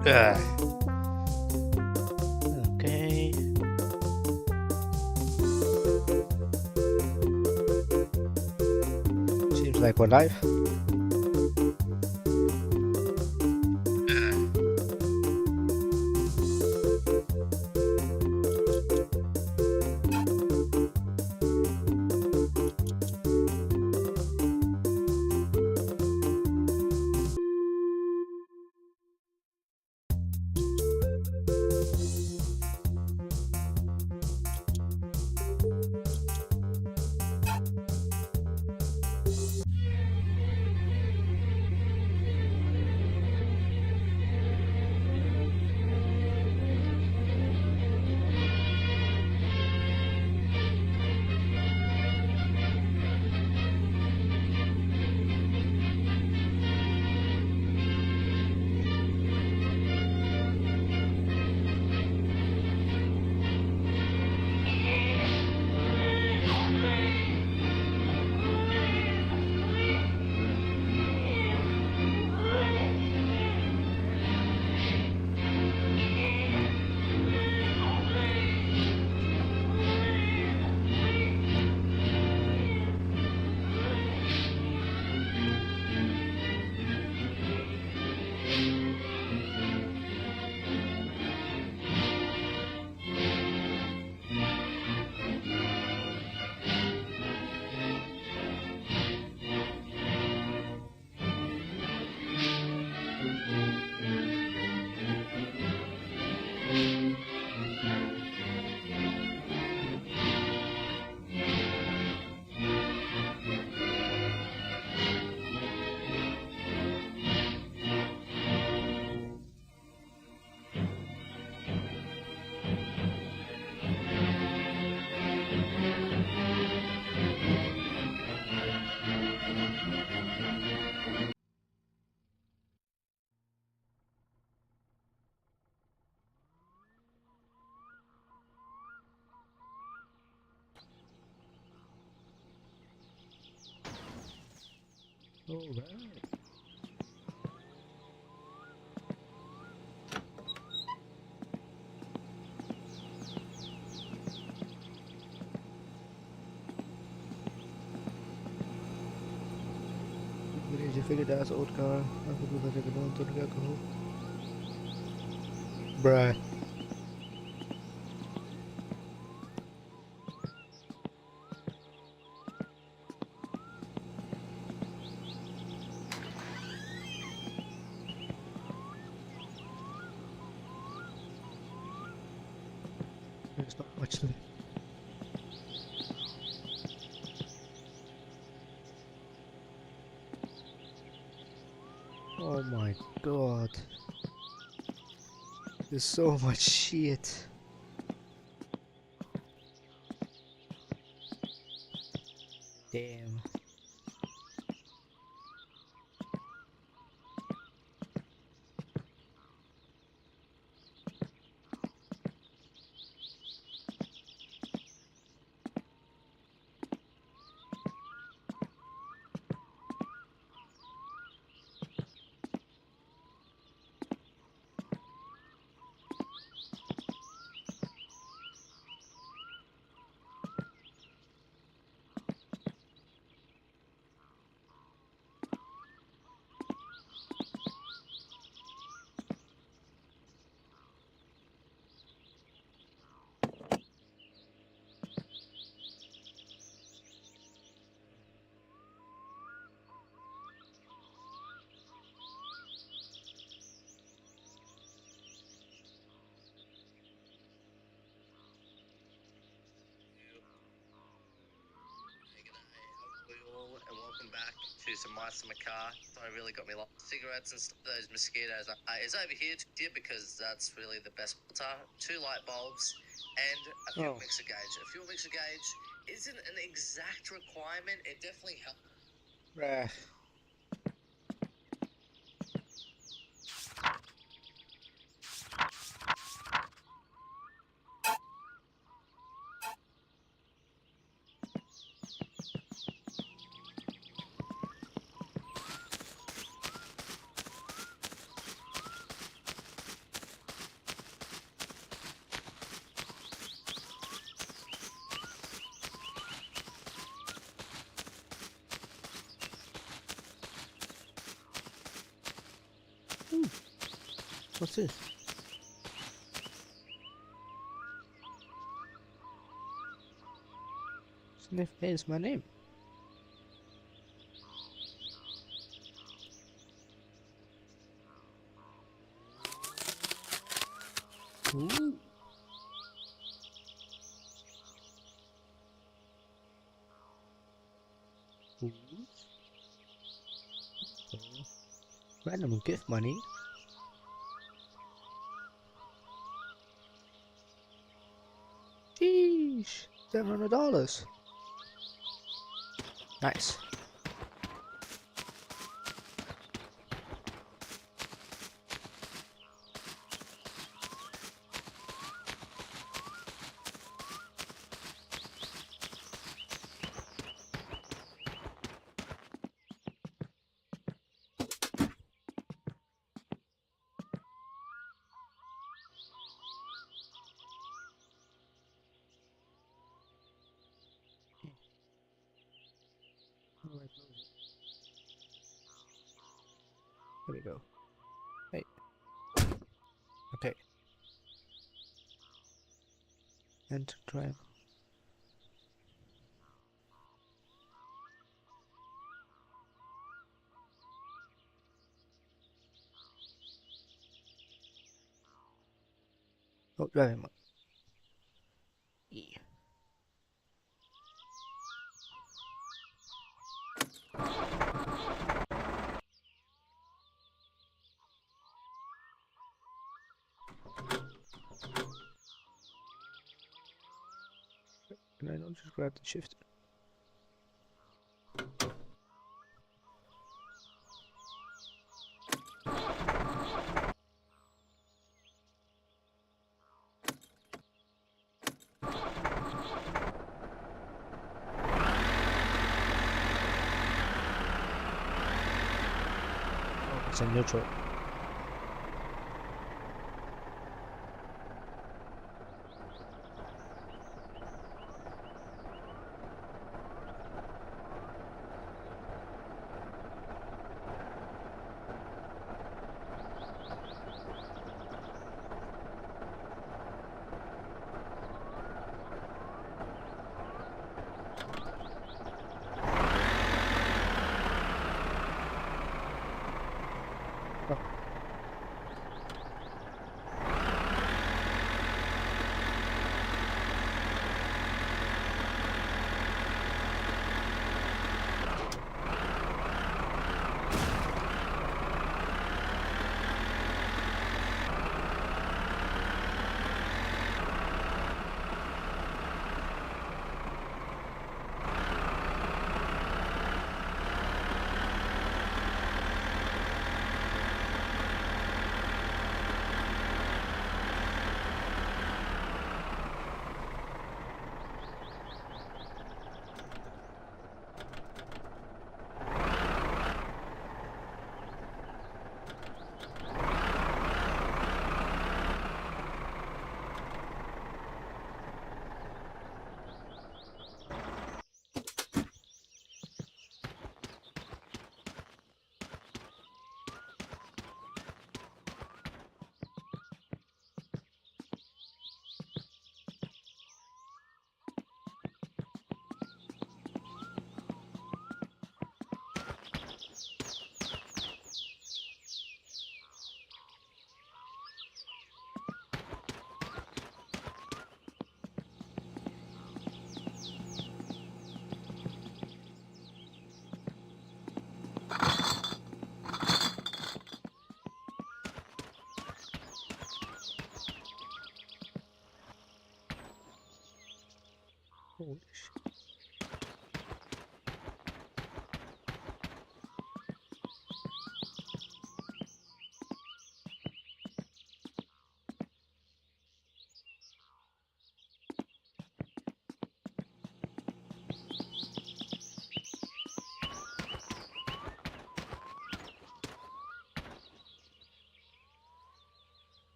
Okay. Seems like we're live. All right. Beleza, filho das old car. Aku tuh tadi nonton gak kau? Bruh. There's not much left. Oh my god. There's so much shit. Damn. And welcome back to some mice in my car. Sorry, really got me lost. Cigarettes and stuff, those mosquitoes. Is over here because that's really the best filter. 2 light bulbs and a fuel mixer gauge. A fuel mixer gauge isn't an exact requirement. It definitely helps. Bruh. What's this? Sniff is my name. Ooh. Ooh. Random gift money. Sheesh, $700. Nice. How do I close it? There we go. Hey. Okay. Enter triangle. Oh, driving mode. Yeah. Can I not just grab the shift? Oh, it's a neutral. Oh.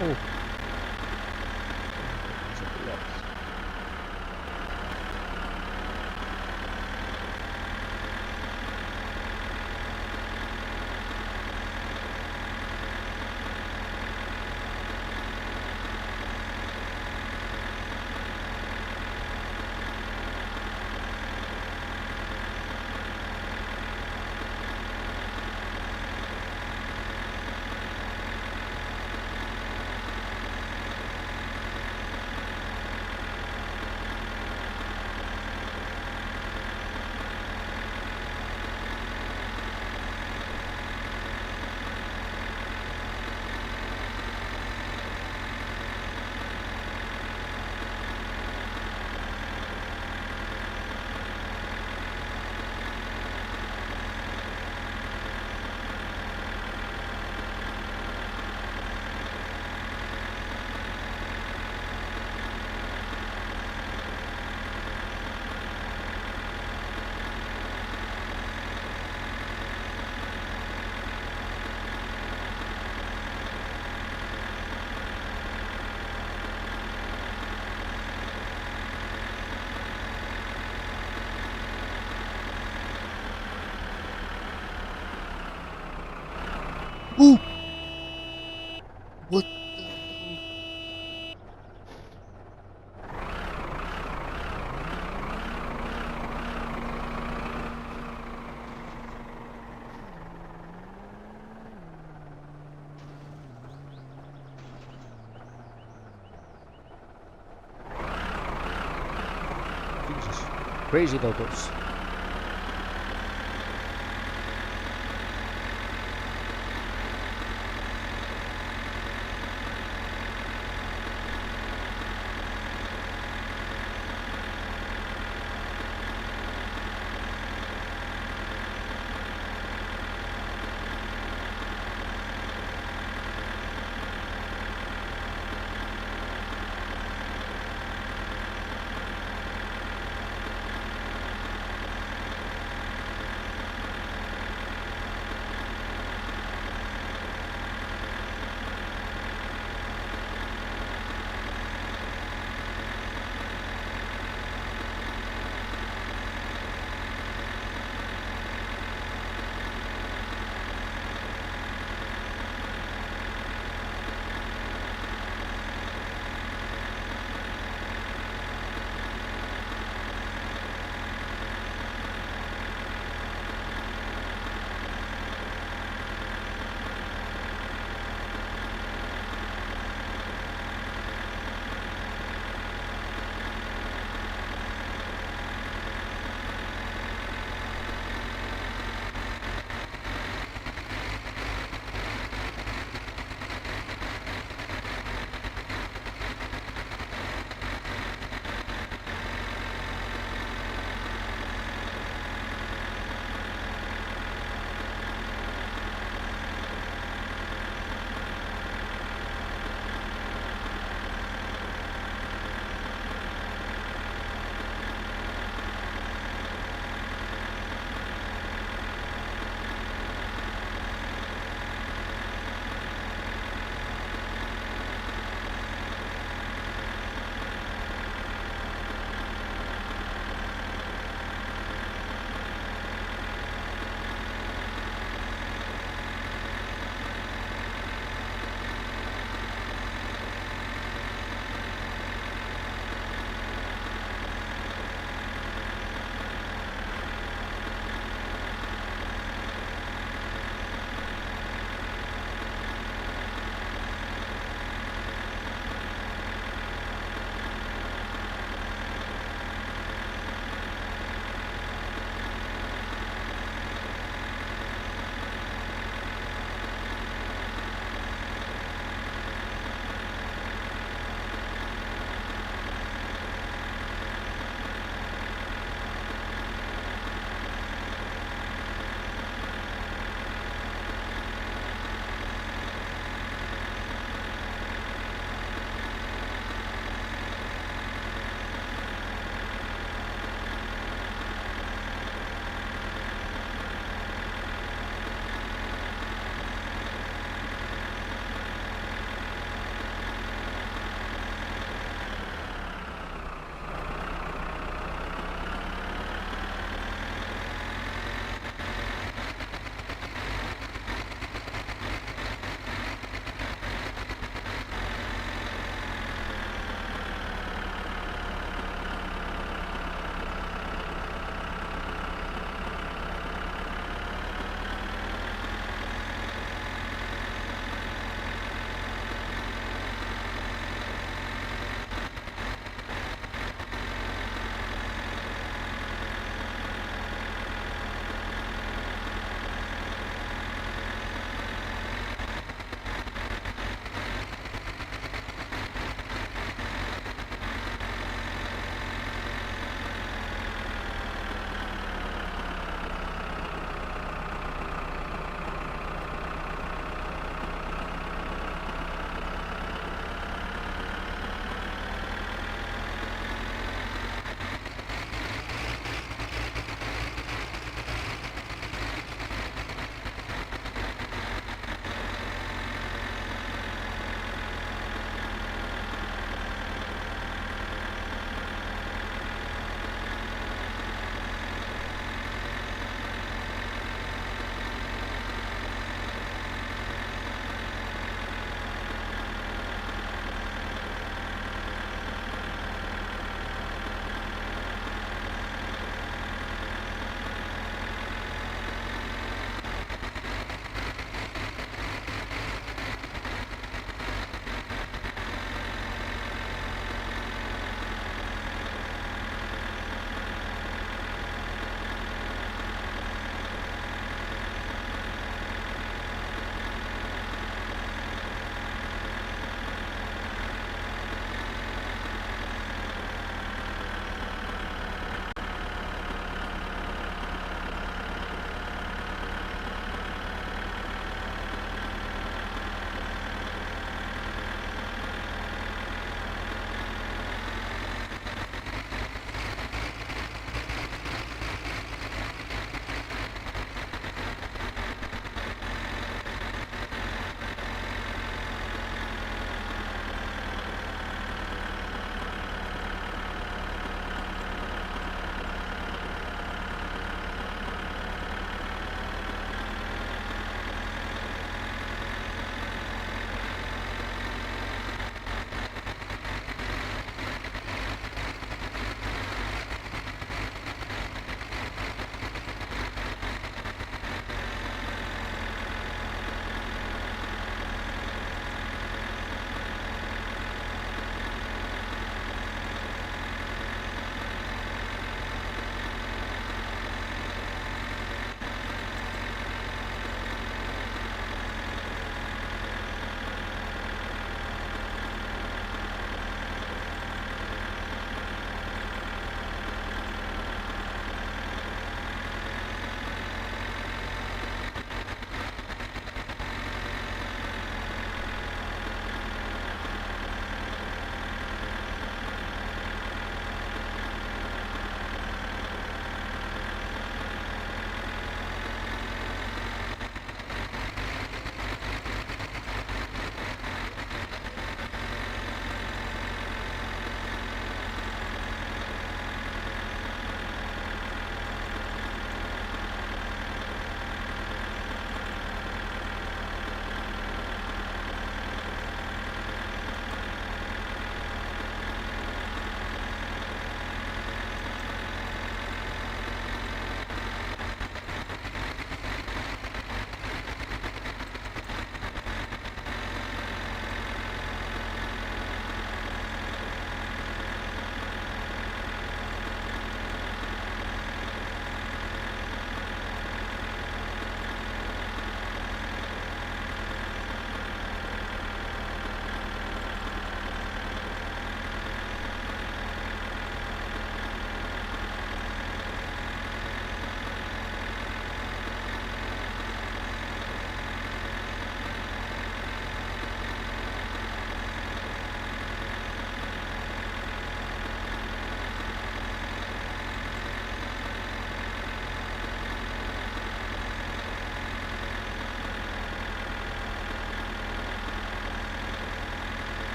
Oh. Something else. Ooh! What the hell? Jesus. Crazy locals.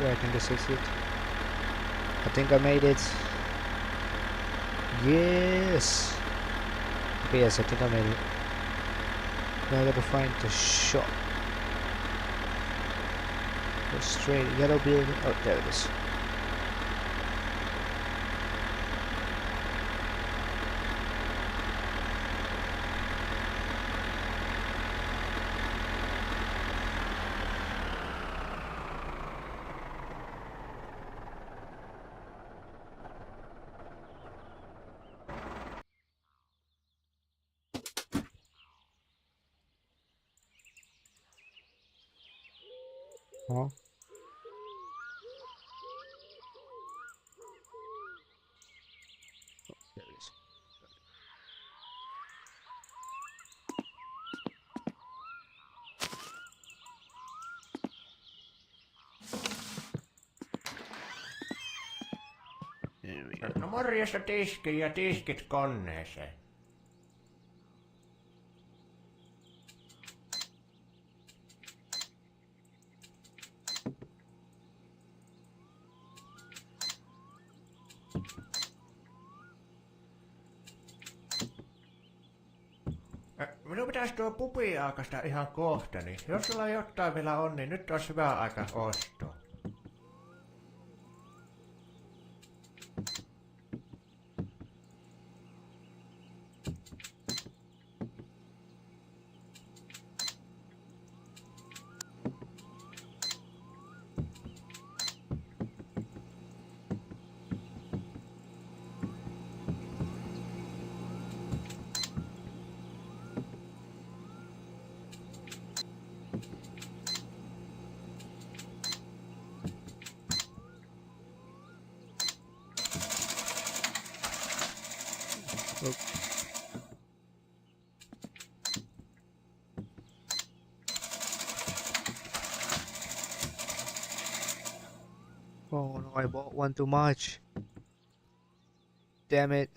Yeah, I think this is it. I think I made it. Yes! Okay, yes, I think I made it. Now I gotta find the shop. Go straight, yellow building. Oh, there it is. Oh. There it is. There we go. No morjesta tiskiin ja tiskit koneeseen. Minun pitäisi tuo pubi aakasta ihan kohta, niin jos sulla jotain vielä on, niin nyt olisi hyvä aika ostaa. Oh no, I bought one too much. Damn it.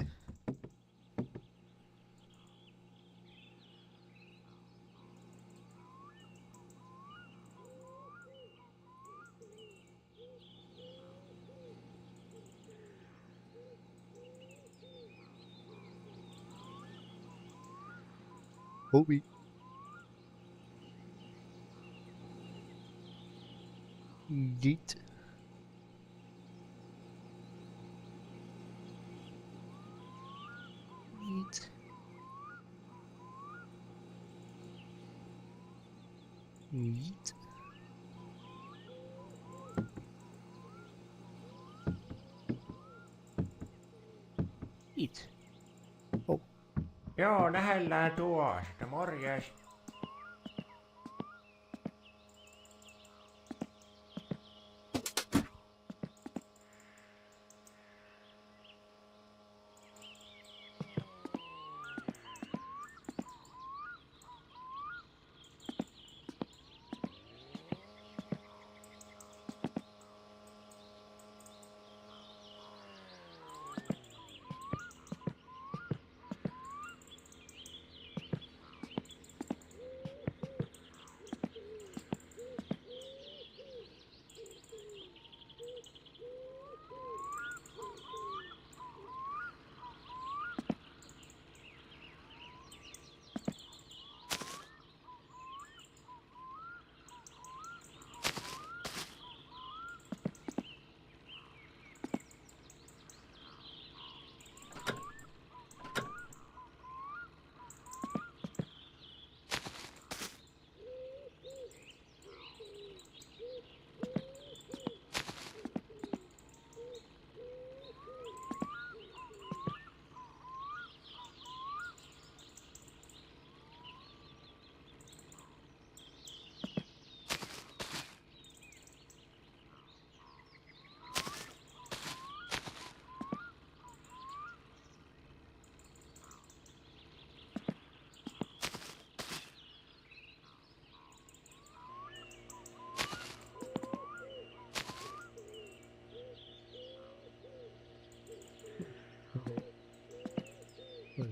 Hobie. Yeet. Yeet. Yeet. Yeet. Oh. Joo, nähellään tuosta. Morjes.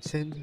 Send.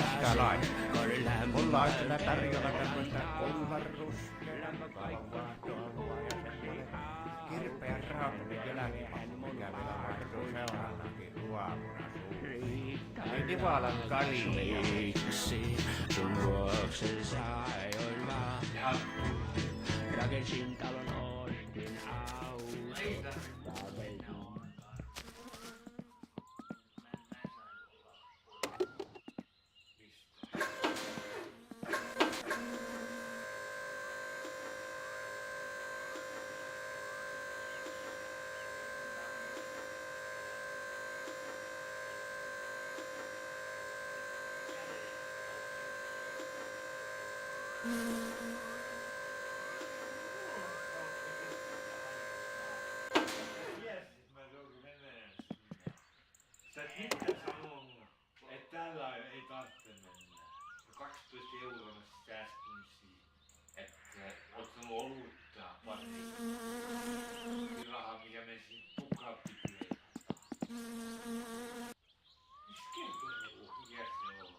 Käskää laittaa. Mulla on kyllä tarjolla tämmöistä kulvaruskelanvaahtoaluaa ja semmoinen kirpeä raapinen jälkipappu, mikä vielä maistuu seuraavanakin luomuna suuhun. Eli Nivalan Karille ja kun vuoksen sain vaan. Rakensin talon, ostin auton. Tiesit, mä joudun menemään sinne. Sä et mitään sanonut, että tällä ei tarvitse mennä. 12 € mä säästin siihen, että oot sanonut oluttaa pari. Rahaa, mikä meni pukkaappityötä. Miksi kertoo, mikä se on?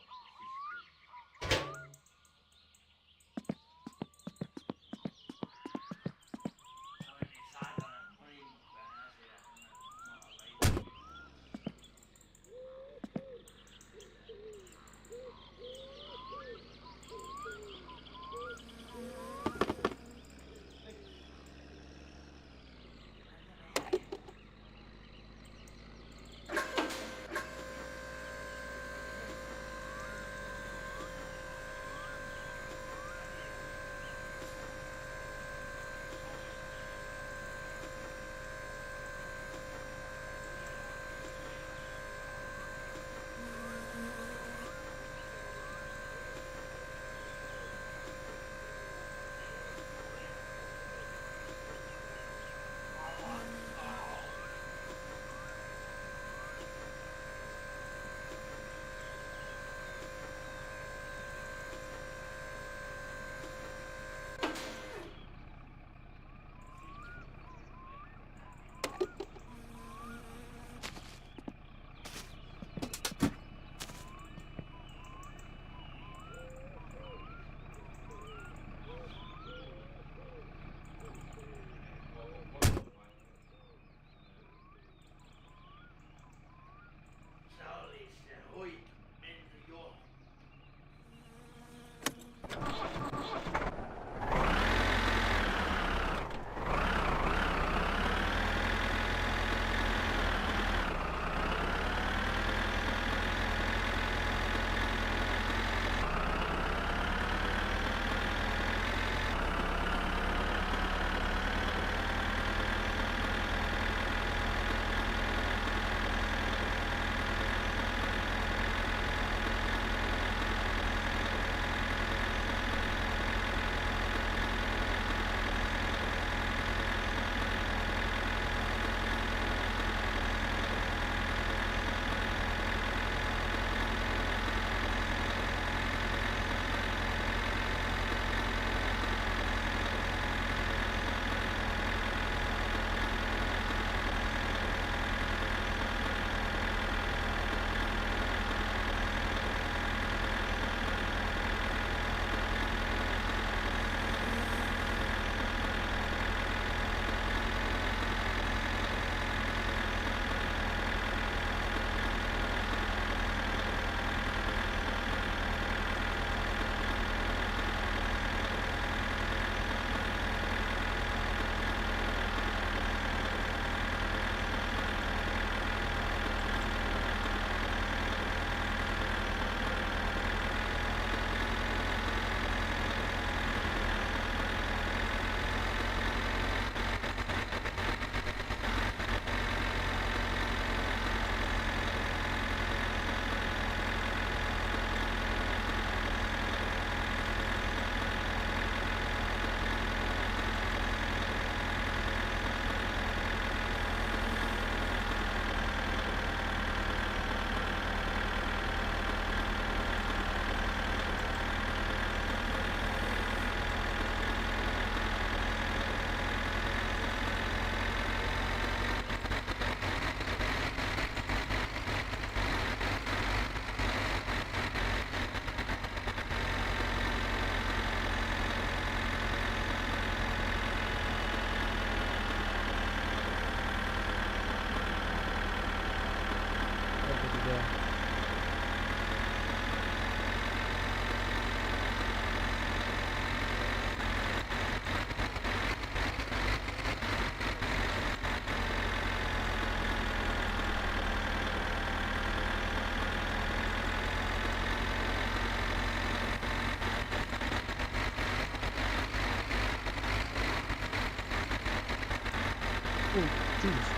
do this.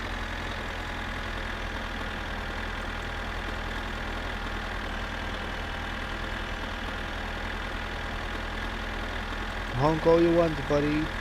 Honk all you want, buddy.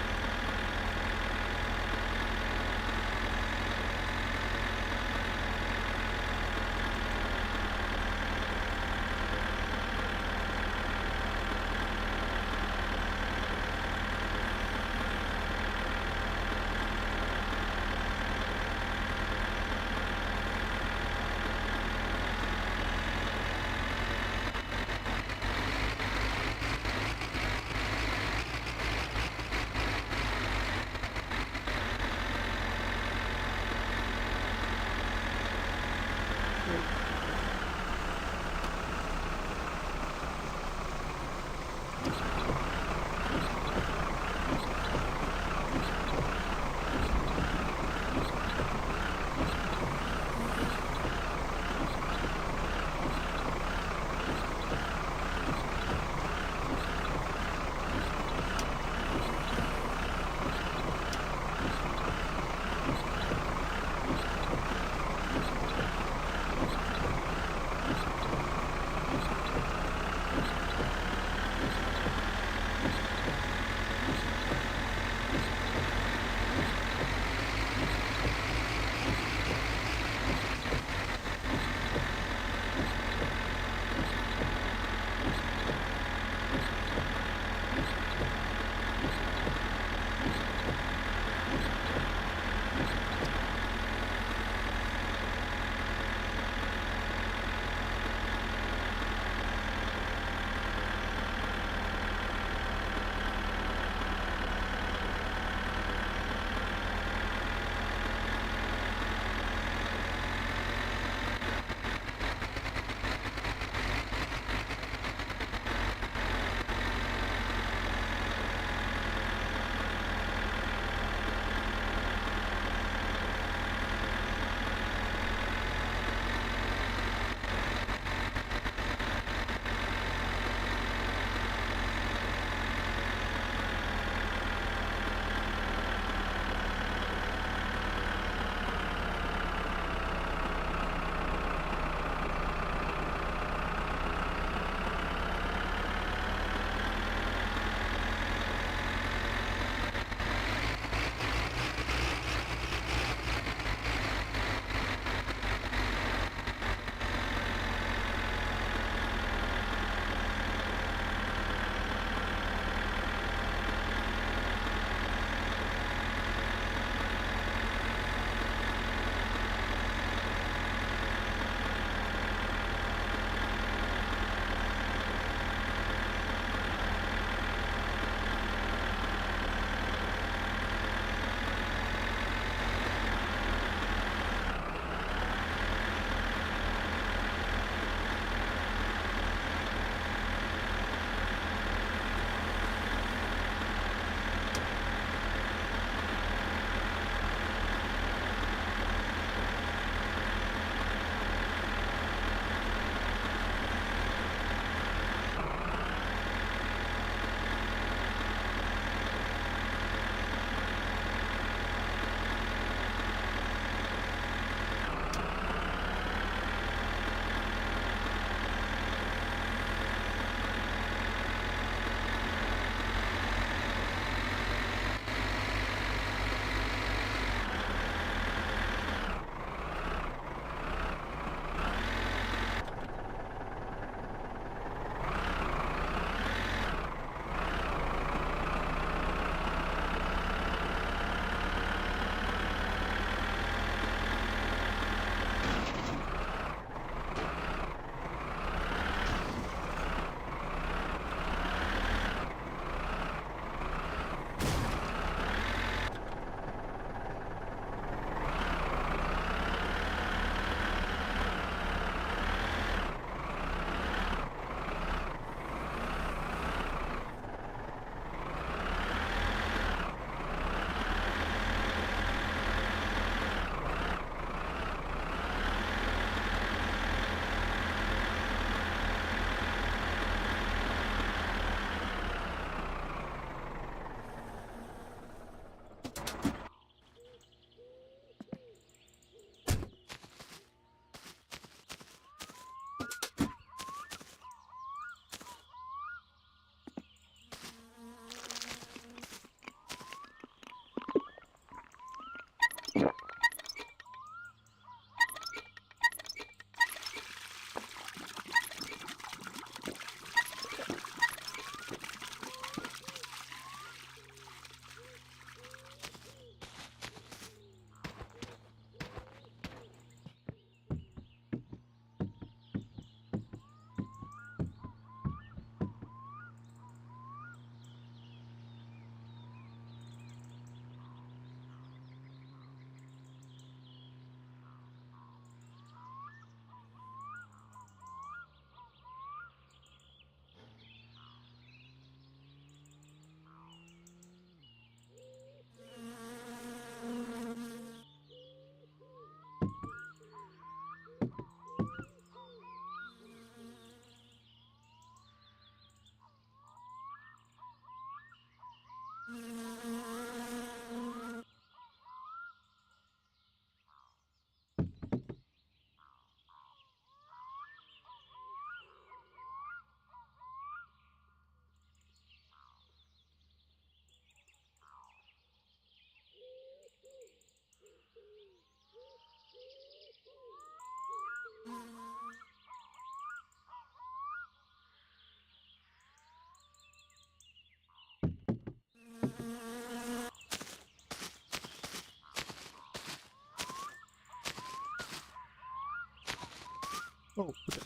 Oh, udah.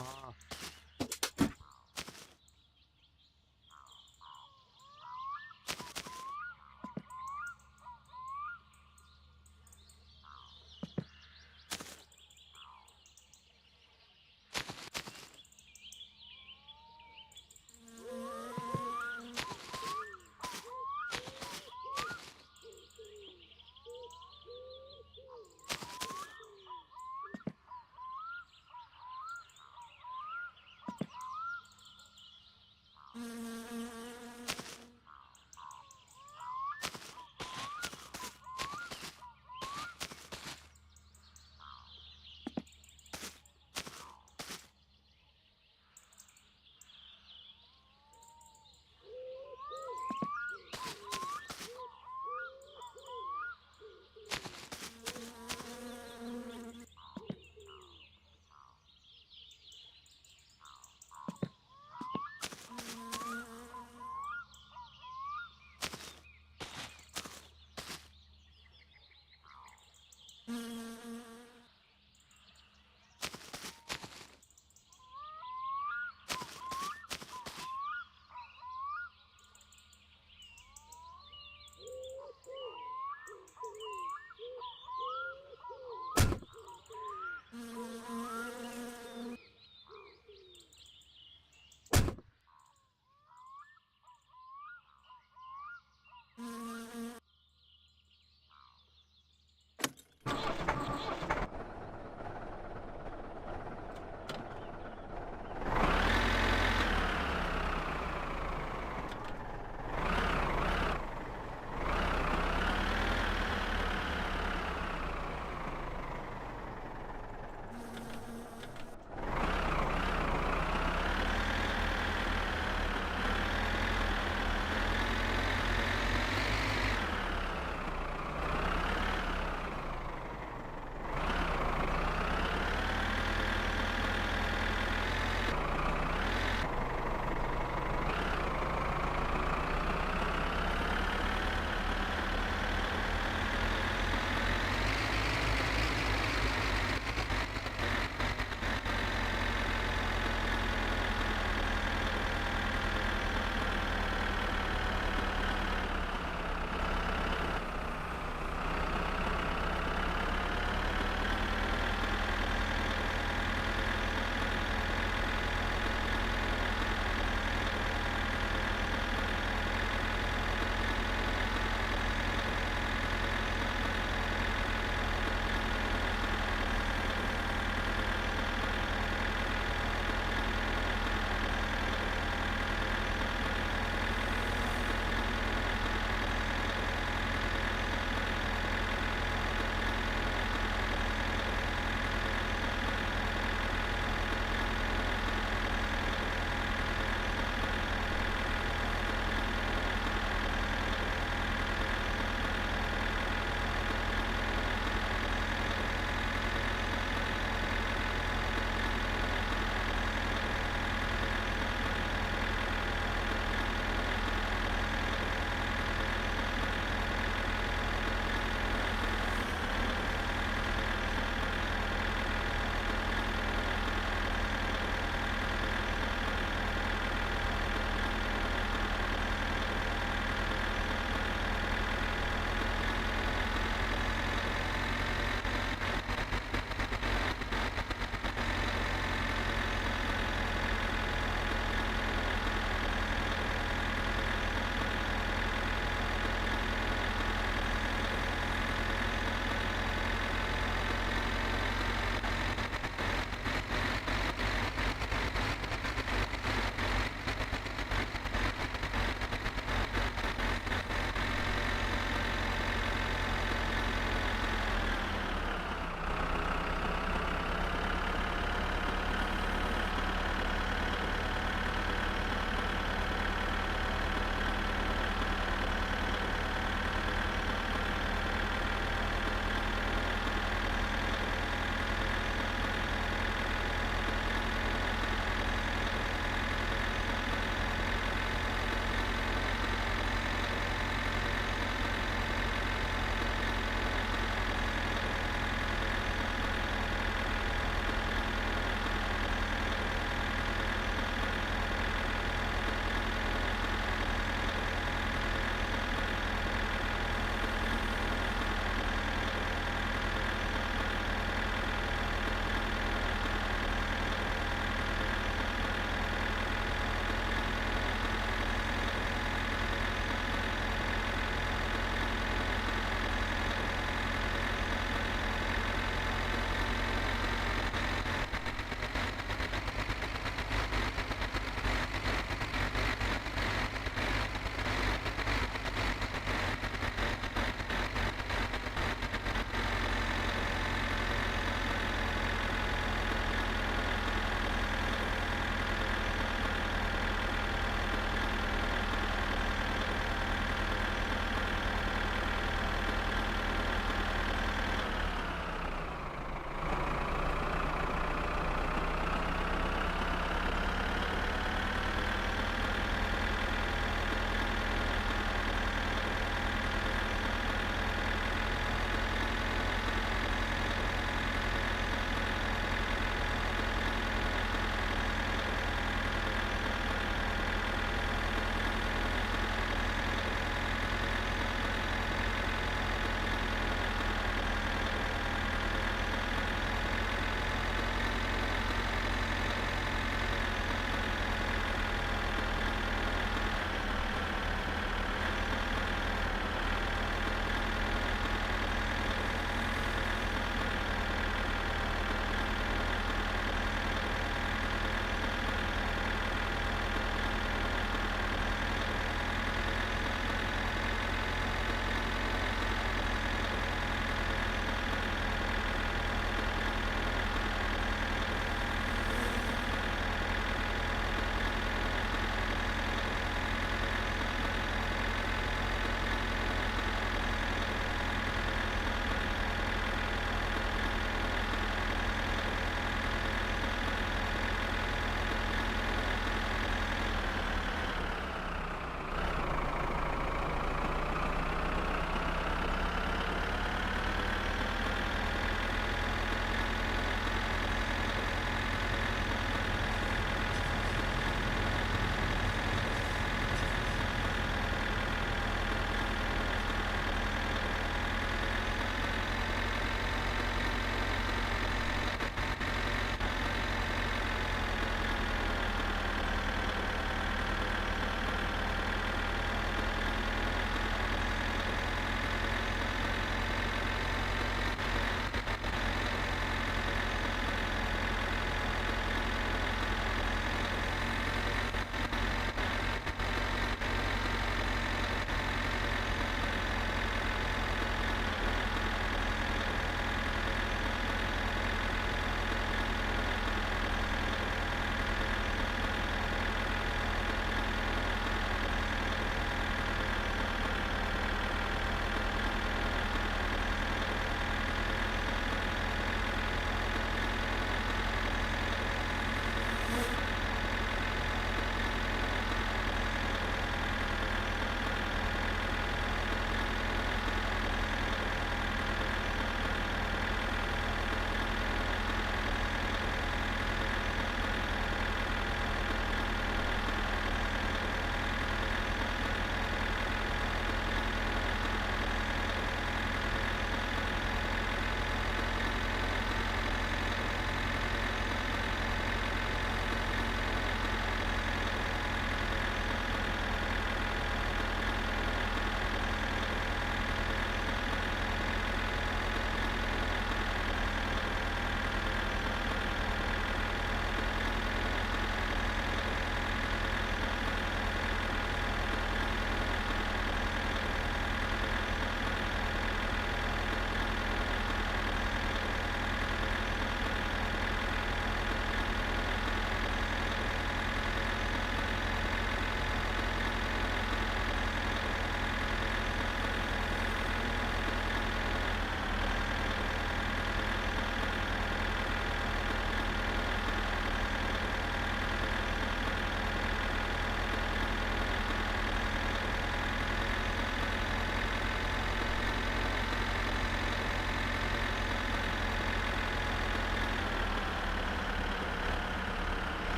Wah.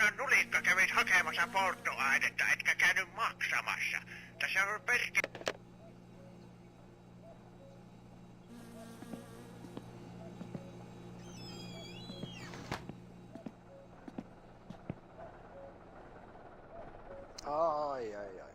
Ihanan nulikka kävit hakemassa polttoainetta, etkä käynyt maksamassa. Tässä on Pertti. Ai, ai, ai, ai.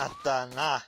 Satana.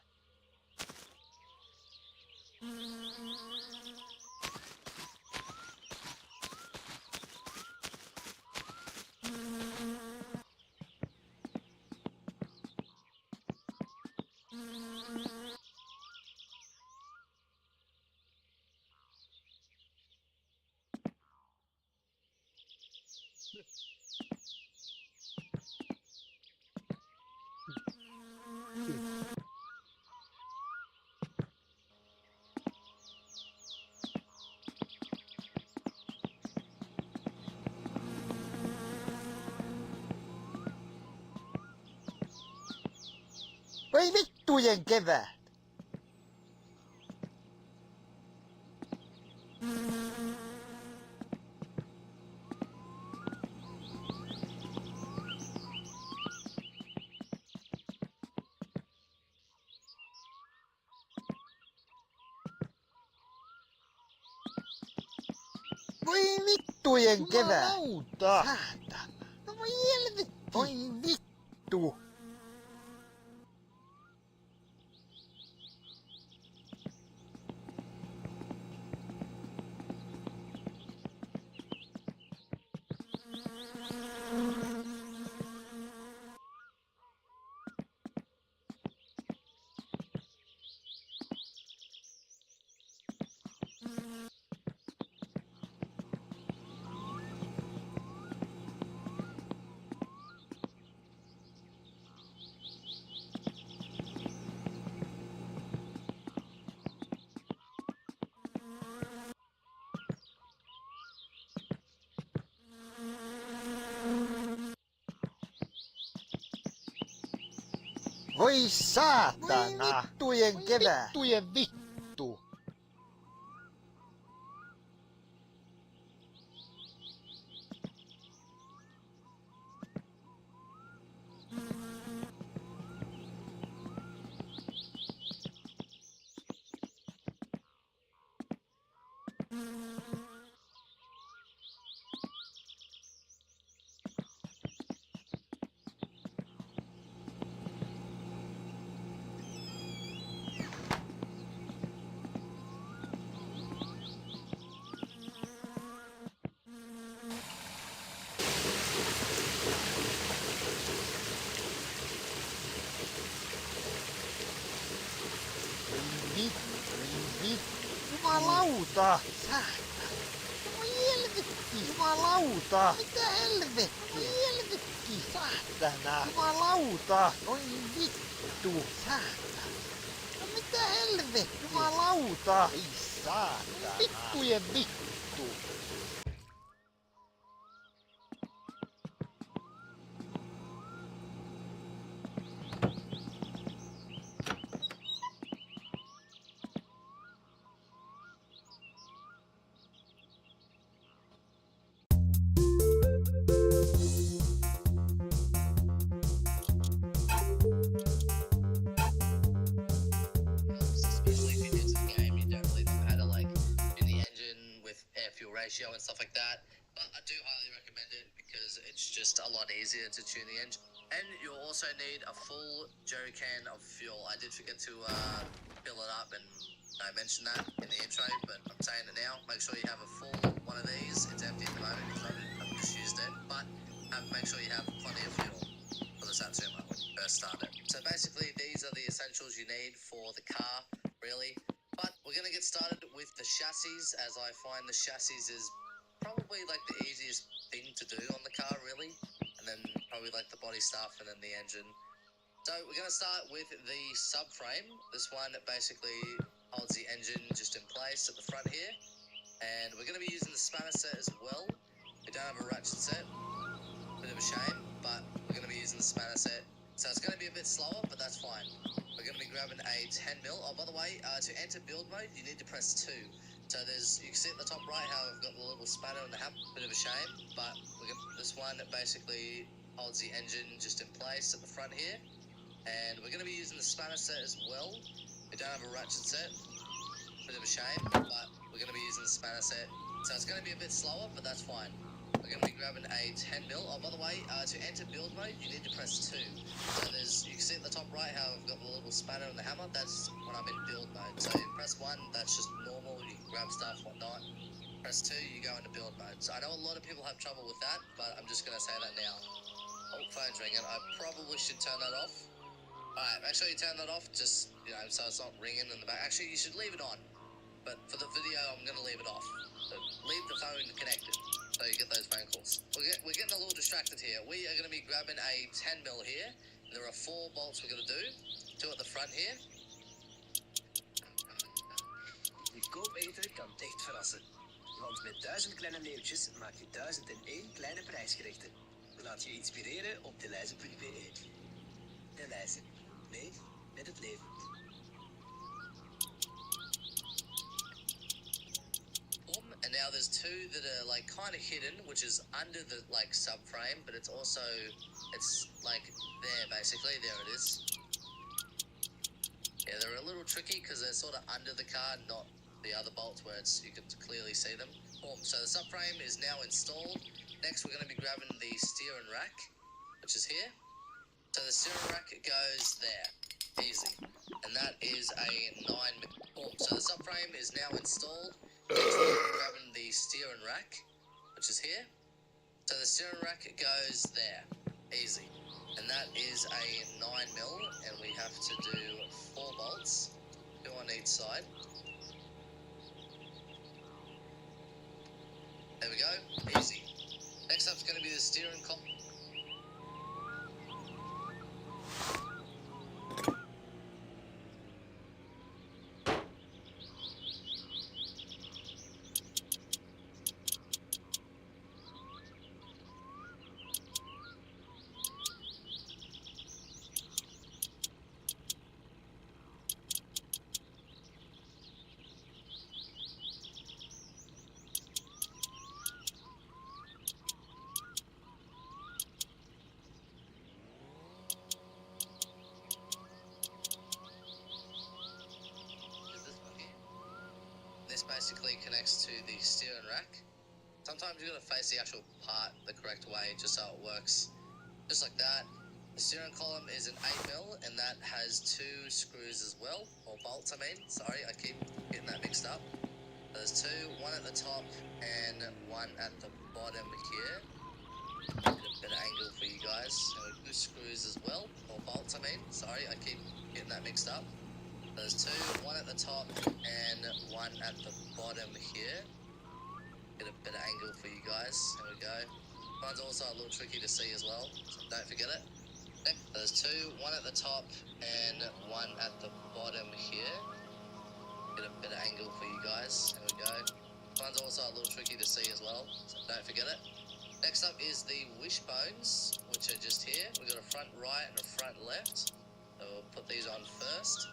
Voi vittujen kevät! Voi vittujen kevät! Jumalauta! Saatana! No voi helvetti! Voi vittu! Voi saatana! Vittujen kevää! Vittujen vittu! Jumalauta! Saatana! Voi helvetti! Jumalauta! Mitä helvettiä? Voi helvetti! Saatana! Jumalauta! Oi vittu! Saatana! No mitä helvettiä? Jumalauta! Ei saatana! Vittujen vittu! Especially if you're new to the game, you don't really know how to like do the engine with air fuel ratio and stuff like that. But I do highly recommend it because it's just a lot easier to tune the engine. And you'll also need a full jerry can of fuel. I did forget to fill it up, and I mentioned that in the intro, but I'm saying it now. Make sure you have a full one of these. It's empty at the moment because I've just used it. But make sure you have plenty of fuel for the Satsuma when you first start it. So basically, these are the essentials you need for the car, really. But we're going to get started with the chassis, as I find the chassis is probably like the easiest thing to do on the car, really. And then probably like the body stuff and then the engine. So we're going to start with the subframe. This one basically holds the engine just in place at the front here. And we're going to be using the spanner set as well. We don't have a ratchet set. Bit of a shame, but we're going to be using the spanner set. So it's going to be a bit slower, but that's fine. We're going to be grabbing a 10 mil. Oh, by the way, to enter build mode, you need to press 2. So you can see at the top right how I've got the little spanner and the hammer. Bit of a shame, but this one basically holds the engine just in place at the front here. And we're going to be using the spanner set as well. We don't have a ratchet set. Bit of a shame, but we're going to be using the spanner set. So it's going to be a bit slower, but that's fine. We're going to be grabbing a 10 mil. Oh, by the way, to enter build mode, you need to press 2. So you can see at the top right how I've got the little spanner and the hammer. That's when I'm in build mode. So you press 1, that's just normal. You can grab stuff, whatnot. Press 2, you go into build mode. So I know a lot of people have trouble with that, but I'm just going to say that now. Oh, phone's ringing. I probably should turn that off. Alright, make sure you turn that off, just, so it's not ringing in the back. Actually, you should leave it on. But for the video, I'm going to leave it off. So leave the phone connected, so you get those phone calls. We're getting a little distracted here. We are going to be grabbing a 10 mil here. There are 4 bolts we're going to do. 2 at the front here. De koopeter kan echt verrassen. Want met 1000 kleine mailtjes maak je 1001 kleine prijsgerechten. Laat je inspireren op deleize.be. De Leize. Mee met het leven. And now there's 2 that are like kind of hidden, which is under the like subframe, but it's like there basically. There it is. Yeah, they're a little tricky because they're sort of under the car, not the other bolts where you can clearly see them. So the subframe is now installed. Next, we're going to be grabbing the steering rack, which is here. So the steering rack goes there, easy, and that is a 9 mil. So the subframe is now installed. Next, we're grabbing the steering rack, which is here. So the steering rack goes there, easy, and that is a 9 mil, and we have to do 4 bolts, 2 on each side. There we go, easy. Next up is going to be the steering column. this basically connects to the steering rack. Sometimes you gotta face the actual part the correct way just so it works. Just like that. The steering column is an 8mm and that has 2 screws as well, or bolts I mean. Sorry, I keep getting that mixed up. There's 2, one at the top and one at the bottom here. Get a better angle for you guys. And 2 screws as well, or bolts I mean. Sorry, I keep getting that mixed up. There's 2, one at the top and one at the bottom here. Get a better angle for you guys. There we go. Mine's also a little tricky to see as well, so don't forget it. There's 2, one at the top and one at the bottom here. Get a better angle for you guys. There we go. Mine's also a little tricky to see as well, so don't forget it. Next up is the wishbones, which are just here. We've got a front right and a front left. So we'll put these on first.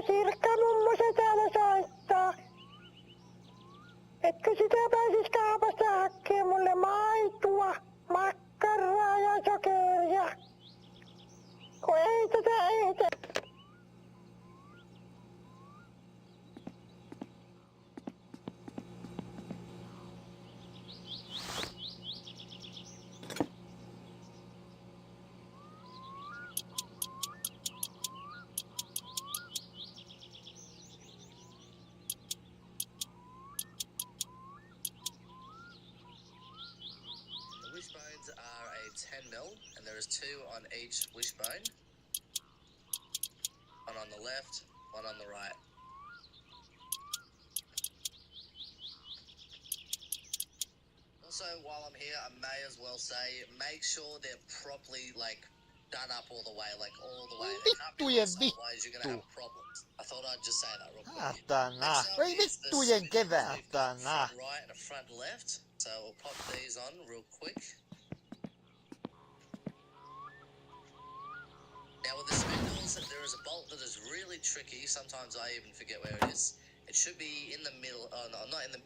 Sirkka mummo se täällä soittaa. Etkö sitä pääsis kaupasta hakkee mulle maitoa, makkaraa ja sokeria? Kun ei tätä ehtä. Wishbones are a 10mm and there is 2 on each wishbone. One on the left, one on the right. Also, while I'm here, I may as well say, make sure they're properly, done up all the way, all the way. They can't be Vittujen loose, otherwise you're gonna have problems. I thought I'd just say that real quick. Saatana. Next up Ei is the vittujen spin kevää, wheel. We've got a saatana. front right and a front left. So we'll pop these on real quick. Now with the spindles, there is a bolt that is really tricky. Sometimes I even forget where it is. It should be in the middle. Oh no, not in the.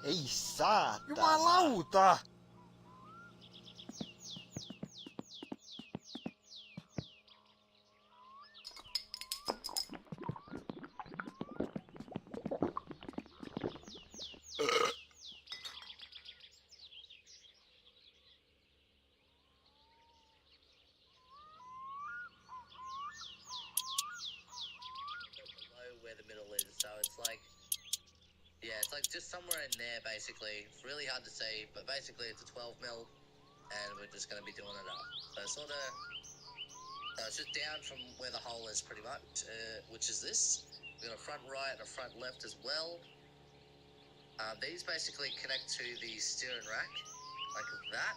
Ei saatana. Jumalauta. Below where the middle is, so it's like. Yeah, it's like just somewhere in there, basically. It's really hard to see, but basically it's a 12mm, and we're just going to be doing it up. So it's just down from where the hole is, pretty much, which is this. We've got a front right and a front left as well. These basically connect to the steering rack, like that.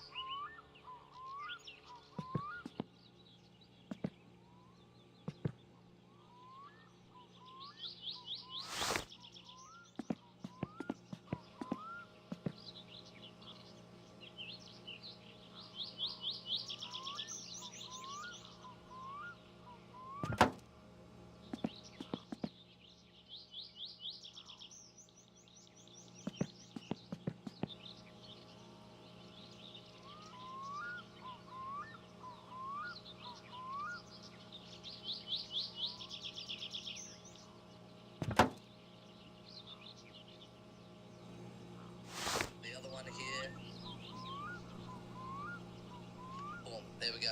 There we go.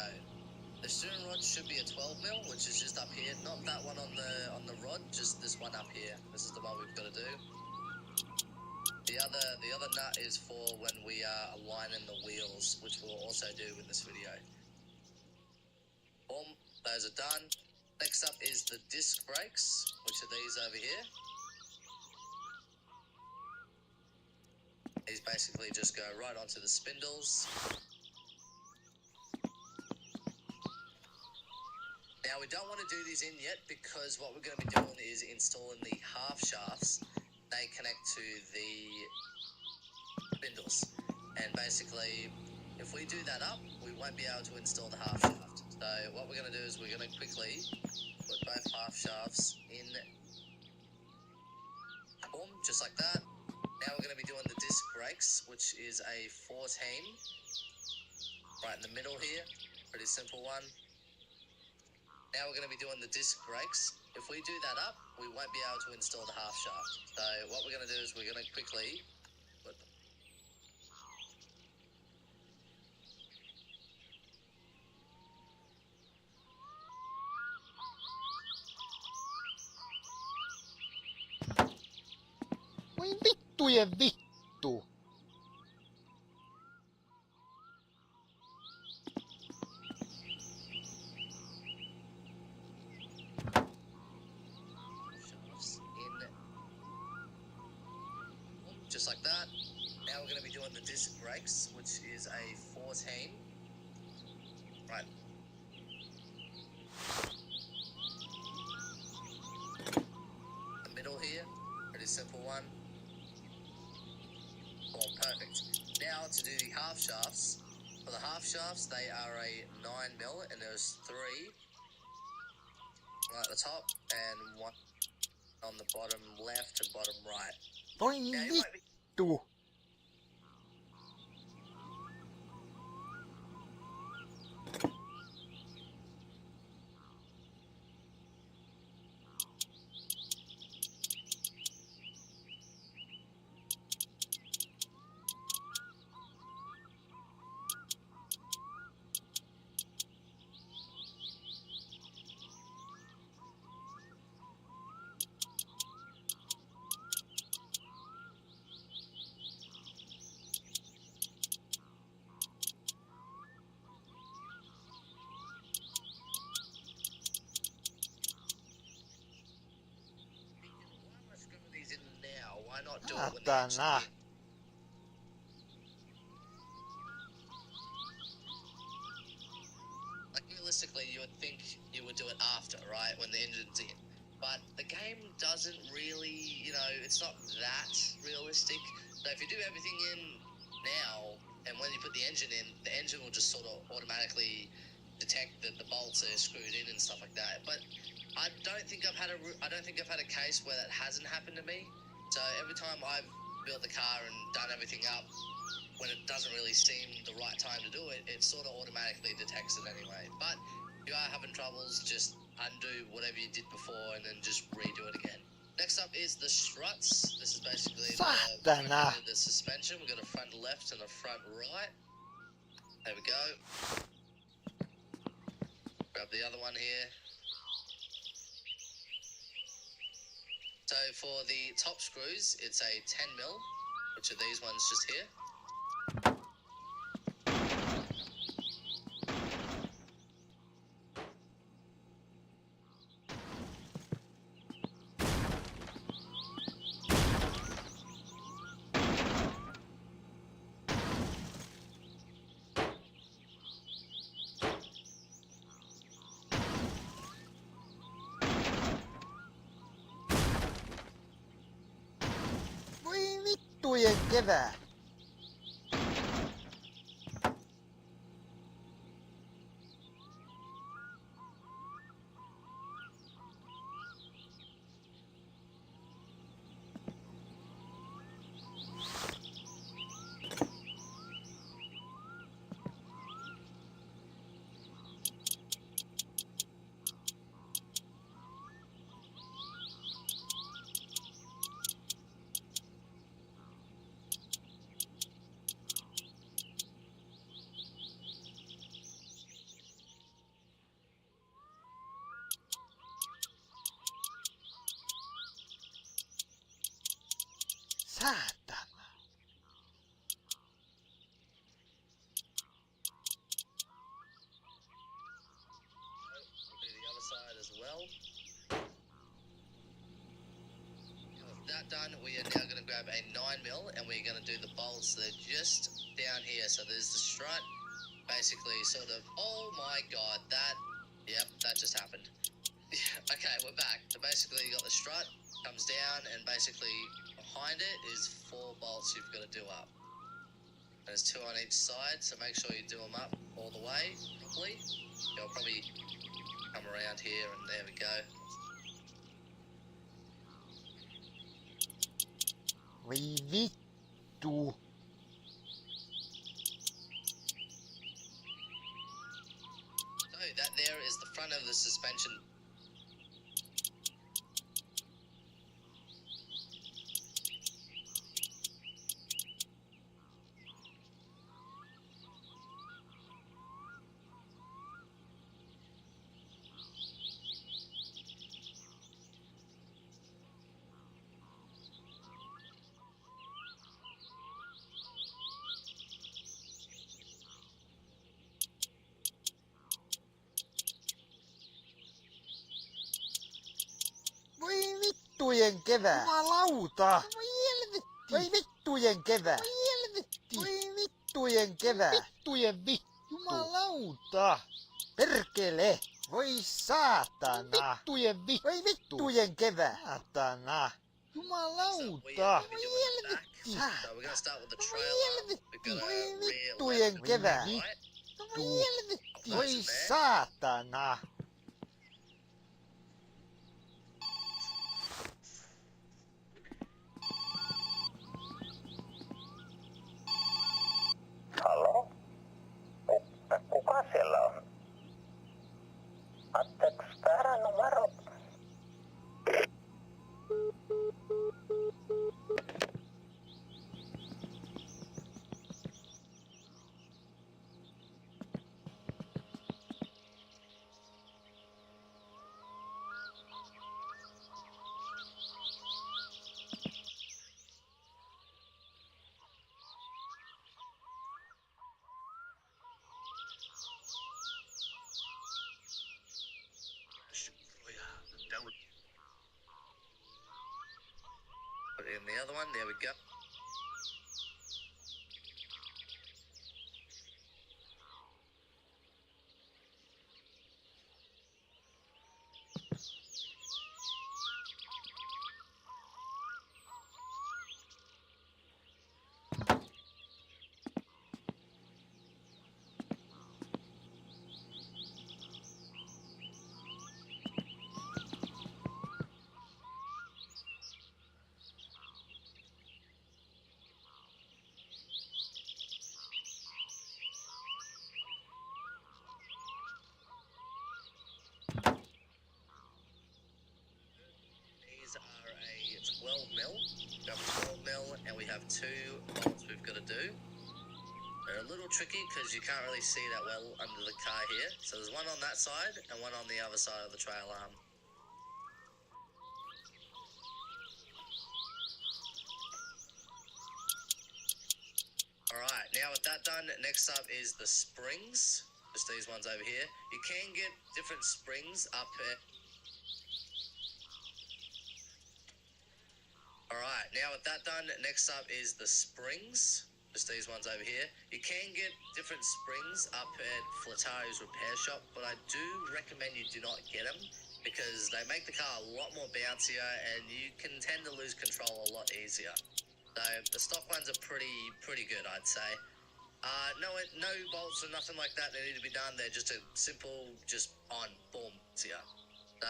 The steering rod should be a 12mm, which is just up here. Not that one on the rod, just this one up here. This is the one we've got to do. The The other nut is for when we are aligning the wheels, which we'll also do in this video. Boom, those are done. Next up is the disc brakes, which are these over here. These basically just go right onto the spindles. Now we don't want to do these in yet because what we're going to be doing is installing the half shafts. They connect to the spindles, and basically if we do that up we won't be able to install the half shaft. So what we're going to do is we're going to quickly put both half shafts in, boom, just like that. Now we're going to be doing the disc brakes, which is a 14 right in the middle here, pretty simple one. Now we're going to be doing the disc brakes. If we do that up, we won't be able to install the half shaft. So what we're going to do is we're going to quickly put Voi vittujen vittu. shafts in, just like that. Now we're going to be doing the disc brakes, which is a 14. Right. The middle here, pretty simple one. Oh, perfect. Now to do the half shafts. For the half shafts, they are a 9mm, and there's 3 right at the top and 1 on the bottom left and bottom right. Voi Now you might be vittu. why screw these in now? Why not do it when the Saatana. engine's in? Like realistically, you would think you would do it after, right, when the engine's in. But the game doesn't really, it's not that realistic. So if you do everything in now, and when you put the engine in, the engine will just sort of automatically detect that the bolts are screwed in and stuff like that. But I don't think I've had a case where that hasn't happened to me. So every time I've built the car and done everything up, when it doesn't really seem the right time to do it, it sort of automatically detects it anyway. But if you are having troubles, just undo whatever you did before and then just redo it again. Next up is the struts. This is basically Saatana. the suspension. We've got a front left and a front right. There we go. Grab the other one here. So for the top screws, it's a 10mm, which are these ones just here. Voi vittujen kevät. Saatana. that done, we are now going to grab a 9mm and we're going to do the bolts that are just down here. So there's the strut, basically sort of, oh my god, yep, that just happened. Okay, we're back. So basically you got the strut, comes down, and basically behind it is 4 bolts you've got to do up. There's 2 on each side, so make sure you do them up all the way properly. You'll probably come around here, and there we go. Voi vittu. So that there is the front of the suspension. Voi vittujen kevää. Jumalauta. Voi helvetti. Voi vittujen kevää. Voi helvetti. Voi vittujen kevää. Vittujen Jumalauta. Perkele. Voi saatana. Voi vittujen kevää. Saatana. Jumalauta. Voi helvetti. So we're going to start with the trailer. We've got a Voi rear vittujen left, kevää. right. Voi helvetti. Voi saatana. Halo? Kuka siellä on? Anteeksi, väärä numero. Put in the other one. There we go. These are a 12mm. We have a 12mm and we have 2 bolts we've got to do. They're a little tricky because you can't really see that well under the car here. So there's one on that side and one on the other side of the trail arm. Alright, now with that done, next up is the springs. Just these ones over here. You can get different springs up here. Alright, now with that done, next up is the springs. Just these ones over here. You can get different springs up at Flatario's repair shop, but I do recommend you do not get them because they make the car a lot more bouncier and you can tend to lose control a lot easier. So the stock ones are pretty good, I'd say. No bolts or nothing like that that need to be done. They're just a simple, just on, boom, here. So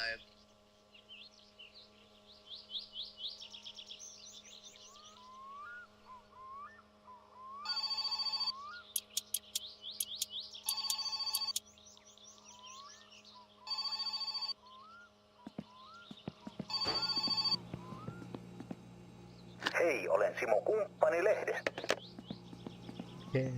Hei, olen Simo Kumppani lehdestä. Okay.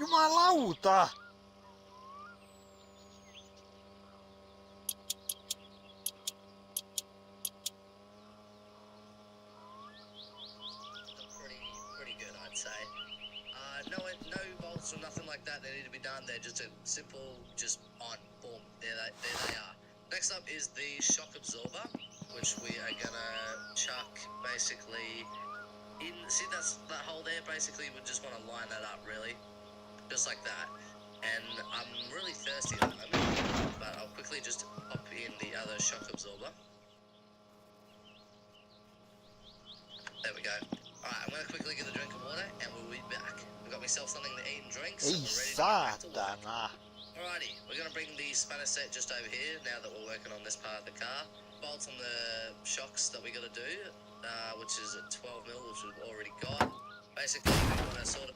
Jumalauta! Pretty good, I'd say. No bolts or nothing like that need to be done. They're just a simple, just on, boom. There they are. Next up is the shock absorber, which we are gonna chuck basically in. See that hole there? Basically, we just want to line that up, really, just like that. And I'm really thirsty at the moment, but I'll quickly just pop in the other shock absorber. There we go. Alright, I'm gonna quickly get a drink of water and we'll be back. I've got myself something to eat and drink, so Ei we're ready to get back to work. saatana! Alrighty, we're gonna bring the spanner set just over here now that we're working on this part of the car. Bolts on the shocks that we gotta do, which is at 12 mil, which we've already got. Basically, we wanna sort of.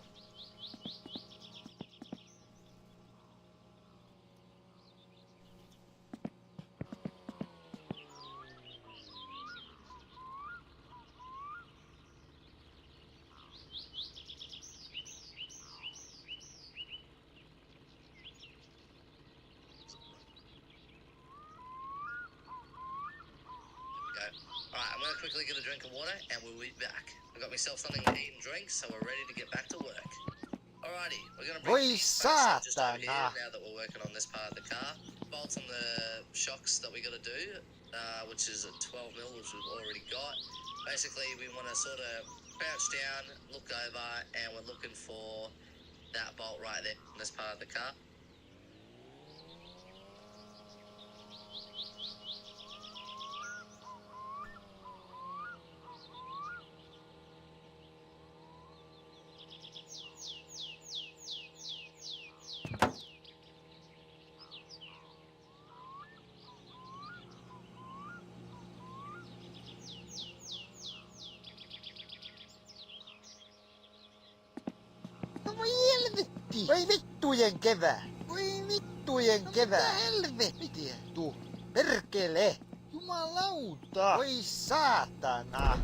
Alright, I'm gonna quickly get a drink of water and we'll be back. I've got myself something to eat and drink, so we're ready to get back to work. Alrighty, we're gonna bring Voi the spanner set just over here saatana! now that we're working on this part of the car. Bolts on the shocks that we gotta do, which is at 12 mil, which we've already got. Basically, we want to sort of crouch down, look over, and we're looking for that bolt right there in this part of the car. Voi helvetti! Voi vittujen kevää! Voi vittujen kevää! Mitä helvettiä? Perkele! Jumalauta! Voi saatana!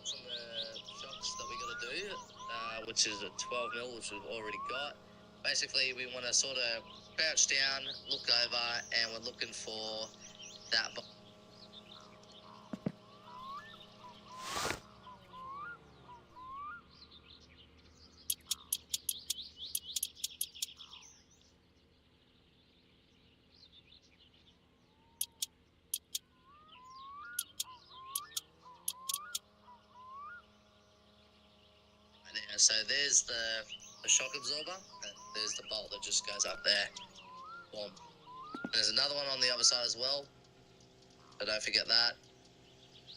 From the shocks that we got to do, which is at 12 mil, which we've already got. Basically, we want to sort of crouch down, look over, and we're looking for that bolt. There. So there's the shock absorber, and there's the bolt that just goes up there. Boom. There's another one on the other side as well, so don't forget that.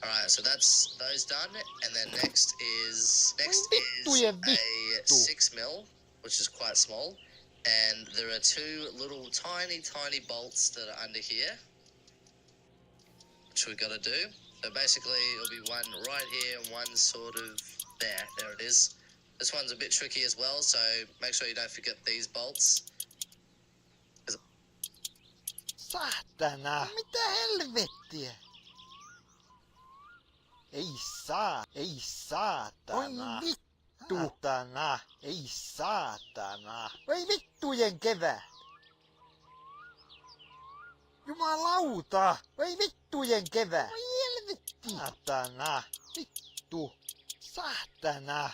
Alright, so that's those done, and then next is a 6 mil, which is quite small, and there are two little tiny bolts that are under here, which we've got to do. So basically, it'll be one right here and one sort of there. There it is. This one's a bit tricky as well, so make sure you don't forget these bolts. Saatana! Mitä helvettiä? Ei saatana! Voi vittu! Saatana! Ei saatana! Voi vittujen kevät! Jumalauta! Voi vittujen kevät! Voi helvetti! Saatana! Vittu! Saatana!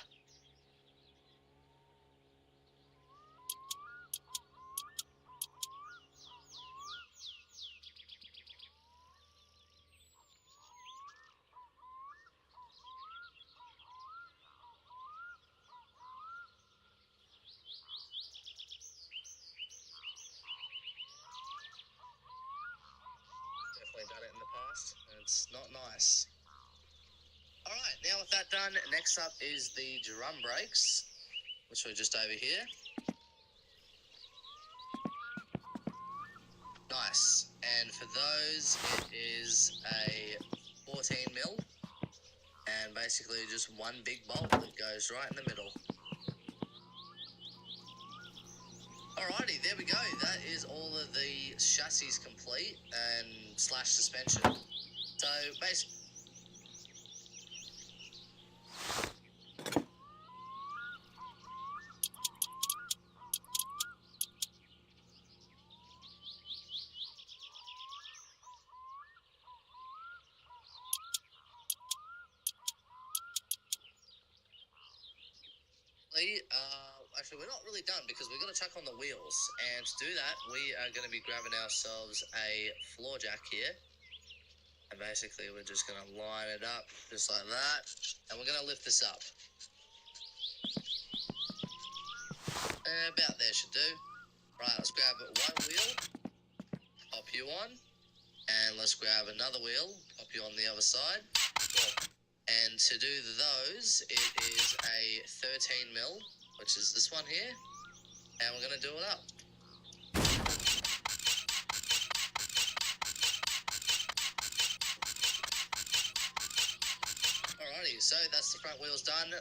Definitely done it in the past, and it's not nice. Alright, now now with that done, next up is the drum brakes, which are just over here. Nice. And for those, it is a 14 mil, and basically just one big bolt that goes right in the middle. Alrighty, there we go. That is all of the chassis complete and slash suspension. So basically, actually, we're not really done because we're going to chuck on the wheels. And to do that, we are going to be grabbing ourselves a floor jack here. And basically, we're just going to line it up just like that. And we're going to lift this up. About there should do. Right, let's grab one wheel, pop you on. And let's grab another wheel, pop you on the other side. Cool. And to do those, it is a 13 mil, which is this one here, and we're going to do it up. Alrighty, so that's the front wheels done.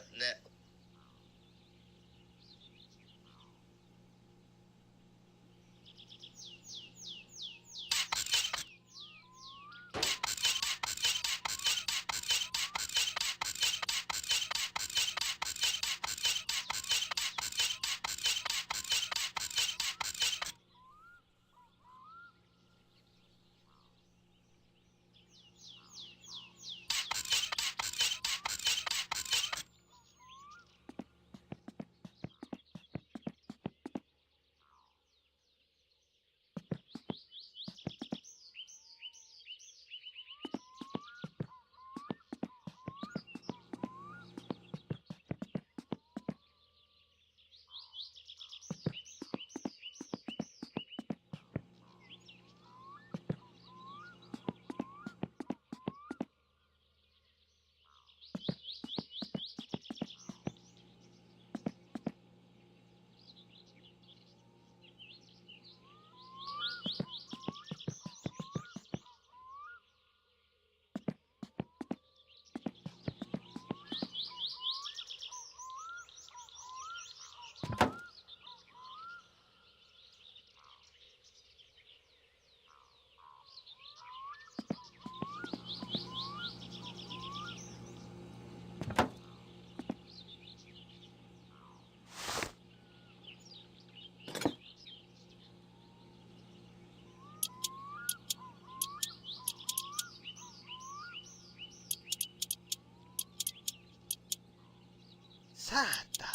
Saatana.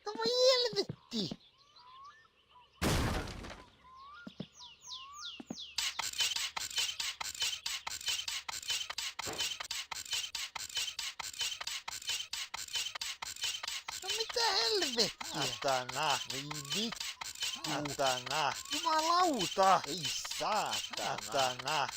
No voi helvetti! No mitä helvettiä? Satana, ei vittu. Satana. Jumalauta. Ei saatana. Satana.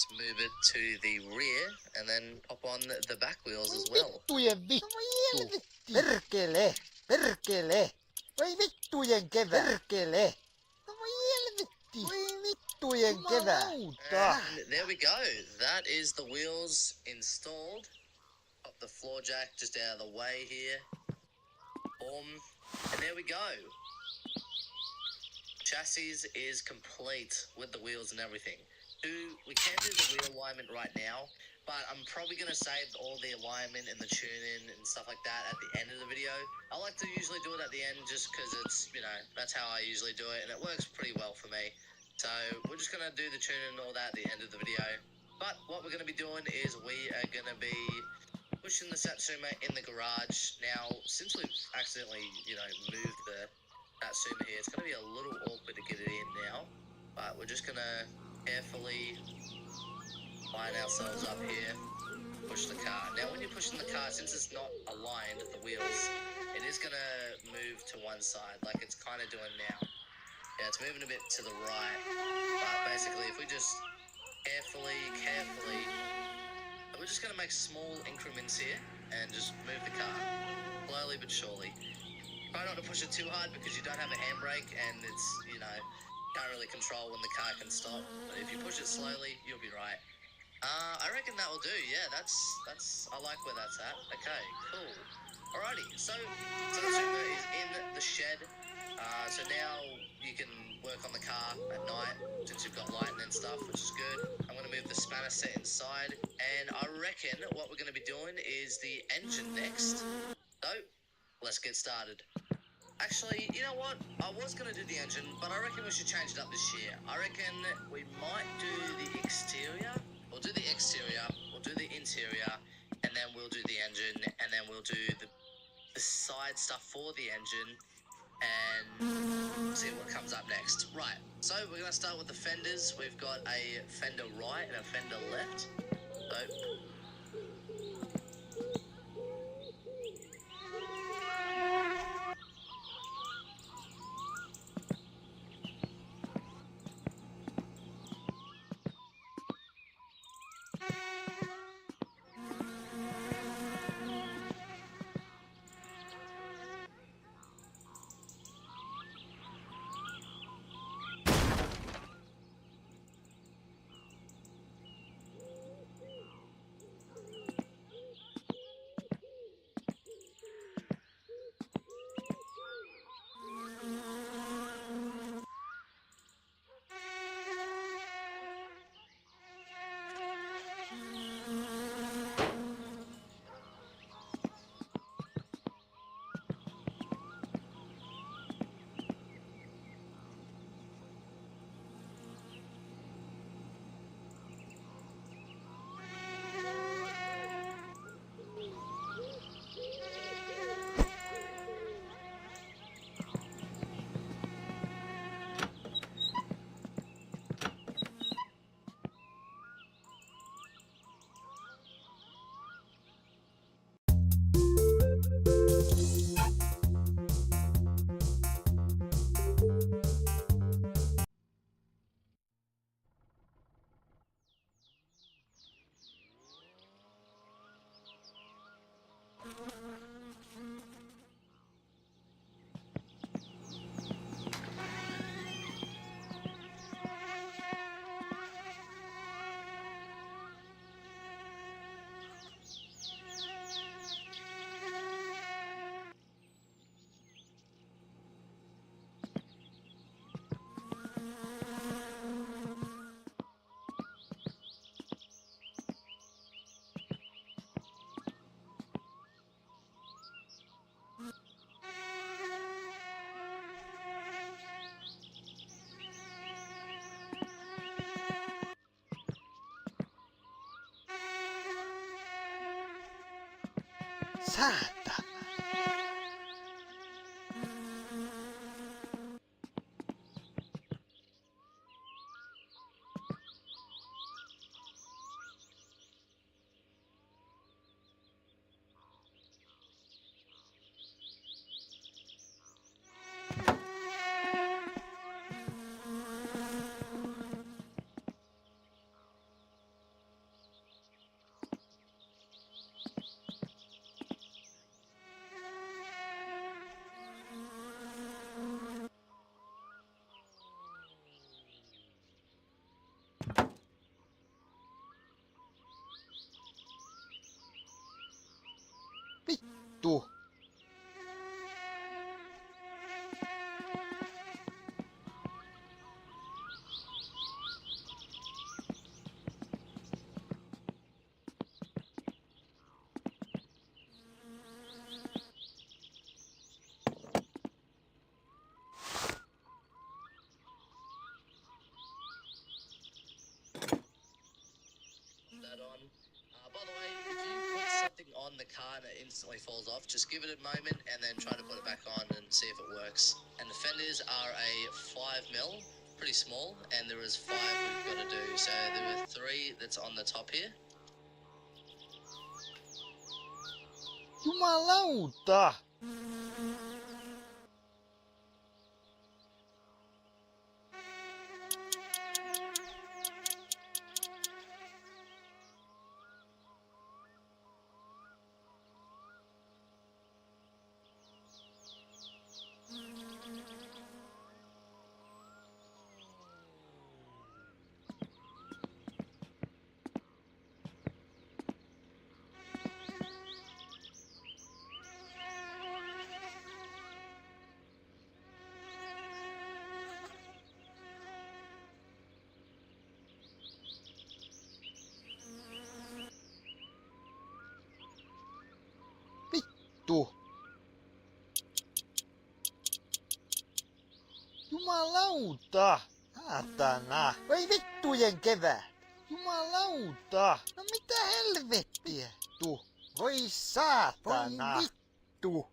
let's move it to the rear and then pop on the back wheels as well. Vittujen vittu. Perkele. Perkele. Voi vittujen kevät. Perkele. No voi helvetti. Voi vittujen kevät. And there we go. That is the wheels installed. Pop the floor jack just out of the way here. Boom. And there we go. Chassis is complete with the wheels and everything. We can do the wheel alignment right now, but I'm probably going to save all the alignment and the tuning and stuff like that at the end of the video. I like to usually do it at the end just because it's, you know, that's how I usually do it, and it works pretty well for me. So we're just going to do the tuning and all that at the end of the video. But what we're going to be doing is we are going to be pushing the Satsuma in the garage. Now, since we've accidentally, you know, moved the Satsuma here, it's going to be a little awkward to get it in now. But we're just going to carefully line ourselves up here, push the car. Now, when you're pushing the car, since it's not aligned, the wheels, it is going to move to one side, like it's kind of doing now. Yeah, it's moving a bit to the right. But basically, if we just carefully, we're just going to make small increments here and just move the car slowly but surely. Try not to push it too hard because you don't have a handbrake and it's, you know, can't really control when the car can stop. But if you push it slowly, you'll be right. I reckon that will do. Yeah, that's I like where that's at. Okay, cool. Alrighty, so Satsuma is in the shed. So now you can work on the car at night since you've got lighting and stuff, which is good. I'm going to move the spanner set inside, and I reckon what we're going to be doing is the engine next. So let's get started. Actually, you know what? I was going to do the engine, but I reckon we should change it up this year. I reckon we might do the exterior. We'll do the exterior, we'll do the interior, and then we'll do the engine, and then we'll do the side stuff for the engine, and see what comes up next. Right, so we're going to start with the fenders. We've got a fender right and a fender left. So Saatana. Vittu. That on. By the way, if you put something on the car and it instantly falls off, just give it a moment and then try to put it back on and see if it works. And the fenders are a 5mm, pretty small, and there is 5 we've got to do. So there are 3 that's on the top here. Jumalauta. Vittu. Jumalauta. Saatana. Voi vittujen kevät. Jumalauta. No mitä helvettiä? Voi saatana. Voi vittu.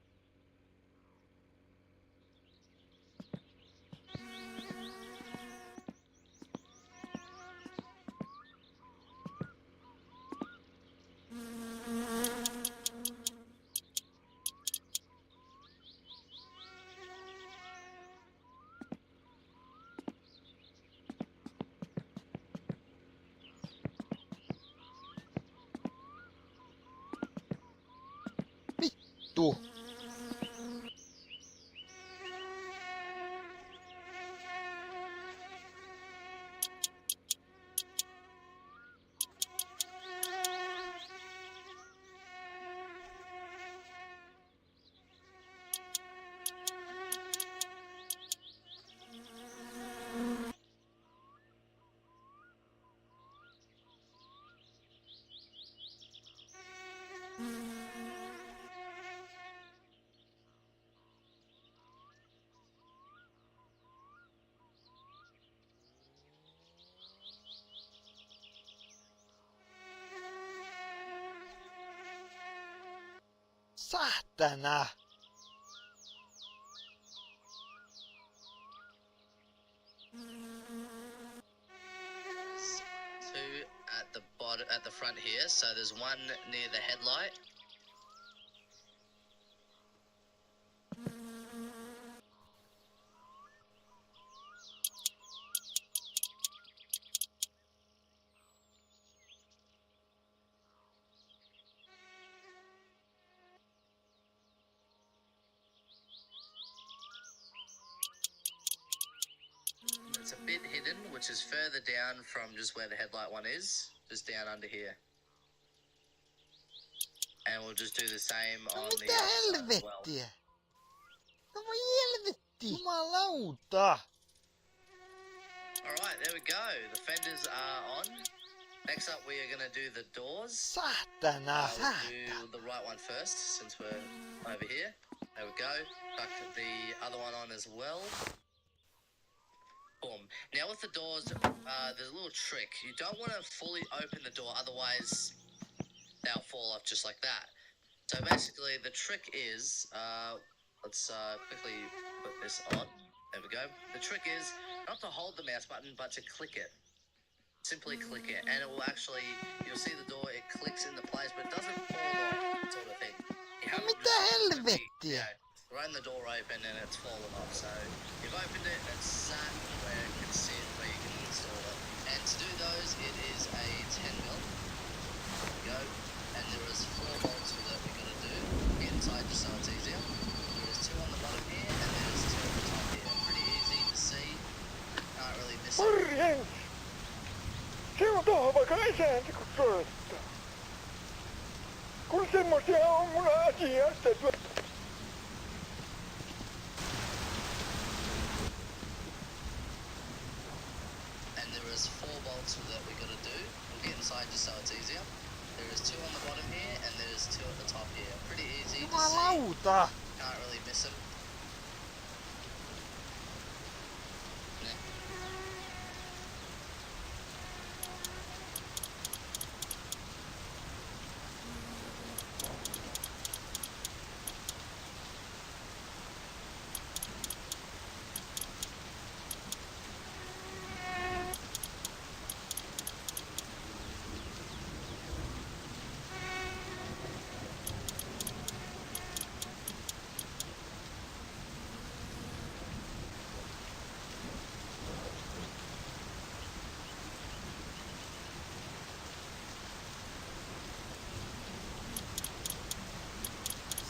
Vittu. Saatana. Two at the bottom, at the front here. So there's one near the headlight. It's a bit hidden, which is further down from just where the headlight one is, just down under here. And we'll just do the same No on the mitä other side as well. helvettiä? No voi helvetti. Jumalauta. Alright, there we go. The fenders are on. Next up, we are going to do the doors. Saatana. We'll do the right one first, since we're over here. There we go. Tuck the other one on as well. Boom. Now with the doors, there's a little trick. You don't want to fully open the door, otherwise they'll fall off just like that. So basically, the trick is, let's quickly put this on. There we go. The trick is not to hold the mouse button, but to click it. Simply click it, and it will actually, you'll see the door, it clicks into place, but it doesn't fall off, sort of thing. You haven't Mitä helvettiä? thrown the door open and it's fallen off. So you've opened it and it's sat where it can sit, where you can install it. And to do those, it is a 10mm. Go, and there is 4 bolts with it we've got to do inside just so it's easier. There is 2 on the bottom here, and there is 2 on the top here. Pretty easy to see. Can't really miss it. Morjens! Se on tohon vaikka isänti kun soittaa. Kun semmosia on mun And there is 4 bolts that we got to do. We'll get inside just so it's easier. There is 2 on the bottom here, and there's 2 at the top here. Pretty easy to see. Jumalauta! Can't really miss them.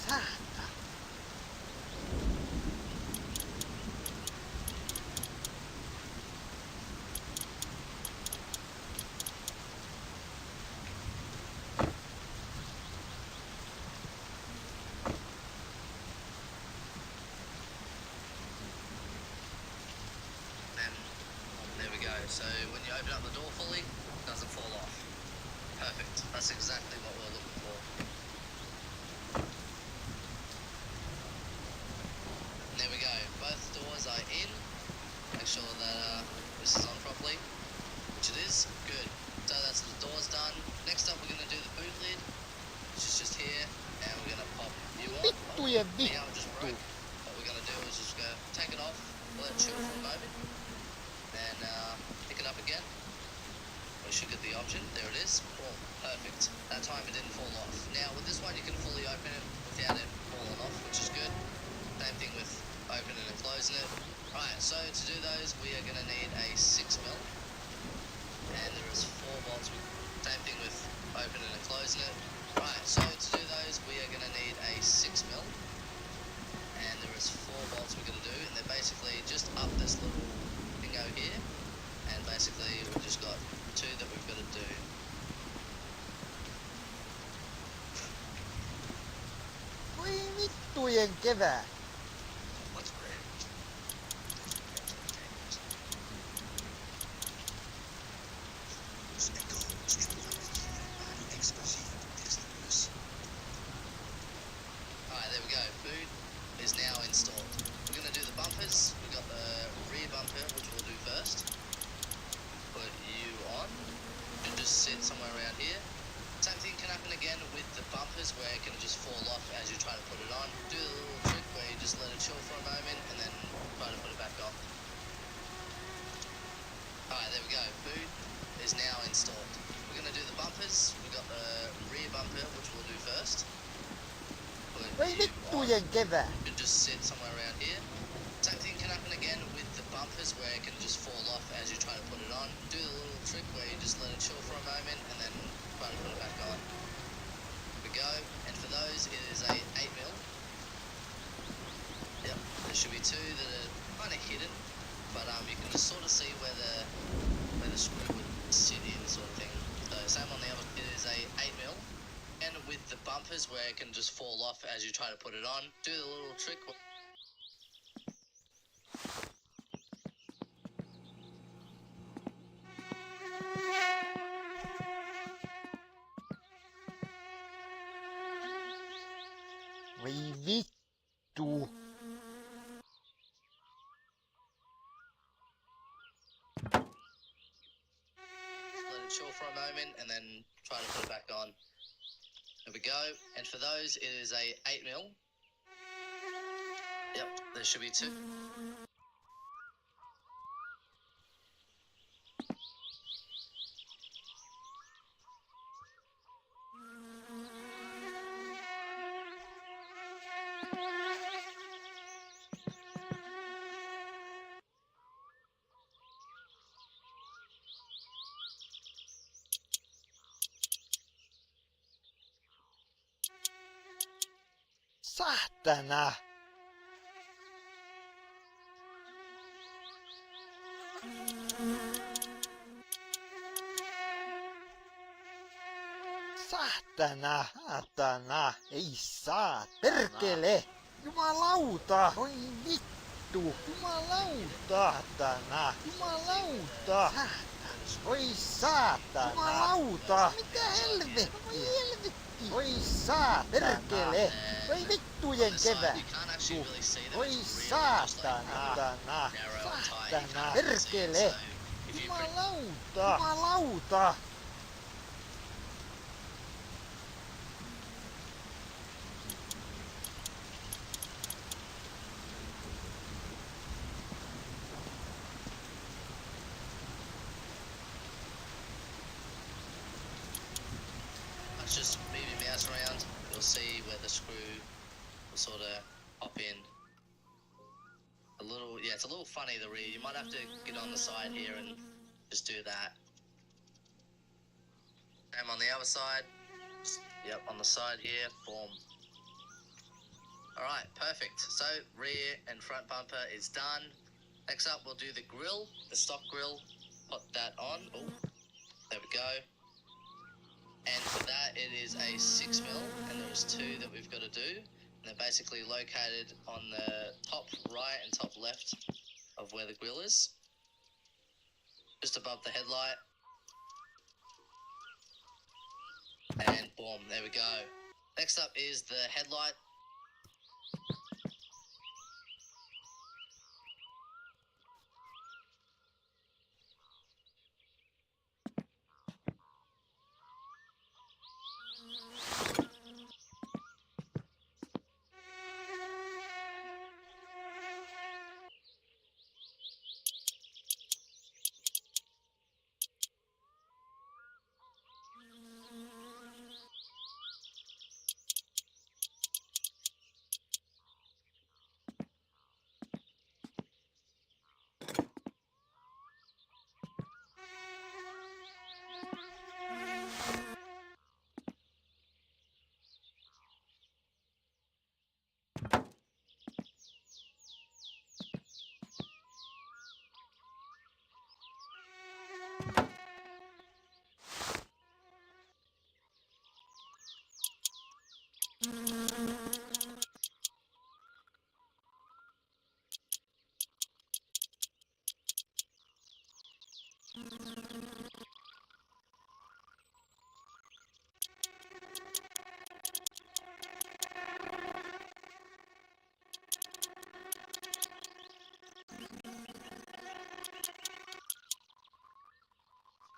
Saatana. And there we go. So when you open up the door fully, it doesn't fall off. Perfect. That's exactly what we're looking for. And there we go. Both doors are in. Make sure that this is on properly, which it is. Good. So that's the doors done. Next up, we're going to do the boot lid, which is just here, and we're going to pop you on. Vittujen Now it just vittu. broke. What we're going to do is just go take it off, let it chill for a moment, and pick it up again. We should get the option. There it is. Boom. Perfect. That time it didn't fall off. Now with this one you can fully open it without it falling off, which is good. Same thing with opening and closing it. Right, so to do those we are going to need a 6mm, and there is 4 bolts. Same thing with opening and closing it. Right, so to do those we are going to need a 6mm, and there is 4 bolts we're going to do, and they're basically just up this little thingo here, and basically we've just got 2 that we've got to do. Voi vittujen kevää. What's great? Alright, there we go. Boot is now installed. We're going to do the bumpers. We've got the rear bumper, which we'll do first. Put you on. You just sit somewhere around here. Same thing can happen again with the bumpers, where it can just fall off as you try to put it on. Do the little trick where you just let it chill for a moment and then try to put it back on. Alright, there we go. Boot is now installed. We're going to do the bumpers. We've got the rear bumper, which we'll do first. Put Voi you on. vittujen kevää. You just sit somewhere around here. Same thing can happen again with the bumpers, where it can just fall off as you try to put it on. Do the little trick where you just let it chill for a moment and then try to put it back on. Here we go. And for those, it is a 8mm. Yep. There should be 2 that are kind of hidden, but you can just sort of see where the screw would sit in, sort of thing. So same on the other. It is a 8mm. And with the bumpers, where it can just fall off as you try to put it on. Do the little trick. Voi vittu. Let it chill for a moment and then try to put it back on. There we go. And for those, it is a 8mm. Yep, there should be 2. Saatana. Saatana. Saatana. Ei saa. Perkele. Jumalauta. Oi vittu. Jumalauta. Saatana. Jumalauta. Oi saatana. Jumalauta. Mitä helvettiä? Oi helvetti. Oi saa. Perkele. Oi vittujen kevät. You can't actually really see them. Oi It's really just like saatana. narrow and tight. You Saatana. can't really see it. Perkele. So if you Jumalauta. Jumalauta. just move your mouse around, you'll see where the screw will sort of hop in. It's a little funny, the rear. You might have to get on the side here and just do that. Same on the other side. Yep, on the side here, boom. Alright, perfect. So, rear and front bumper is done. Next up, we'll do the grill, the stock grill. Put that on. Oh, there we go. And for that, it is a 6mm, and there's two that we've got to do. And they're basically located on the top right and top left of where the grill is. Just above the headlight. And boom, there we go. Next up is the headlight.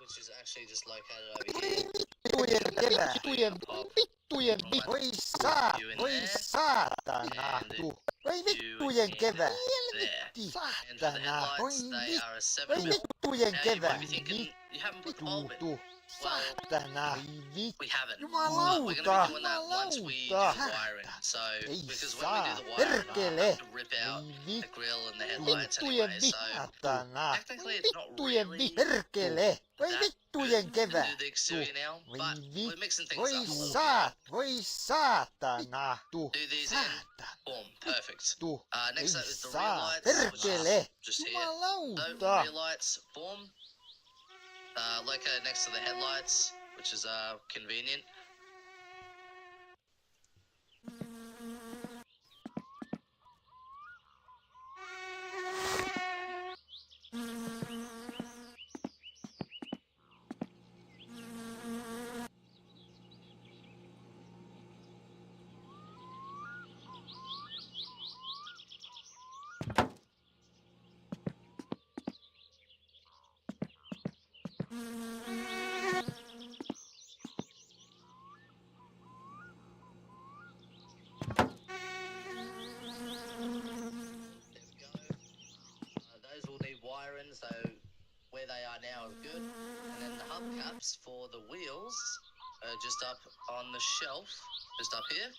Which is actually just located over here. Vittujen kevät. Vittujen Voi saatana. Voi vittujen kevät. Helvetti. Saatana. Voi vittujen kevät. Vittu. Saatana. We haven't. Jumalauta. We're going to be doing that once we do the wiring. So, Ei because when we saa. do the wiring, I Perkele. have to rip out the grill and the headlights Vittujen anyway. So, saatana. technically it's not Vittujen really perkele. Voi that vittujen good to kevät. do the exterior now, Voi but we're mixing things Voi up a little Voi saatana. bit. Do these in. Boom. Perfect. Next up is the rear saa. lights, which Perkele. is just here. So, Jumalauta. rear lights, boom. Located next to the headlights, which is convenient. Those will need wiring, so where they are now is good. And then the hubcaps for the wheels are just up on the shelf, just up here.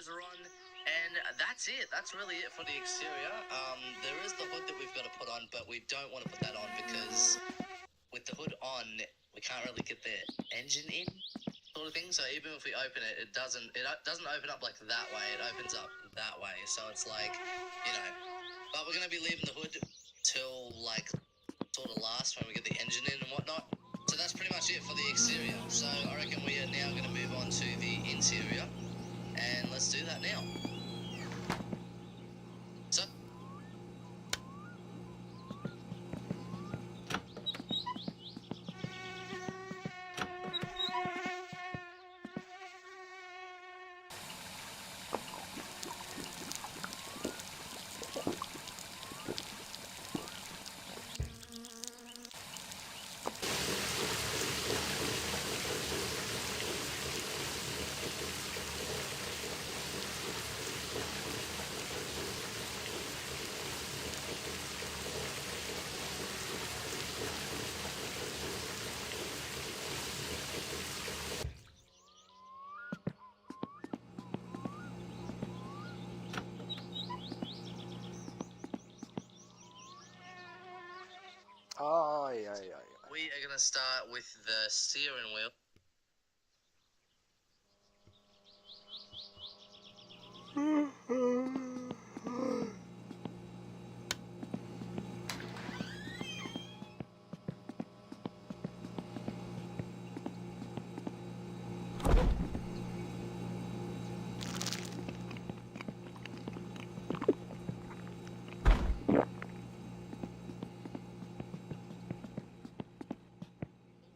those are on, and that's it. That's really it for the exterior. There is the hood that we've got to put on, but we don't want to put that on because with the hood on, we can't really get the engine in, sort of thing. So even if we open it, it doesn't open up like that way. It opens up that way. So it's like, you know, but we're gonna be leaving the hood till like sort of last when we get the engine in and whatnot. So that's pretty much it for the exterior. So I reckon we are now going to move on to the interior, and let's do that now. So Ai. we are going to start with the steering wheel.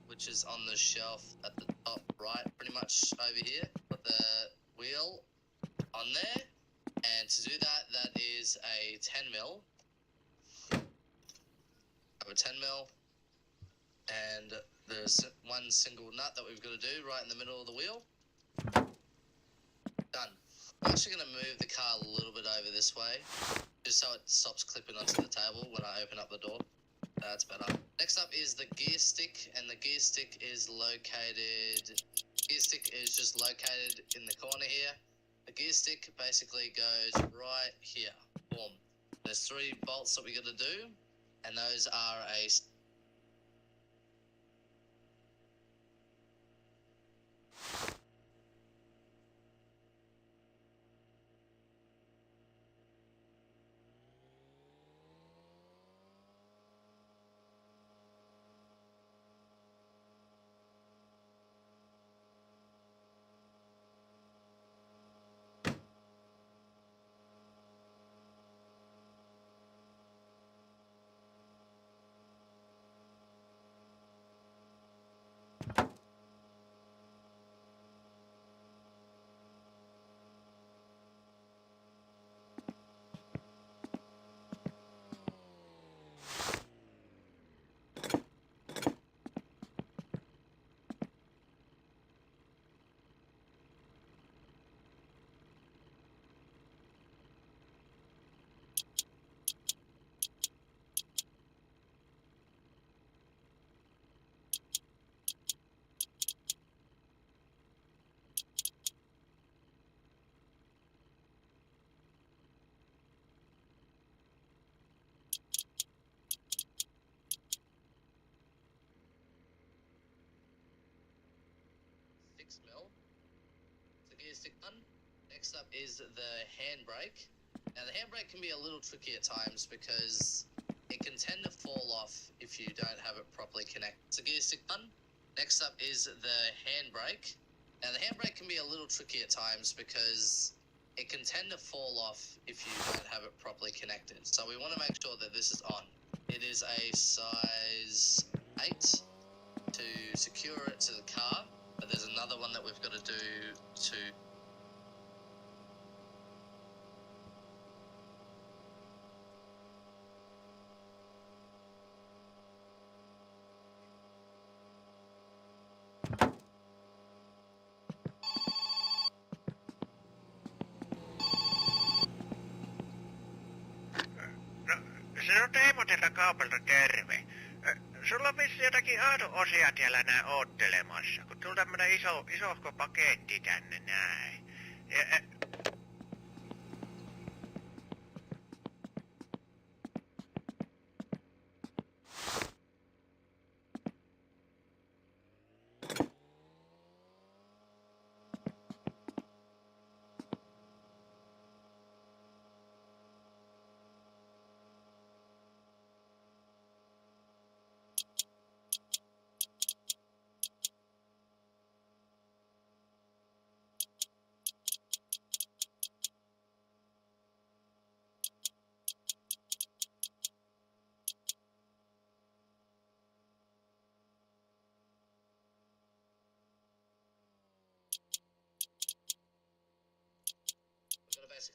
Which is on the shelf at the top right, pretty much over here. Put the wheel on there, and to do that, that is a 10mm. Have a 10mm, and there's one single nut that we've got to do right in the middle of the wheel. Done. I'm actually going to move the car a little bit over this way, just so it stops clipping onto the table when I open up the door. That's better. Next up is the gear stick, and the gear stick is just located in the corner here. The gear stick basically goes right here. Boom. There's 3 bolts that we got to do, and those are a the gear stick done. Next up is the handbrake. Now the handbrake can be a little tricky at times because it can tend to fall off if you don't have it properly connected. So gear stick done. Next up is the handbrake. Now the handbrake can be a little tricky at times because it can tend to fall off if you don't have it properly connected. So we want to make sure that this is on. It is a size 8 to secure it to the car. But there's another one that we've got to do to... Se on Teemu täältä kaupalta, terve. Sulla on vissi jotakin autoosia siellä nää oottelemassa, kun tuli tämmönen isohko paketti tänne näin.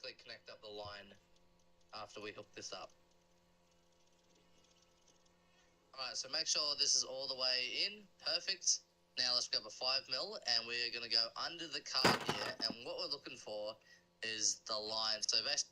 basically connect up the line after we hook this up. Alright, so make sure this is all the way in. Perfect. Now let's grab a 5mm and we're going to go under the cart here, and what we're looking for is the line. So basically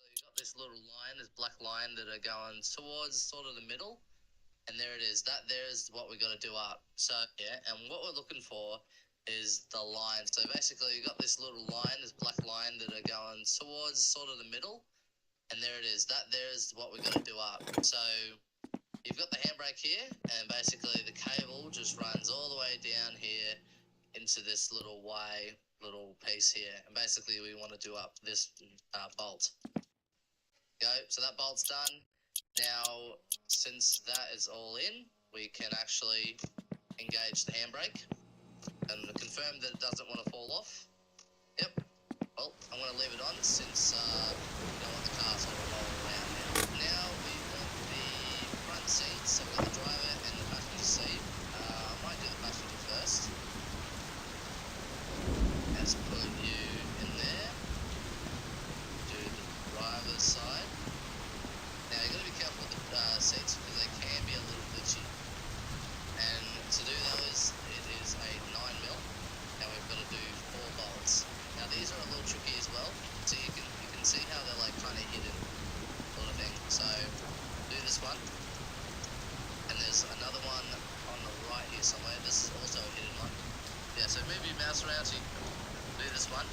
you've got this little line, this black line that are going towards sort of the middle, and there it is. That there is what we're going to do up. So yeah, and what we're looking for is the line. So basically you've got this little line, this black line that are going towards sort of the middle, and there it is. That there is what we're going to do up. So you've got the handbrake here, and basically the cable just runs all the way down here into this little little piece here, and basically we want to do up this bolt. Go. So that bolt's done. Now, since that is all in, we can actually engage the handbrake and confirm that it doesn't want to fall off. Yep. Well, I'm going to leave it on since we don't want the car sort of rolling around now. Now we want the front seats, so we've got the driver and the passenger seat. I might do the passenger first. Let's put you in there. Do the driver's side. Now you've got to be careful with the seats because they can be a little glitchy. And to do those, it is a 9mm, and we've got to do 4 bolts. Now these are a little tricky as well, so you can see how they're like kind of hidden, sort of thing. So do this one, and there's another one on the right here somewhere. This is also a hidden one. Yeah, so move your mouse around so you can do this one.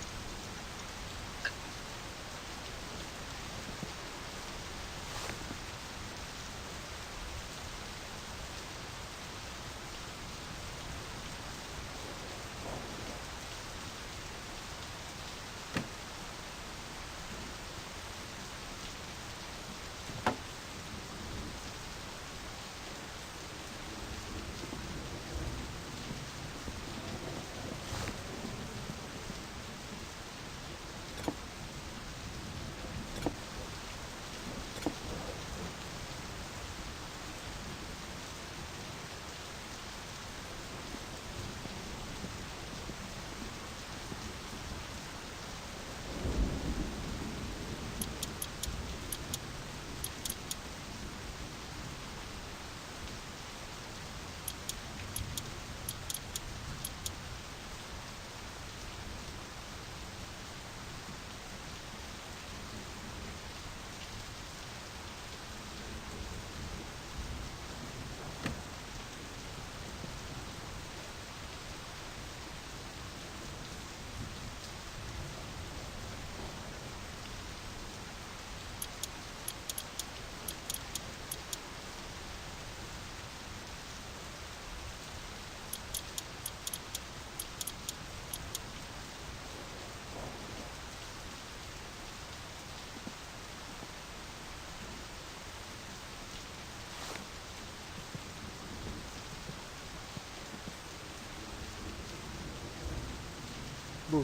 Boo.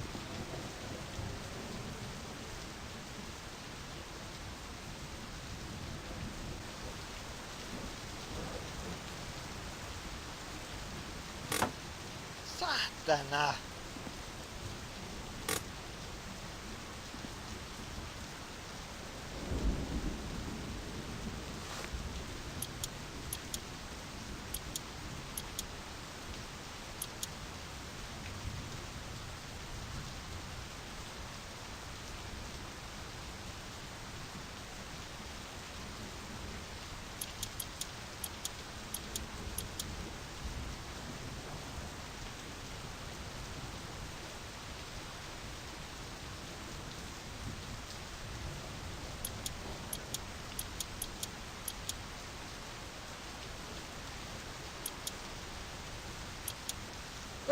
Saatana!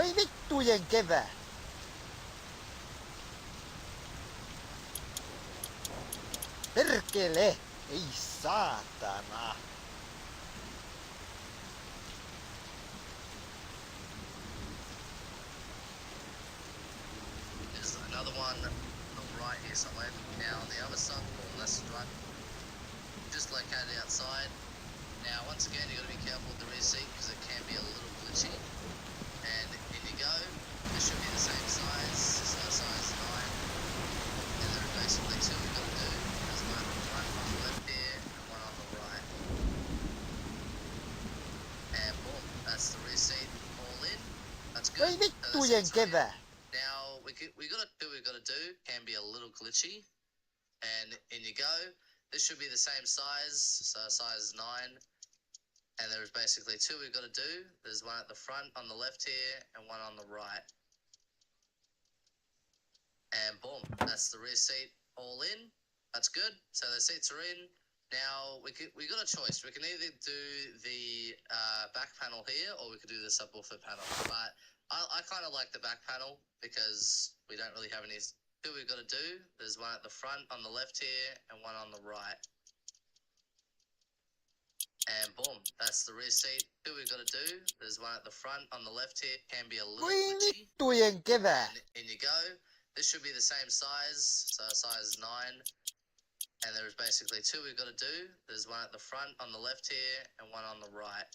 Voi vittujen kevät. Perkele! Ei saatana! There's another one on the right here somewhere. Now on the other side, or less right, just located outside. Now once again, you got to be careful with the rear seat because it can be a little glitchy. And in you go. This should be the same size, so size 9. And there are basically 2 we've got to do. There's one on the front on the left here, and one on the right. And boom, that's the rear seat all in. That's good. Voi vittujen kevät. Now we got to do what we've got to do. Can be a little glitchy. And in you go. This should be the same size, so size 9. And there's basically 2 we've got to do. There's one at the front on the left here and one on the right. And boom, that's the rear seat all in. That's good. So the seats are in. Now we got a choice. We can either do the back panel here or we could do the subwoofer panel. But I kind of like the back panel because we don't really have any. 2 we've got to do. There's one at the front on the left here and one on the right. And boom, that's the rear seat. 2 we've got to do. There's one at the front on the left here. Can be a little Voi glitchy. vittujen kevät. And in you go. This should be the same size, so size 9. And there's basically 2 we've got to do. There's one at the front on the left here and one on the right.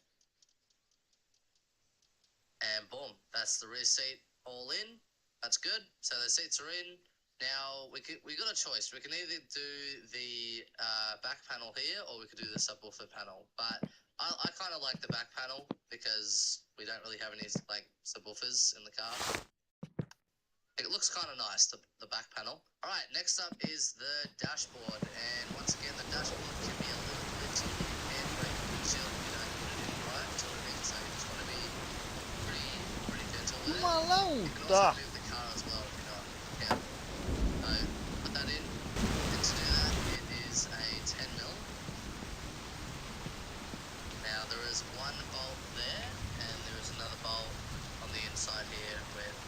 And boom, that's the rear seat all in. That's good. So the seats are in. Now we got a choice. We can either do the back panel here or we could do the subwoofer panel. But I kind of like the back panel because we don't really have any like subwoofers in the car. It looks kind of nice, the back panel. All right, next up is the dashboard. And once again, the dashboard can be a little glitchy and brake windshield if you don't put it in right. Do you know what I mean? So you just want to be pretty gentle with it. You can Jumalauta! also move the car as well if you're not careful. So put that in. And to do that, it is a 10 mil. Now there is one bolt there, and there is another bolt on the inside here with.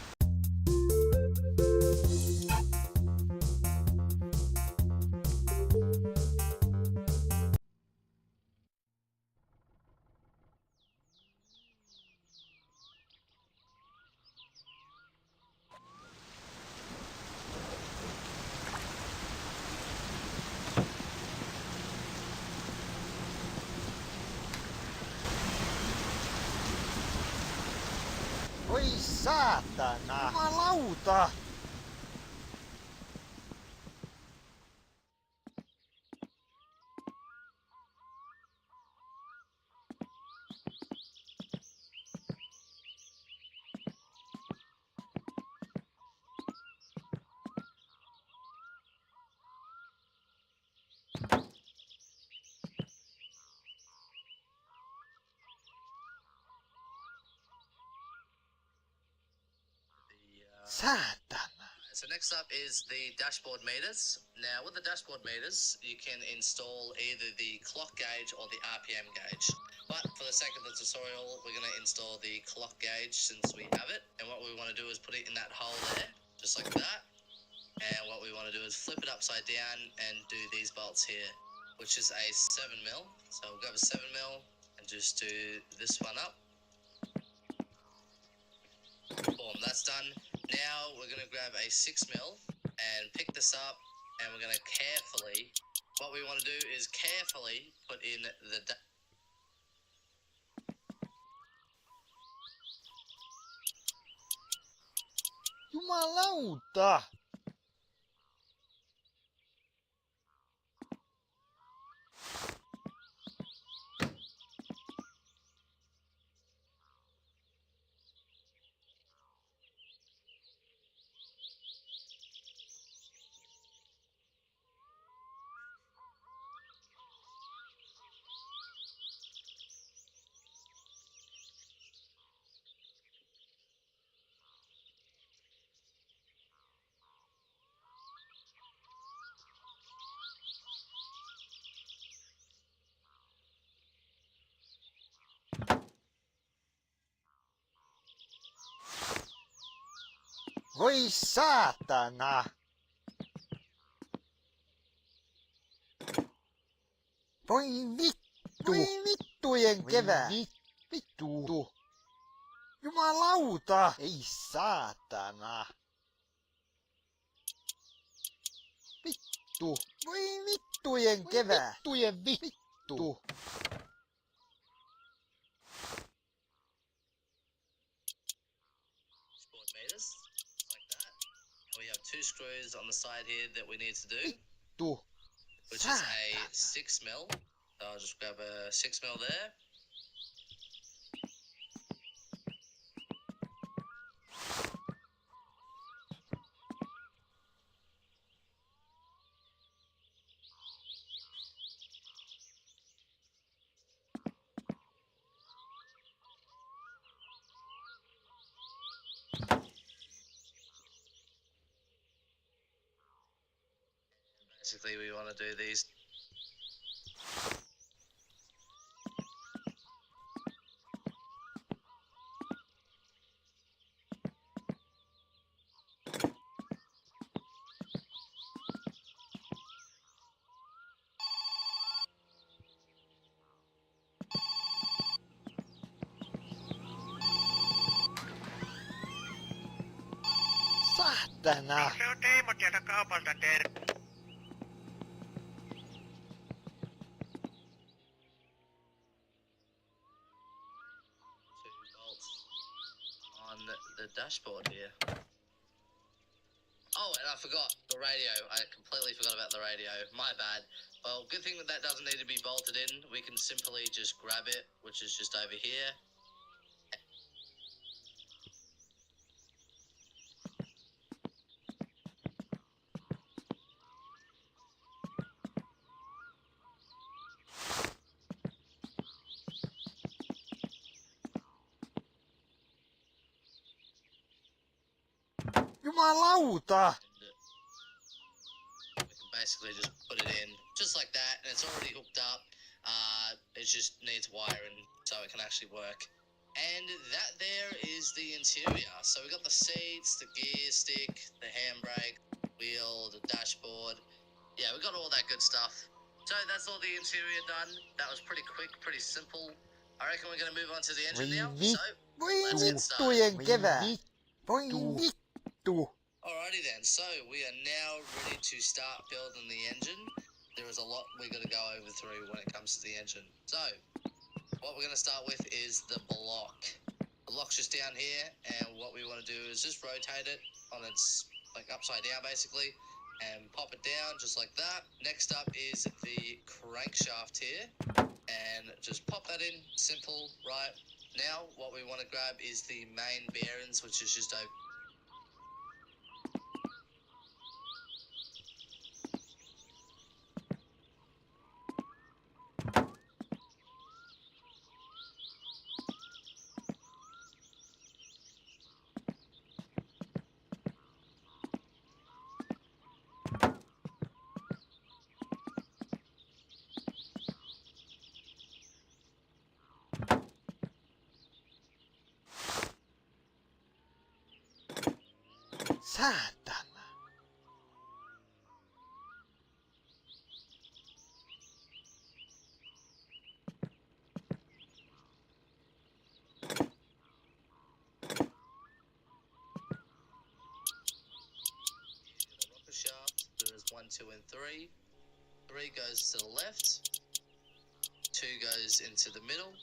Voi saatana! Jumalauta! Saatana! So next up is the dashboard meters. Now with the dashboard meters, you can install either the clock gauge or the RPM gauge. But for the sake of the tutorial, we're going to install the clock gauge since we have it. And what we want to do is put it in that hole there, just like that. And what we want to do is flip it upside down and do these bolts here, which is a 7 mil. So we'll grab a 7 mil and just do this one up. Boom, that's done. Now we're going to grab a 6 mil and pick this up, and we're going to carefully, what we want to do is carefully put in the Jumalauta! Voi saatana! Voi vittu! Voi vittujen kevää! Vittu! Jumalauta! Ei saatana! Vittu! Voi vittujen kevää! Vittujen vittu! Squad meters, like that. And we have 2 screws on the side here that we need to do, Vittu! which is a 6 mil. So I'll just grab a 6 mil there. Basically, we want to do these. Saatana! Se on Teemo sieltä kaupalta terve. Two bolts on the dashboard here. Oh, and I forgot the radio. I completely forgot about the radio. My bad. Well, good thing that that doesn't need to be bolted in. We can simply just grab it, which is just over here. Jumalauta! We can basically just put it in just like that, and it's already hooked up. It just needs wiring so it can actually work. And that there is the interior. So we got the seats, the gear stick, the handbrake, wheel, the dashboard. Yeah, we got all that good stuff. So that's all the interior done. That was pretty quick, pretty simple. I reckon we're going to move on to the engine now. So Voi let's get started. vittujen kevää! Voi vittu! Alrighty then, so we are now ready to start building the engine. There is a lot we got to go over through when it comes to the engine. So, what we're going to start with is the block. The block's just down here, and what we want to do is just rotate it on its, like, upside down basically, and pop it down just like that. Next up is the crankshaft here, and just pop that in, simple, right? Now, what we want to grab is the main bearings, which is just over. Saatana! Rocker shaft, there is 1, 2, and 3. 3 goes to the left, 2 goes into the middle,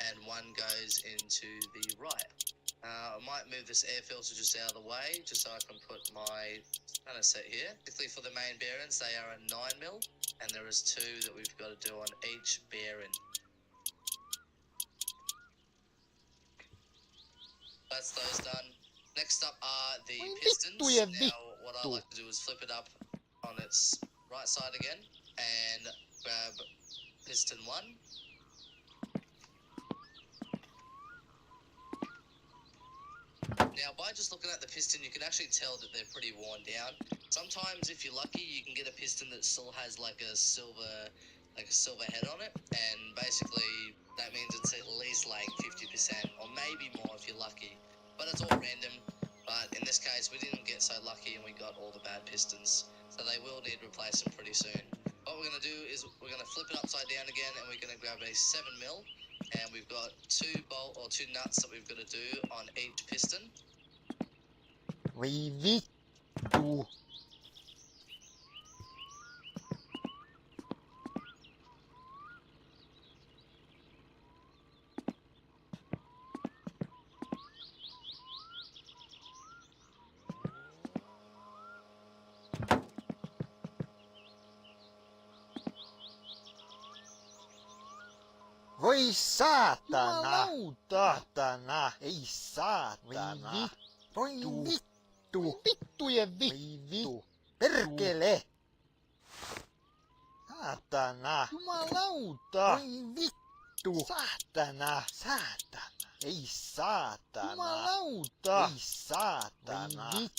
and 1 goes into the right. I might move this air filter just out of the way, just so I can put my kind of set here. Particularly for the main bearings, they are a 9mm, and there is 2 that we've got to do on each bearing. That's those done. Next up are the pistons. Now, what I like to do is flip it up on its right side again, and grab piston 1. Now, by just looking at the piston, you can actually tell that they're pretty worn down. Sometimes, if you're lucky, you can get a piston that still has like a silver head on it, and basically that means it's at least like 50%, or maybe more if you're lucky. But it's all random. But in this case, we didn't get so lucky and we got all the bad pistons. So they will need replacing pretty soon. What we're going to do is we're going to flip it upside down again and we're going to grab a 7mm. And we've got 2 nuts that we've got to do on each piston. Voi vittu. Voi saatana! Jumalauta! Ei saatana! Voi vittu! Vittujen vittu! Perkele! Saatana! Jumalauta! Voi vittu! Saatana! Saatana! Ei saatana! Jumalauta! Ei saatana!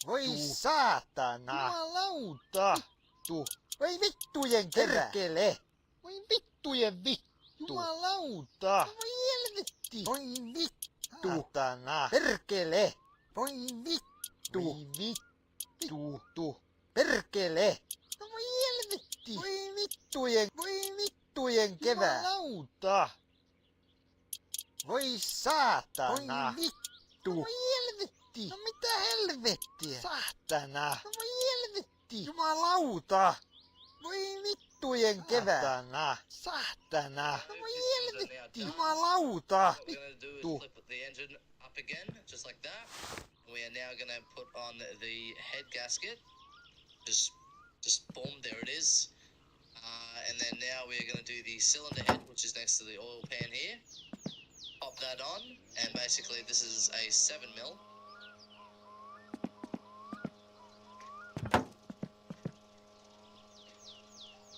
Voi saatana! Jumalauta! Vittu! Voi vittujen perkele! Voi vittujen vittu! Jumalauta! Voi helvetti! Voi vittu! Saatana! Perkele! Voi vittu! Voi vittu! Perkele! No voi helvetti! Voi vittujen kevää! Jumalauta! Voi saatana! Voi vittu! Voi helvetti! No mitä helvettiä? Saatana! No voi helvetti! Jumalauta! Voi vittujen kevää! Saatana! Saatana! No voi helvetti! Jumalauta! What we're going to do is flip the engine up again, just like that. We are now going to put on the head gasket. Just boom, there it is. And then now we're going to do the cylinder head, which is next to the oil pan here. Pop that on, and basically this is a 7mm.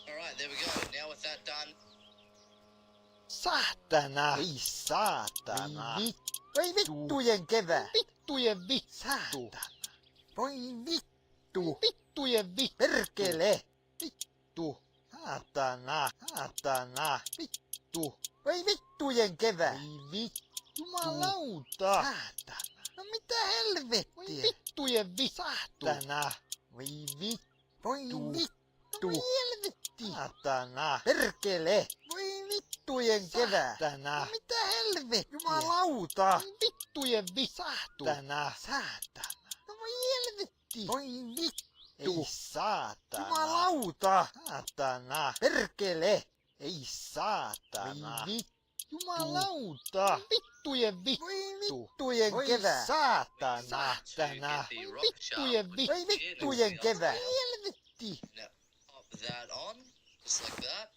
Alright, there we go. Now with that done, Saatana! Ei saatana! Voi vittujen kevää! Vittujen vittu! Saatana! Voi vittu! Vittujen vittu! Perkele! Vittu! Saatana! Saatana! Vittu! Voi vittujen kevää! Voi vittu! Jumalauta! Saatana! No mitä helvettiä? Voi vittujen vittu! Saatana! Voi vittu! Voi vittu! No voi helvetti! Saatana! Perkele! Voi vittujen kevää! Saatana! No mitä helvettiä? Jumalauta! Voi vittujen vittu! Saatana! Saatana! No voi helvetti! Voi vittu! Ei saatana! Jumalauta! Saatana! Perkele! Ei saatana! Voi vittu! Jumalauta! Vittujen vittu! Voi vittujen kevää! Saatana! Saatana! Voi vittujen vittu! Voi vittujen kevää! Helvetti! now pop that on, just like that.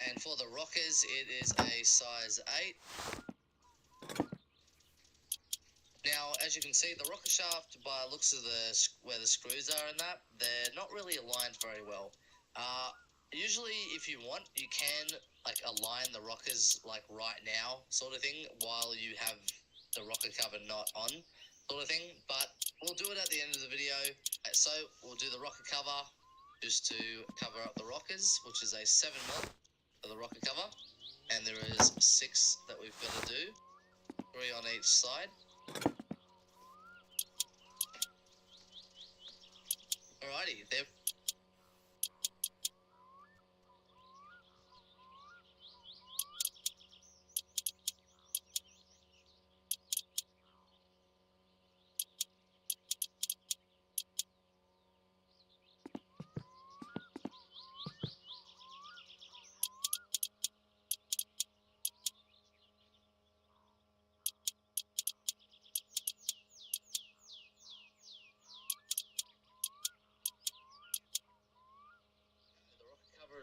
And for the rockers, it is a size 8. Now, as you can see, the rocker shaft, by looks of where the screws are and that, they're not really aligned very well. Usually, if you want, you can like align the rockers like right now, sort of thing, while you have the rocker cover not on, sort of thing. But we'll do it at the end of the video. So we'll do the rocker cover just to cover up the rockers, which is a 7mm for the rocker cover, and there is 6 that we've got to do, 3 on each side. Alrighty, there.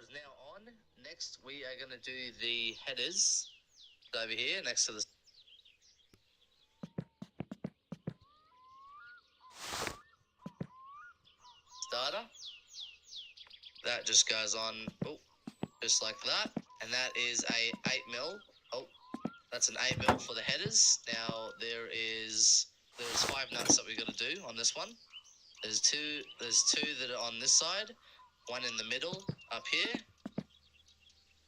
Is now on. Next, we are going to do the headers over here next to the starter. That just goes on, just like that, and that is a 8mm. That's an 8mm for the headers. Now there's 5 nuts that we got to do on this one. There's two that are on this side. 1 in the middle up here,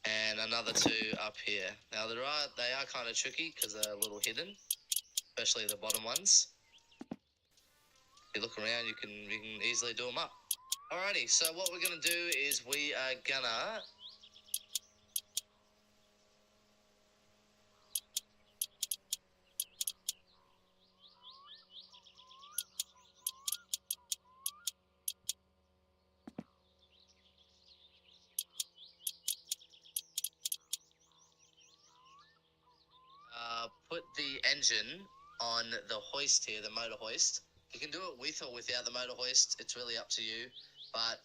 and another 2 up here. Now they are kind of tricky because they're a little hidden, especially the bottom ones. you look around, you can easily do them up. Alrighty, so what we're gonna do is we are gonna put the engine on the hoist here, the motor hoist. You can do it with or without the motor hoist. It's really up to you, but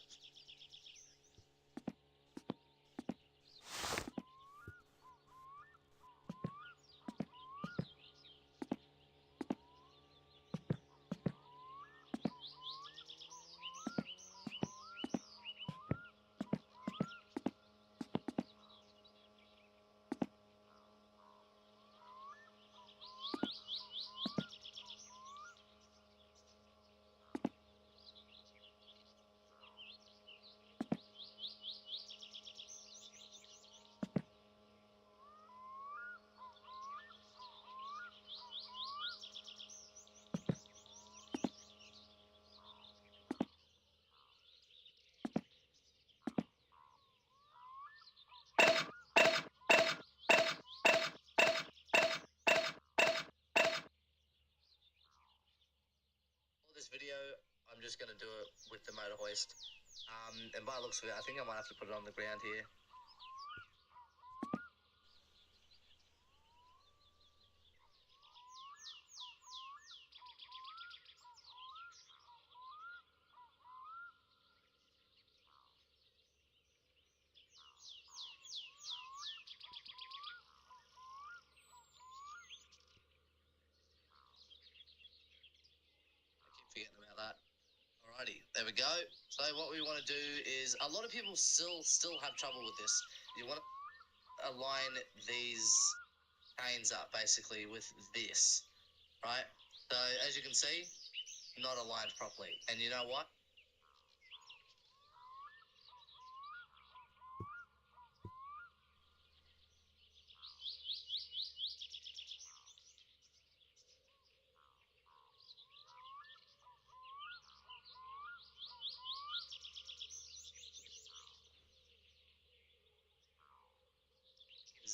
for this video, I'm just gonna do it with the motor hoist. And by the looks of it, I think I might have to put it on the ground here. Forgetting about that. Alrighty, there we go. So what we want to do is, a lot of people still have trouble with this. You want to align these chains up basically with this, right? So as you can see, not aligned properly. And you know what?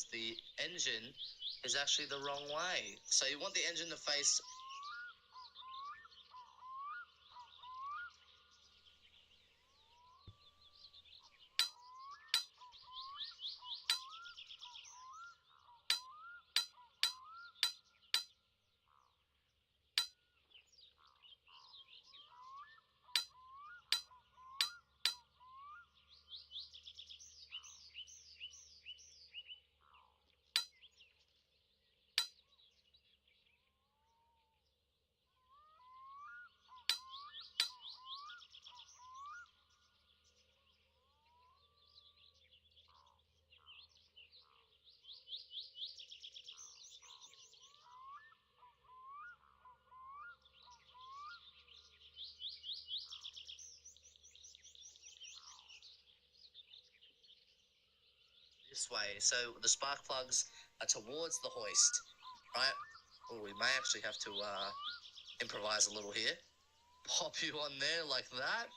The engine is actually the wrong way. So you want the engine to face this way. So the spark plugs are towards the hoist, right? Oh, we may actually have to improvise a little here. Pop you on there like that.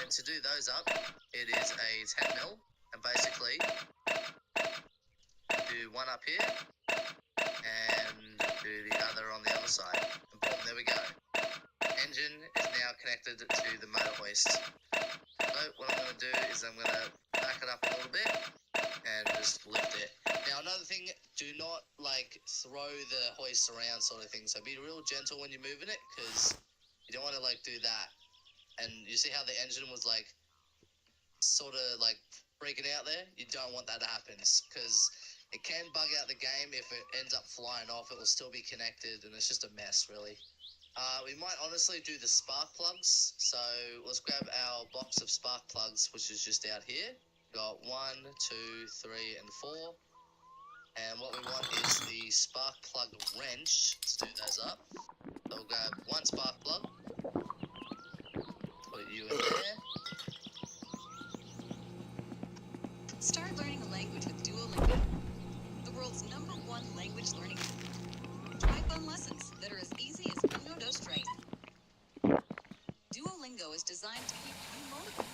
And to do those up, it is a 10 mil, and basically do one up here and do the other on the other side. And boom, there we go. Engine is now connected to the motor hoist. So what I'm going to do is I'm going to back it up a little bit and just lift it. Now another thing, do not like throw the hoist around sort of thing. So be real gentle when you're moving it, because you don't want to like do that. And you see how the engine was like sort of like freaking out there? You don't want that to happen, because it can bug out the game. If it ends up flying off, it will still be connected, and it's just a mess, really. We might honestly do the spark plugs. So let's grab our box of spark plugs, which is just out here. Got 1, 2, 3, and 4. And what we want is the spark plug wrench to do those up. So we'll grab one spark plug, put you in there. Start learning a language with Duolingo, the world's #1 language learning app. Try fun lessons that are as easy as Uno, Dos, Tres. Duolingo is designed to keep you motivated.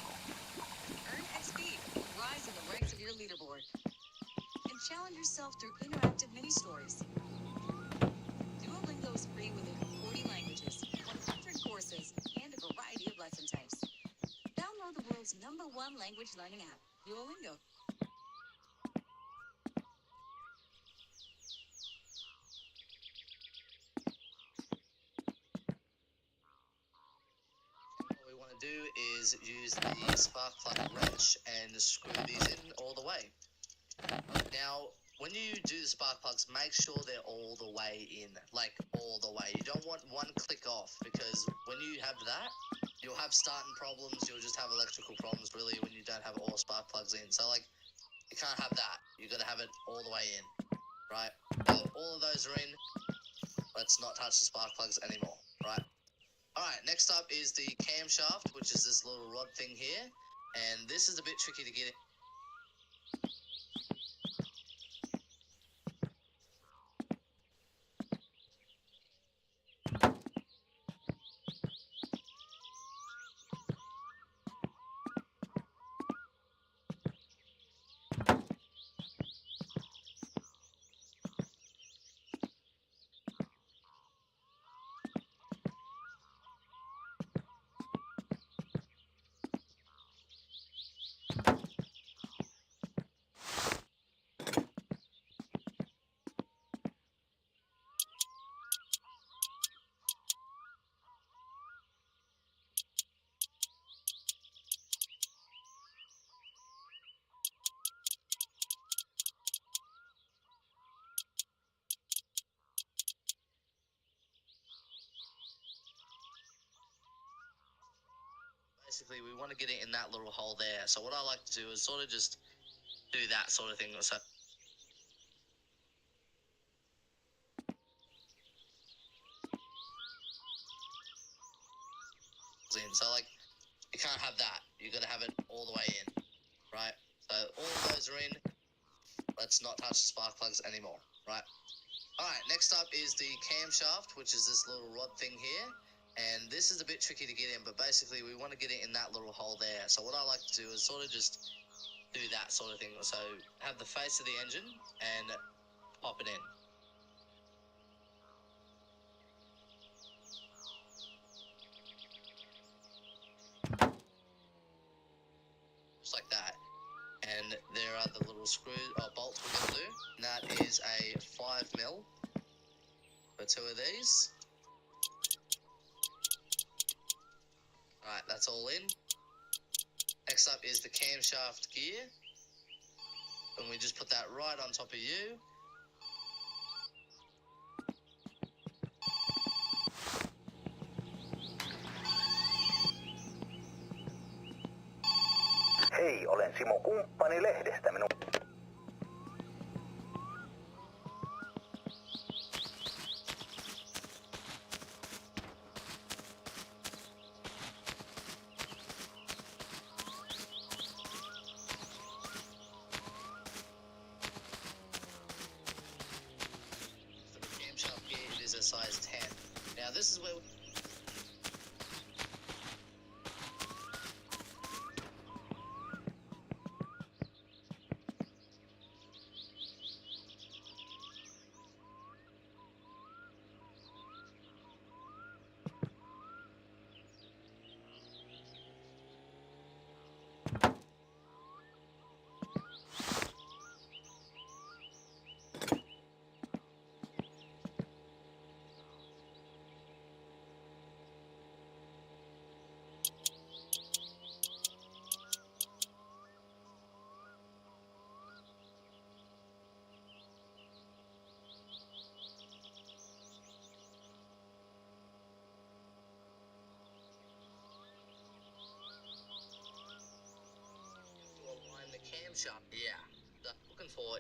Earn XP, rise in the ranks of your leaderboard, and challenge yourself through interactive mini-stories. Duolingo is free with over 40 languages, 100 courses, and a variety of lesson types. Download the world's #1 language learning app, Duolingo. What we want to do is use the spark plug wrench and screw these in all the way. Now, when you do the spark plugs, make sure they're all the way in, like all the way. You don't want one click off, because when you have that, you'll have starting problems. You'll just have electrical problems, really, when you don't have all spark plugs in. So, like, you can't have that. You got to have it all the way in, right? So all of those are in. Let's not touch the spark plugs anymore, right? All right, next up is the camshaft, which is this little rod thing here. And this is a bit tricky to get in. Basically, we want to get it in that little hole there. So what I like to do is sort of just do that sort of thing. So like, you can't have that. You got to have it all the way in, right? So all of those are in. Let's not touch the spark plugs anymore, right? All right, next up is the camshaft, which is this little rod thing here. And this is a bit tricky to get in, but basically we want to get it in that little hole there. So what I like to do is sort of just do that sort of thing. So have the face of the engine and pop it in. Just like that. And there are the little screws or bolts we're going to do. And that is a 5 mil for 2 of these. Alright, that's all in. Next up is the camshaft gear. And we just put that right on top of you. Hei, olen Simo Kumppani lehdestä. Minun a size 10. Now this is where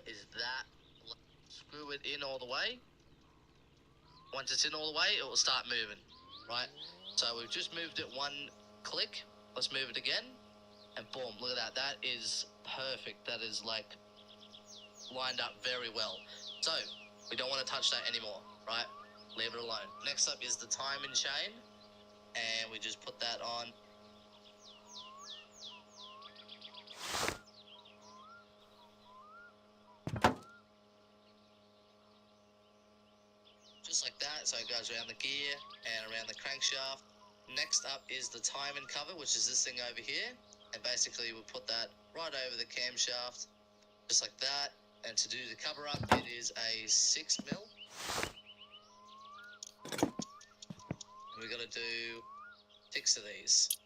is that. Screw it in all the way. Once it's in all the way, it will start moving, right? So we've just moved it one click. Let's move it again. And boom, look at that. That is perfect. That is like lined up very well. So we don't want to touch that anymore, right? Leave it alone. Next up is the timing chain. And we just put that on. Just like that, so it goes around the gear and around the crankshaft. Next up is the timing cover, which is this thing over here. And basically we'll put that right over the camshaft, just like that. And to do the cover up, it is a 6mm. And we're gonna do 6 of these.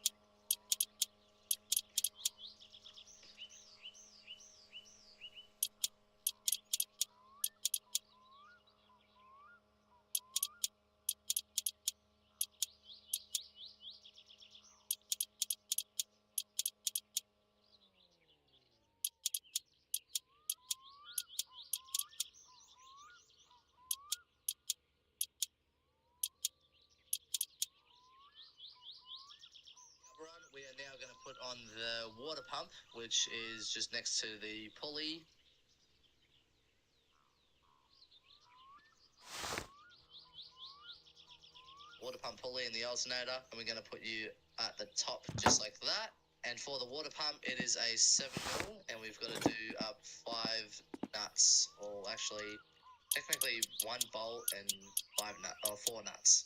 We are now going to put on the water pump, which is just next to the pulley. Water pump pulley and the alternator, and we're going to put you at the top just like that. And for the water pump, it is a 7mm, and we've got to do up 5 nuts, or actually, technically 1 bolt and 4 nuts.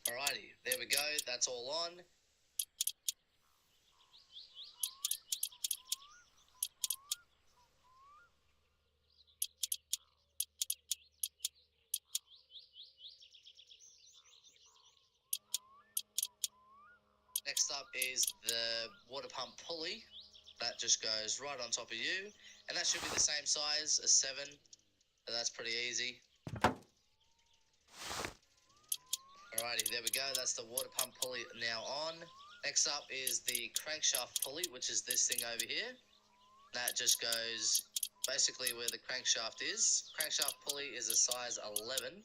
Alrighty, there we go, that's all on. Next up is the water pump pulley. That just goes right on top of you. And that should be the same size as 7. So that's pretty easy. Alrighty, there we go. That's the water pump pulley now on. Next up is the crankshaft pulley, which is this thing over here. That just goes basically where the crankshaft is. Crankshaft pulley is a size 11.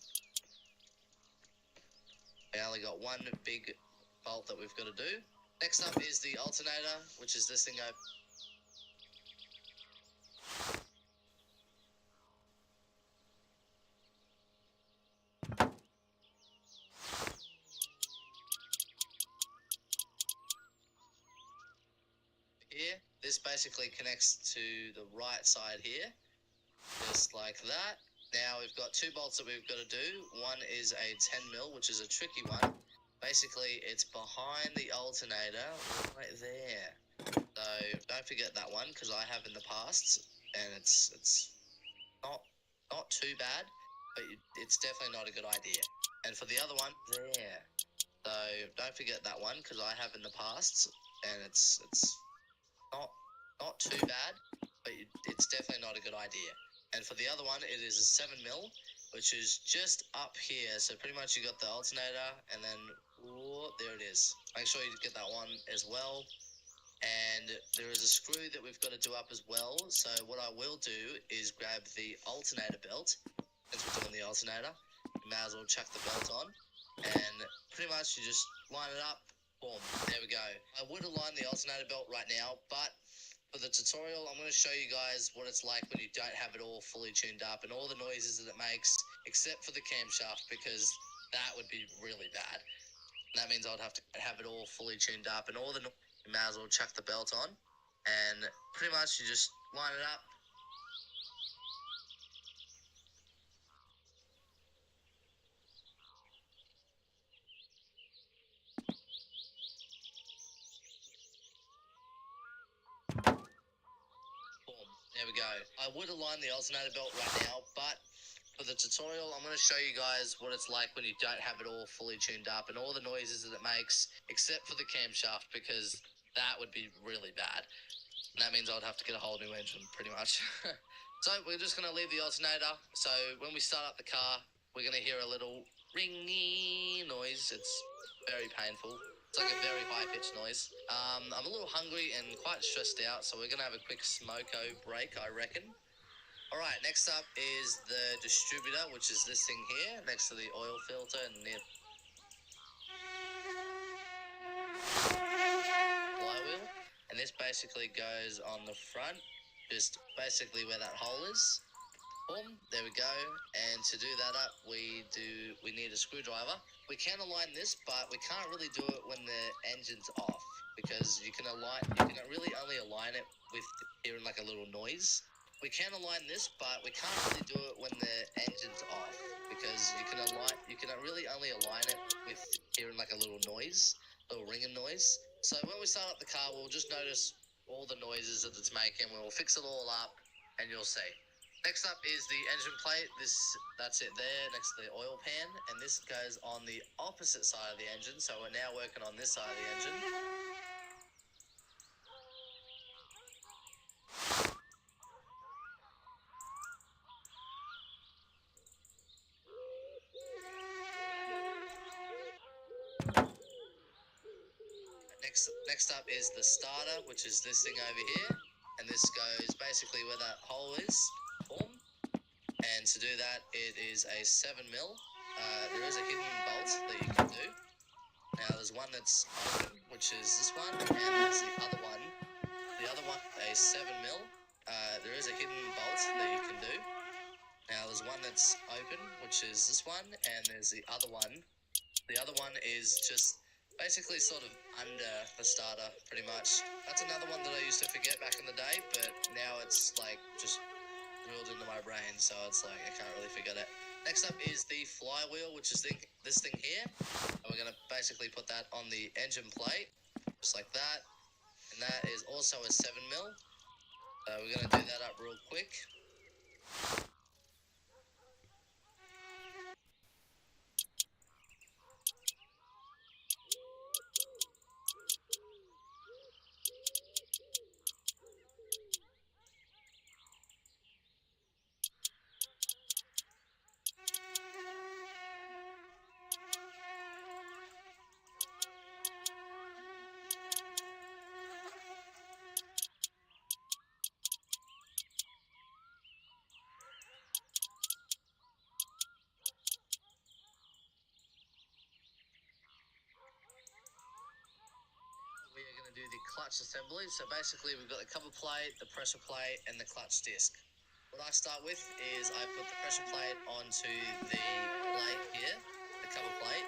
We only got 1 big bolt that we've got to do. Next up is the alternator, which is this thing over. Here, this basically connects to the right side here, just like that. Now we've got 2 bolts that we've got to do. One is a 10mm, which is a tricky one. Basically, it's behind the alternator right there. So don't forget that one, because I have in the past, and it's not too bad, but it's definitely not a good idea. And for the other one, there. So don't forget that one, because I have in the past, and it's not too bad, but it's definitely not a good idea. And for the other one, it is a 7mm, which is just up here. So pretty much you got the alternator, and then whoa, there it is. Make sure you get that one as well. And there is a screw that we've got to do up as well. So what I will do is grab the alternator belt. Since we're doing the alternator, you may as well chuck the belt on. And pretty much you just line it up. Boom, there we go. I would align the alternator belt right now, but for the tutorial, I'm going to show you guys what it's like when you don't have it all fully tuned up and all the noises that it makes, except for the camshaft, because that would be really bad. And that means I would have to have it all fully tuned up and all the you may as well chuck the belt on, and pretty much you just line it up. There we go. I would align the alternator belt right now, but for the tutorial, I'm going to show you guys what it's like when you don't have it all fully tuned up and all the noises that it makes, except for the camshaft, because that would be really bad. And that means I would have to get a whole new engine, pretty much. So we're just going to leave the alternator. So when we start up the car, we're going to hear a little ringy noise. It's very painful. It's like a very high-pitched noise. I'm a little hungry and quite stressed out, so we're going to have a quick smoko break, I reckon. All right, next up is the distributor, which is this thing here, next to the oil filter and near flywheel. And this basically goes on the front, just basically where that hole is. Boom, there we go. And to do that up, we need a screwdriver. We can align this, but we can't really do it when the engine's off, because you can really only align it with hearing like a little noise. We can align this, but we can't really do it when the engine's off, because you can really only align it with hearing like a little noise, little ringing noise. So when we start up the car, we'll just notice all the noises that it's making. We'll fix it all up, and you'll see. Next up is the engine plate. That's it there, next to the oil pan, and this goes on the opposite side of the engine. So we're now working on this side of the engine. Next up is the starter, which is this thing over here, and this goes basically where that hole is. Boom. And to do that, it is a 7mm. There is a hidden bolt that you can do. Now there's one that's open, which is this one, and there's the other one. The other one, a 7mm. There is a hidden bolt that you can do. Now there's one that's open, which is this one, and there's the other one. The other one is just basically sort of under the starter, pretty much. That's another one that I used to forget back in the day, but now it's like just drilled into my brain, so it's like I can't really forget it. Next up is the flywheel, which is this thing here, and we're going to basically put that on the engine plate, just like that, and that is also a 7mm. We're going to do that up real quick. We are going to do the clutch assembly. So basically we've got the cover plate, the pressure plate, and the clutch disc. What I start with is I put the pressure plate onto the plate here, the cover plate,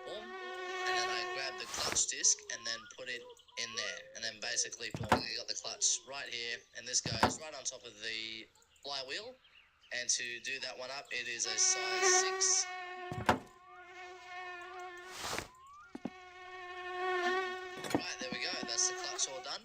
boom, and then I grab the clutch disc and then put it in there, and then basically boom, you got the clutch right here, and this goes right on top of the flywheel. And to do that one up, it is a size 6. Right, there we go. That's the clutch all done.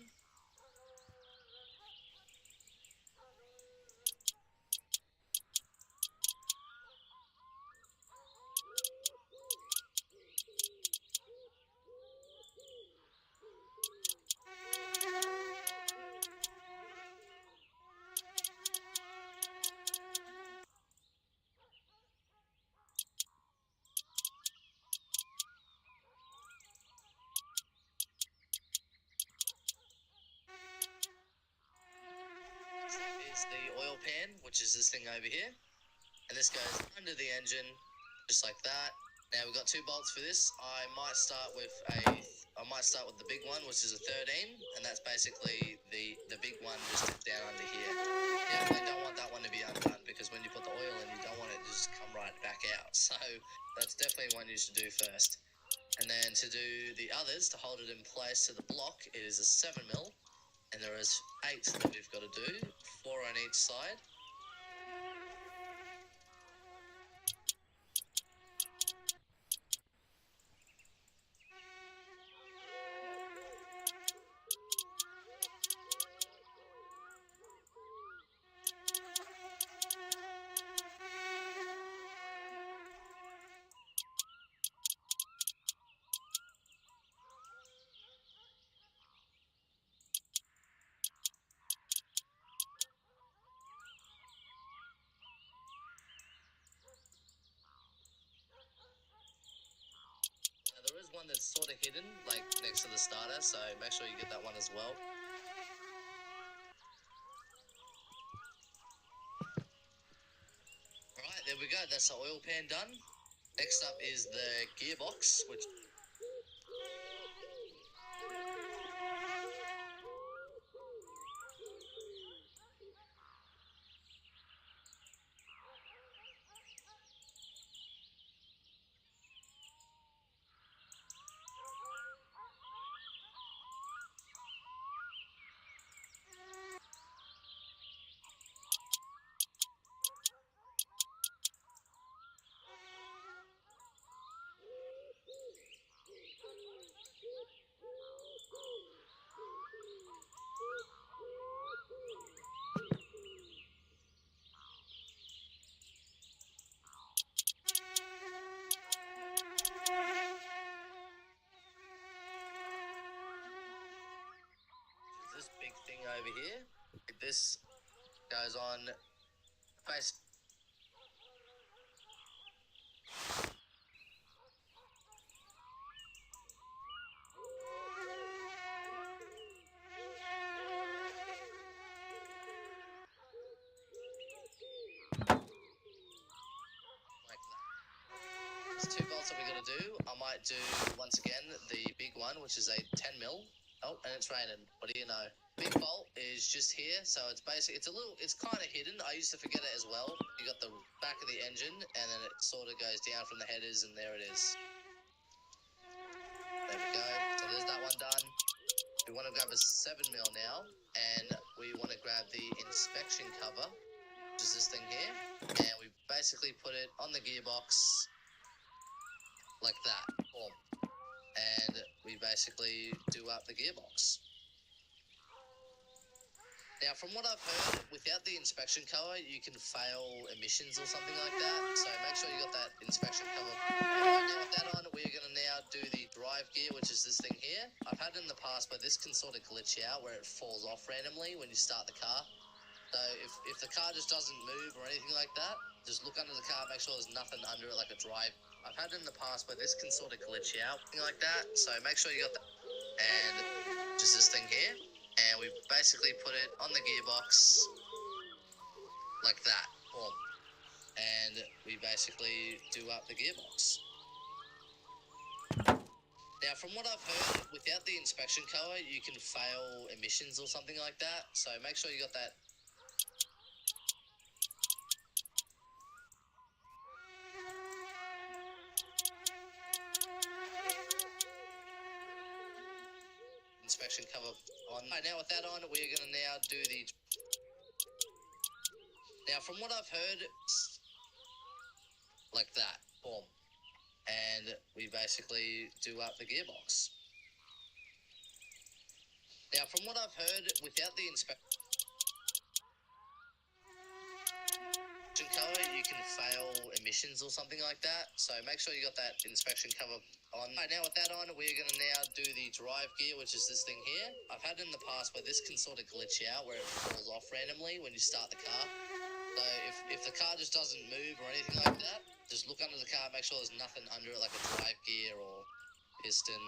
Is the oil pan, which is this thing over here, and this goes under the engine, just like that. Now we've got 2 bolts for this. I might start with the big one, which is a 13, and that's basically the big one just down under here. Definitely don't want that one to be undone, because when you put the oil in, you don't want it to just come right back out. So that's definitely one you should do first. And then to do the others, to hold it in place to the block, it is a 7mm. And there is 8 that we've got to do, 4 on each side. one that's sort of hidden, like next to the starter, so make sure you get that one as well. Alright, there we go. That's the oil pan done. Next up is the gearbox, which... this big thing over here. This goes on face. Like that. There's 2 bolts that we gotta do. I might do once again the big one, which is a 10 mil. Oh, and it's raining. What do you know? Big bolt is just here, so it's basically, it's kind of hidden. I used to forget it as well. You got the back of the engine, and then it sort of goes down from the headers, and there it is. There we go. So there's that one done. We want to grab a 7 mil now, and we want to grab the inspection cover, which is this thing here, and we basically put it on the gearbox like that. Boom. And we basically do up the gearbox. Now, from what I've heard, without the inspection cover, you can fail emissions or something like that. So make sure you got that inspection cover. Right, now with that on, we're going to now do the drive gear, which is this thing here. I've had it in the past, but this can sort of glitch out where it falls off randomly when you start the car. So if the car just doesn't move or anything like that, just look under the car, make sure there's nothing under it like a drive. I've had it in the past, but this can sort of glitch out, thing like that. So make sure you got that. And just this thing here. And we basically put it on the gearbox like that. Boom. And we basically do up the gearbox. Now, from what I've heard, without the inspection cover, you can fail emissions or something like that. So make sure you got that. Inspection cover on. Right, now with that on, we're going to now do the... Now, from what I've heard, like that. Boom. And we basically do up the gearbox. Now, from what I've heard, without the inspection cover, you can fail emissions or something like that. So make sure you got that inspection cover on. Right, now with that on, we're going to now do the drive gear, which is this thing here. I've had it in the past, but this can sort of glitch out where it falls off randomly when you start the car. So if the car just doesn't move or anything like that, just look under the car, make sure there's nothing under it like a drive gear or piston,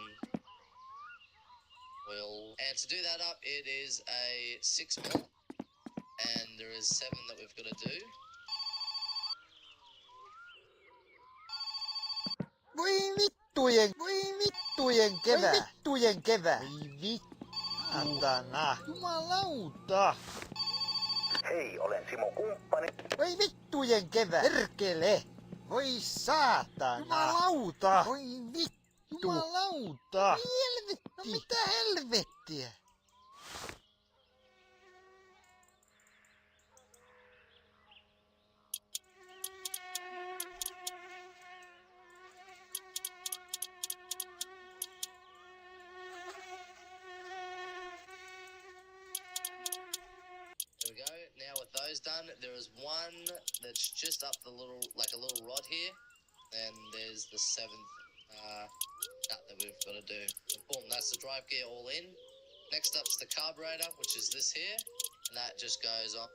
oil. And to do that up, it is a 6 mil, and there is 7 that we've got to do. Voi vittujen kevää. Voi vitana. Jumalauta. Hei, olen Simo kumppani. Voi vittujen kevää. Perkele. Voi saatana. Jumalauta. Voi vittu. Jumalauta. Helvetti. No mitä helvettiä? There we go. Now with those done, there is one that's just up the little, like a little rod here, and there's the 7th nut that we've got to do. Boom, that's the drive gear all in. Next up's the carburetor, which is this here, and that just goes on.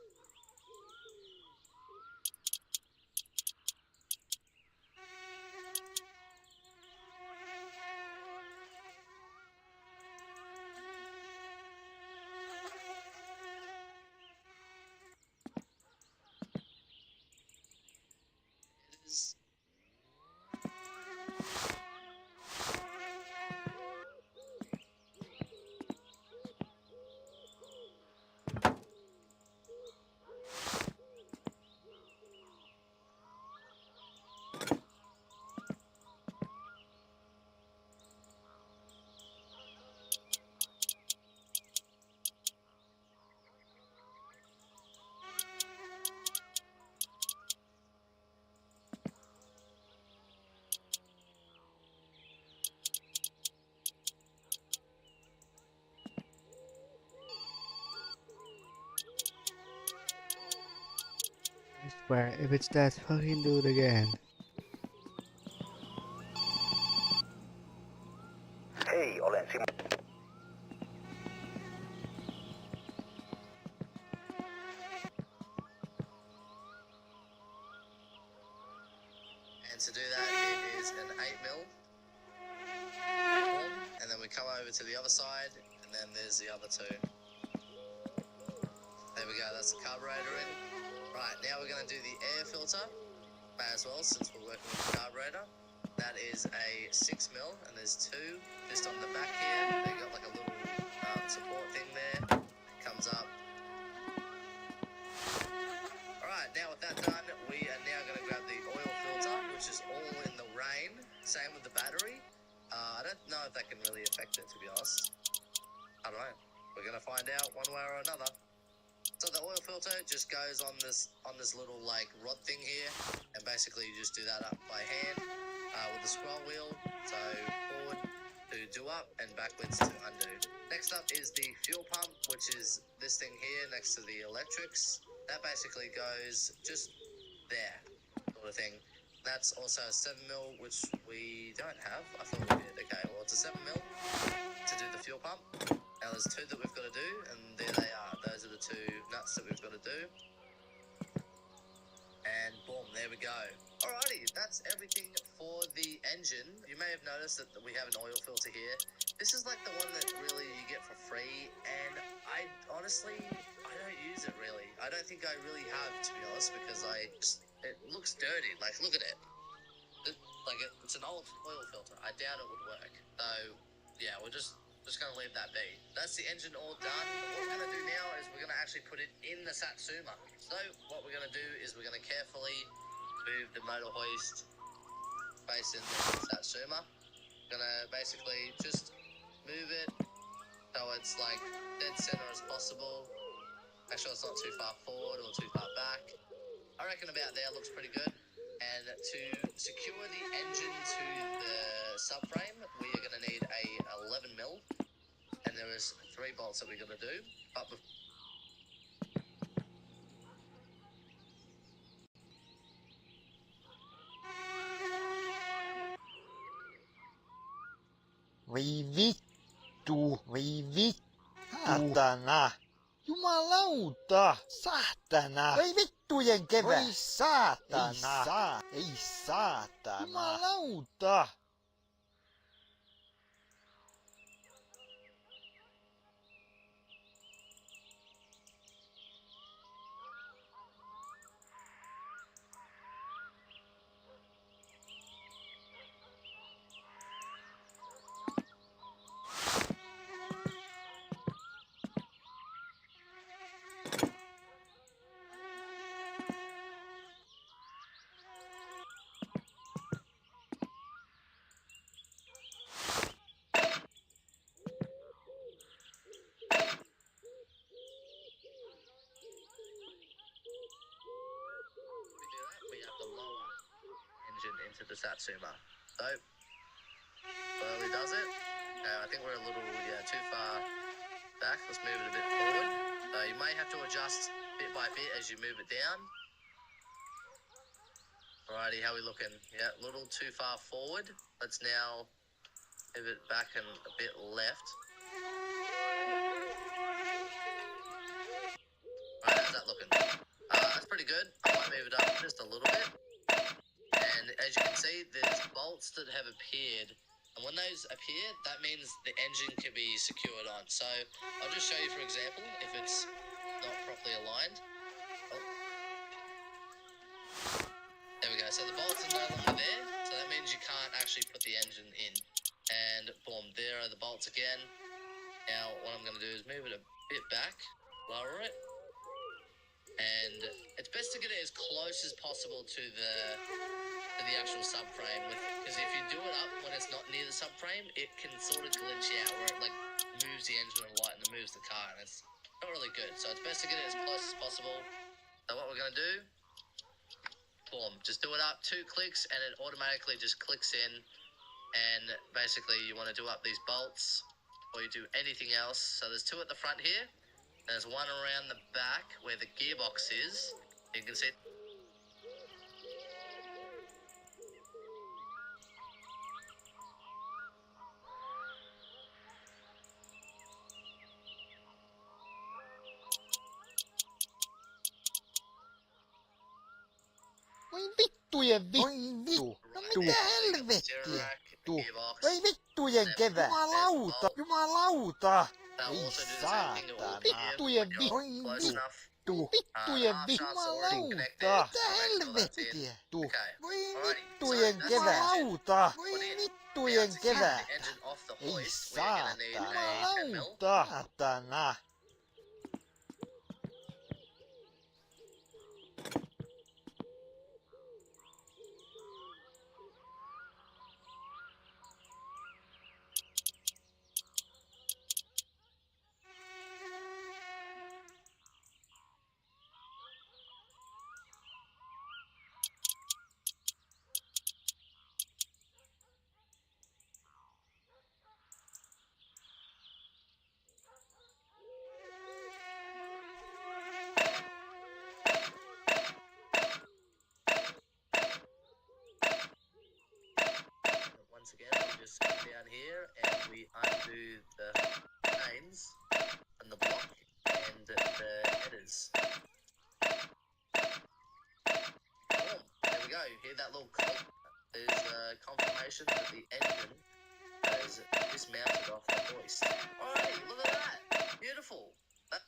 Where if it's that fucking dude again. Hei, olen Simo. And to do that, it is an 8mm. And then we come over to the other side, and then there's the other two. There we go, that's the carburetor in. Right, now we're going to do the air filter. May as well, since we're working with the carburetor. That is a 6mm, and there's two just on the back here. They've got like a little support thing there. Comes up. Alright, now with that done, we are now going to grab the oil filter, which is all in the rain. Same with the battery. I don't know if that can really affect it, to be honest. I don't know. We're going to find out one way or another. So the oil filter just goes on this little like rod thing here, and basically you just do that up by hand with the scroll wheel. So forward to do up and backwards to undo. Next up is the fuel pump, which is this thing here next to the electrics. That basically goes just there, sort of thing. That's also a 7mm, which we don't have. I thought we did. Okay, well it's a 7mm to do the fuel pump. Now there's two that we've got to do, and there they are. Those are the two nuts that we've got to do. And boom, there we go. Alrighty, that's everything for the engine. You may have noticed that we have an oil filter here. This is like the one that really you get for free, and I honestly don't use it really. I don't think I really have, to be honest, because it looks dirty. Like, look at it. It's an old oil filter. I doubt it would work. So yeah, we're just going to leave that be. That's the engine all done. What we're going to do now is we're going to actually put it in the Satsuma. So what we're going to do is we're going to carefully move the motor hoist face in the Satsuma. We're going to basically just move it so it's like dead center as possible. Make sure it's not too far forward or too far back. I reckon about there looks pretty good. And to secure the engine to the subframe, we are going to need a 11mm, and there is 3 bolts that we're going to do. But Voi vittu, voi vittu. Saatana. Jumalauta. Saatana. Voi vittujen kevät. Voi saatana. Ei saatana. Jumalauta. into the Satsuma. So, slowly does it. I think we're a little, too far back. Let's move it a bit forward. You may have to adjust bit by bit as you move it down. Alrighty, how are we looking? Yeah, a little too far forward. Let's now move it back and a bit left. Alright, how's that looking? That's pretty good. I might move it up just a little bit. And as you can see, there's bolts that have appeared. And when those appear, that means the engine can be secured on. So I'll just show you, for example, if it's not properly aligned. Oh. There we go. So the bolts are no longer there. So that means you can't actually put the engine in. And boom, there are the bolts again. Now what I'm going to do is move it a bit back, lower it. And it's best to get it as close as possible to the actual subframe, because if you do it up when it's not near the subframe, it can sort of glitch out where it like moves the engine and light and it moves the car, and it's not really good. So it's best to get it as close as possible. So what we're going to do, boom, just do it up 2 clicks and it automatically just clicks in. And basically you want to do up these bolts or you do anything else. So there's 2 at the front here. There's 1 around the back where the gearbox is. You can see vittujen vittu. No mitä helvettiä? Voi vittujen kevät. Jumalauta, jumalauta. Ei saatana. Vittujen vittu. Vittujen vittu. Jumalauta. Mitä helvettiä? Voi vittujen kevät. Voi vittujen kevät. Ei saatana. Jumalauta. Saatana. Once again, we just come down here and we undo the chains and the block and the headers. Boom. There we go. Hear that little click? There's confirmation that the engine has dismounted off the hoist. Alrighty, look at that. Beautiful. That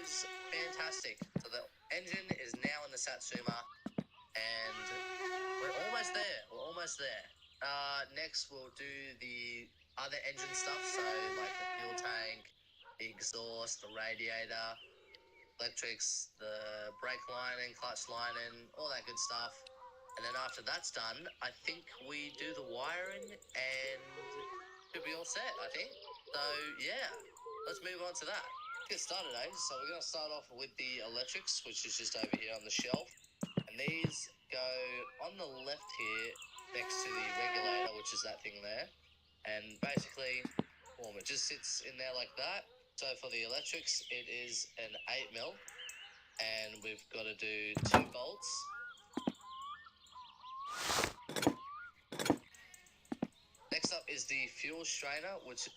is fantastic. So the engine is now in the Satsuma, and we're almost there. We're almost there. Next, we'll do the other engine stuff, so like the fuel tank, the exhaust, the radiator, electrics, the brake lining, clutch lining, all that good stuff. And then after that's done, I think we do the wiring and should be all set, I think. So yeah, let's move on to that. Get started, eh? So we're going to start off with the electrics, which is just over here on the shelf. And these go on the left here next to the regulator, which is that thing there. And basically, boom, it just sits in there like that. So for the electrics, it is an 8mm. And we've got to do 2 bolts. Next up is the fuel strainer, which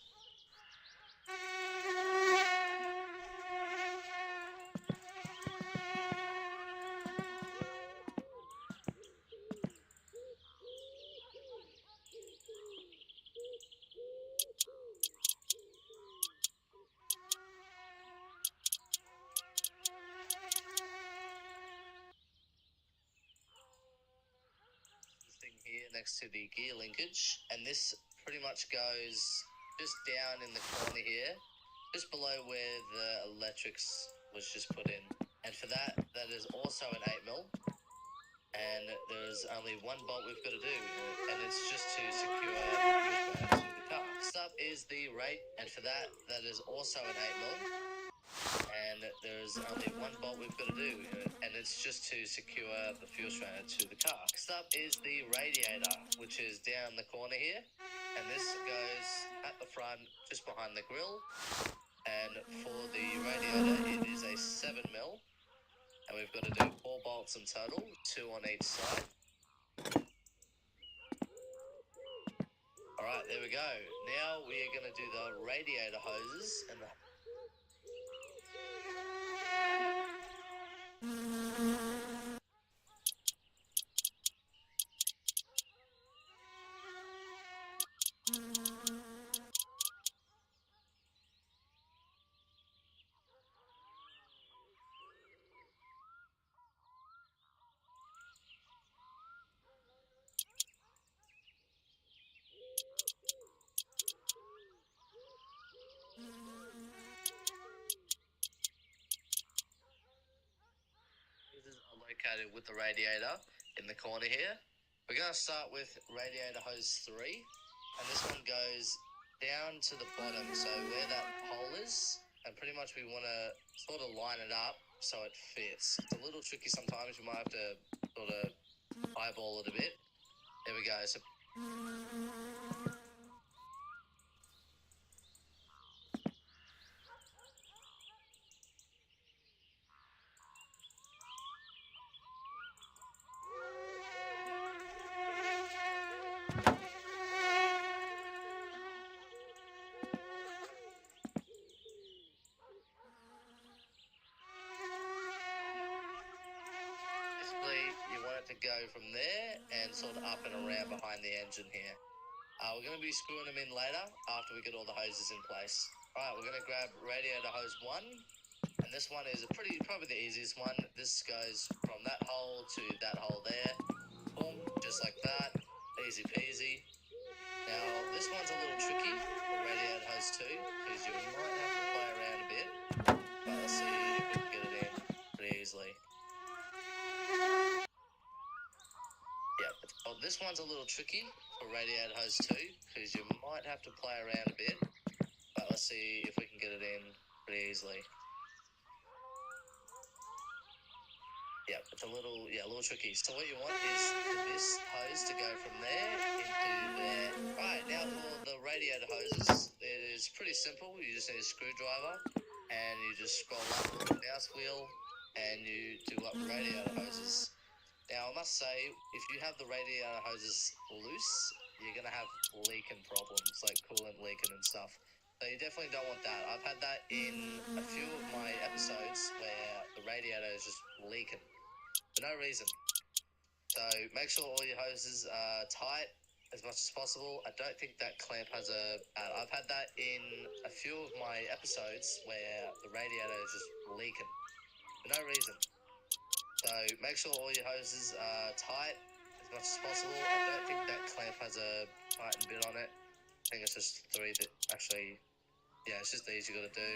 here next to the gear linkage, and this pretty much goes just down in the corner here, just below where the electrics was just put in. And for that, that is also an 8mm, and there's only 1 bolt we've got to do, and it's just to secure the car. Next up is the rate, and for that, that is also an 8mm. And there's only 1 bolt we've got to do, and it's just to secure the fuel strainer to the car. Next up is the radiator, which is down the corner here, and this goes at the front, just behind the grill. And for the radiator, it is a 7mm, and we've got to do 4 bolts in total, 2 on each side. Alright, there we go. Now we are going to do the radiator hoses and the located with the radiator in the corner here. We're going to start with radiator hose 3, and this one goes down to the bottom, so where that hole is, and pretty much we want to sort of line it up so it fits. It's a little tricky sometimes, you might have to sort of eyeball it a bit. There we go. So to go from there and sort of up and around behind the engine here. We're going to be screwing them in later after we get all the hoses in place. Alright, we're going to grab radiator hose 1, and this one is probably the easiest one. This goes from that hole to that hole there. Boom, just like that. Easy peasy. Now, this one's a little tricky for radiator hose 2, because you might have to play around a bit, but let's see if we can get it in pretty easily. Yep, this one's a little tricky for radiator hose 2, because you might have to play around a bit, but let's see if we can get it in pretty easily. Yep, it's a little tricky. So what you want is for this hose to go from there into there. Right, now for the radiator hoses, it is pretty simple. You just need a screwdriver, and you just scroll up with the mouse wheel, and you do up the radiator hoses. Now, I must say, if you have the radiator hoses loose, you're going to have leaking problems, like coolant leaking and stuff. So you definitely don't want that. I've had that in a few of my episodes where the radiator is just leaking for no reason. So make sure all your hoses are tight as much as possible. I don't think that clamp has a... I've had that in a few of my episodes where the radiator is just leaking for no reason. So make sure all your hoses are tight as much as possible. I don't think that clamp has a tighten bit on it. I think it's just 3 that actually, yeah, it's just these you got to do.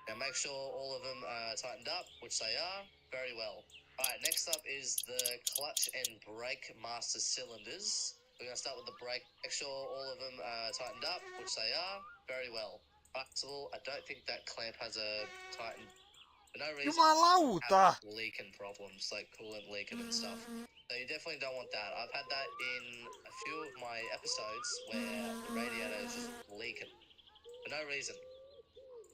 Now make sure all of them are tightened up, which they are, very well. Alright, next up is the clutch and brake master cylinders. We're going to start with the brake. Make sure all of them are tightened up, which they are, very well. Possible. I don't think that clamp has a tighten. For no reason, Jumalauta! leaking problems, like coolant leaking and stuff. So you definitely don't want that. I've had that in a few of my episodes where the radiator is just leaking for no reason.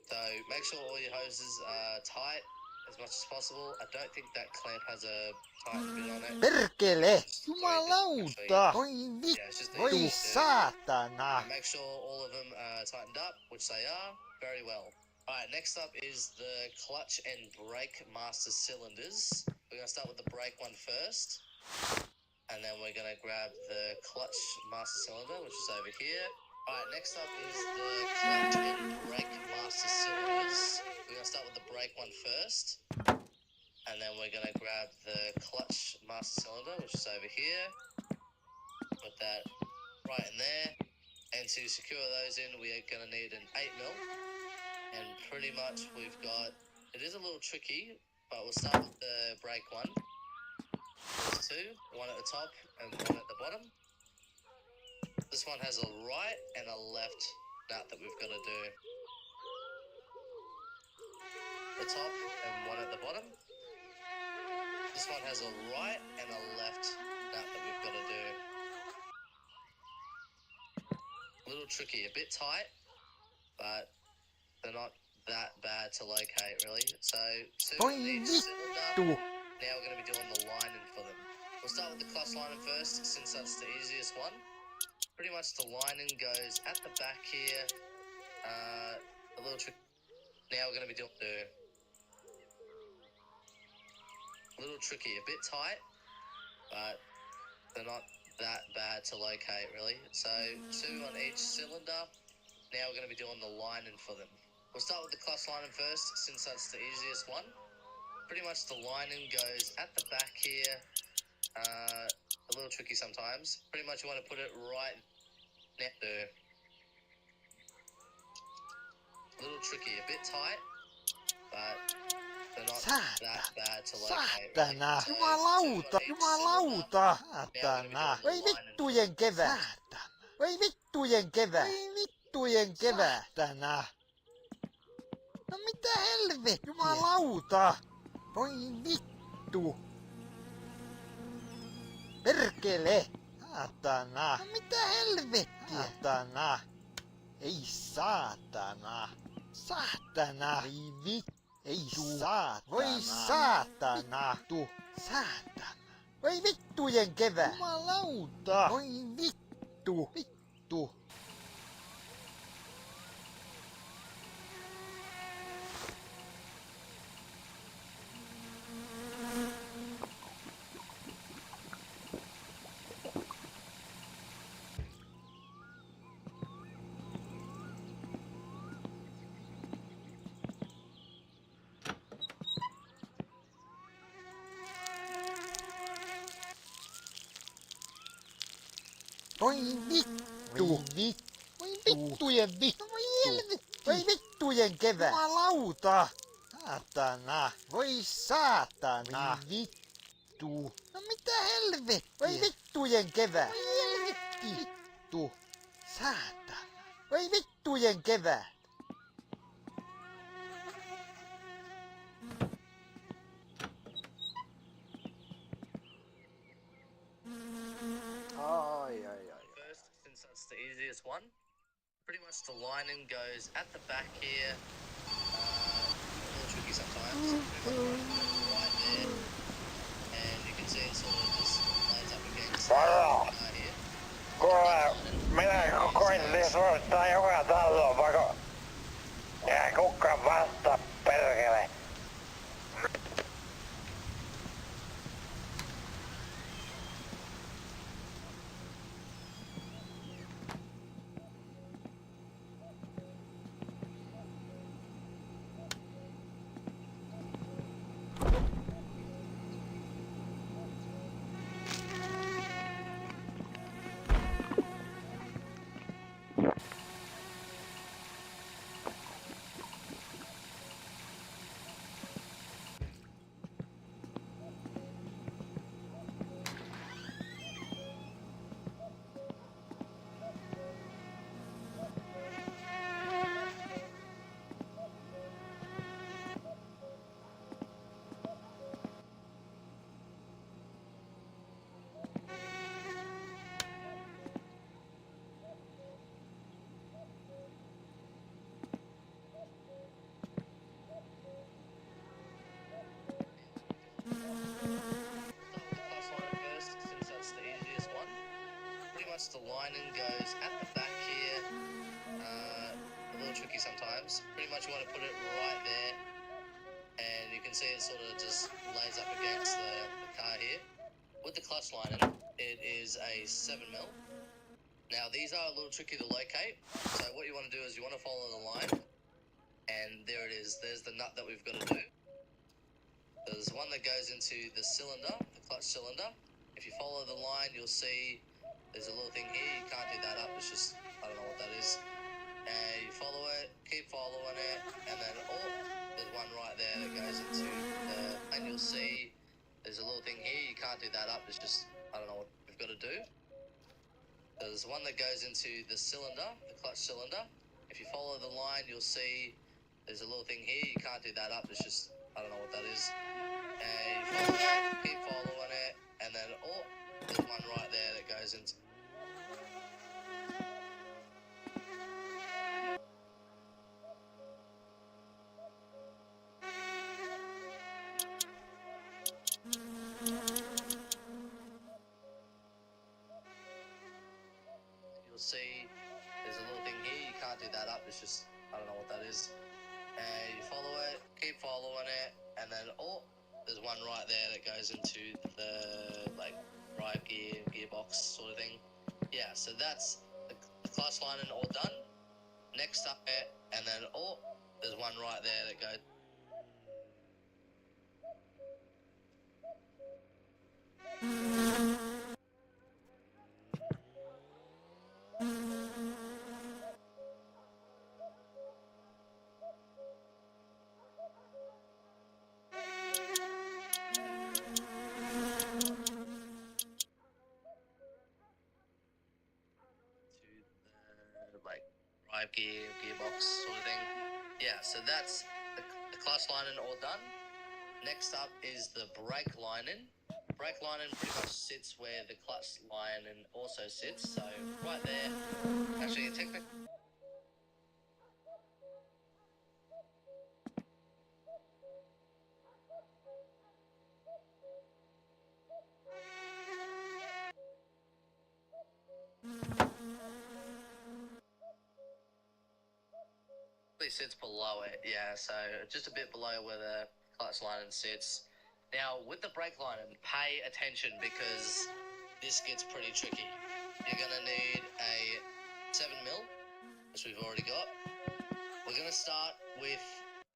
So make sure all your hoses are tight as much as possible. I don't think that clamp has a tighten bit on it. Perkele! Jumalauta! Voi Yeah, it's just vittu! Voi these two. saatana! And make sure all of them are tightened up, which they are, very well. Alright, next up is the clutch and brake master cylinders. We're going to start with the brake one first. And then we're going to grab the clutch master cylinder, which is over here. Alright, next up is the clutch and brake master cylinders. We're going to start with the brake one first. And then we're going to grab the clutch master cylinder, which is over here. Put that right in there. And to secure those in, we are going to need an 8mm. And pretty much we've got... It is a little tricky, but we'll start with the brake one. There's 2, one at the top and one at the bottom. This one has a right and a left nut that we've got to do. The top and one at the bottom. This one has a right and a left nut that we've got to do. A little tricky, a bit tight, but they're not that bad to locate, really. So, 2 on each cylinder. Now we're going to be doing the lining for them. We'll start with the clutch lining first, since that's the easiest one. Pretty much the lining goes at the back here. A little trick. Now we're going to be doing a little tricky, a bit tight, but they're not that bad to locate, really. So 2 on each cylinder. Now we're going to be doing the lining for them. We'll start with the clutch lining first, since that's the easiest one. Pretty much the lining goes at the back here. A little tricky sometimes. Pretty much you want to put it right next to. A little tricky, a bit tight, but they're not that bad to locate. Saatana! Jumalauta! Jumalauta! Saatana! Voi vittujen kevää! Voi vittujen kevää! Voi vittujen kevää! Saatana! No mitä helvettiä? Jumalauta! Voi vittu! Perkele! Saatana! No mitä helvettiä? Saatana! Ei saatana! Saatana! Voi vittu! Ei saatana! Voi saatana! Vittu! Saatana! Voi vittujen kevää! Jumalauta! Voi vittu! Vittu! Voi vittu. Voi vittujen vittu. Voi vittujen kevät. Jumalauta. Saatana. Voi saatana. Voi vittu. No mitä helvettiä? Voi vittujen kevät. Voi helvetti. Vittu. Saatana. Voi vittujen kevät. First, since that's the easiest one, pretty much the lining goes at the back here. A little tricky sometimes. Right there, and you can see it sort of just lays up against here. Kuule, minä koitin suorittaa joka taloon, vaikka ei kukaan vastaa perkele. The lining goes at the back here. A little tricky sometimes. Pretty much you want to put it right there, and you can see it sort of just lays up against the car here. With the clutch lining, it is a 7mm. Now these are a little tricky to locate, so what you want to do is you want to follow the line, and there it is. There's the nut that we've got to do. There's one that goes into the cylinder, the clutch cylinder. If you follow the line, you'll see there's a little thing here. You can't do that up. It's just, I don't know what that is. And you follow it, keep following it, and then, there's one right there that goes into the, and you'll see there's a little thing here. You can't do that up. It's just, I don't know what we've got to do. There's one that goes into the cylinder, the clutch cylinder. If you follow the line, you'll see there's a little thing here. You can't do that up. It's just, I don't know what that is. And you follow it, keep following it, and then, there's one right there that goes into. You'll see there's a little thing here. You can't do that up. It's just, I don't know what that is. And you follow it, keep following it, and then, there's one right there that goes into the, drive gear, gearbox sort of thing. Yeah, so that's the clutch lining all done. Next up, and then, there's one right there that goes. Drive gear, gearbox sort of thing. Yeah, so that's the clutch lining all done. Next up is the brake lining. Brake lining pretty much sits where the clutch lining also sits, so right there. Actually, technically. Sits below it, yeah, so just a bit below where the clutch lining sits. Now with the brake lining, pay attention because this gets pretty tricky. You're gonna need a 7mm, which we've already got. We're gonna start with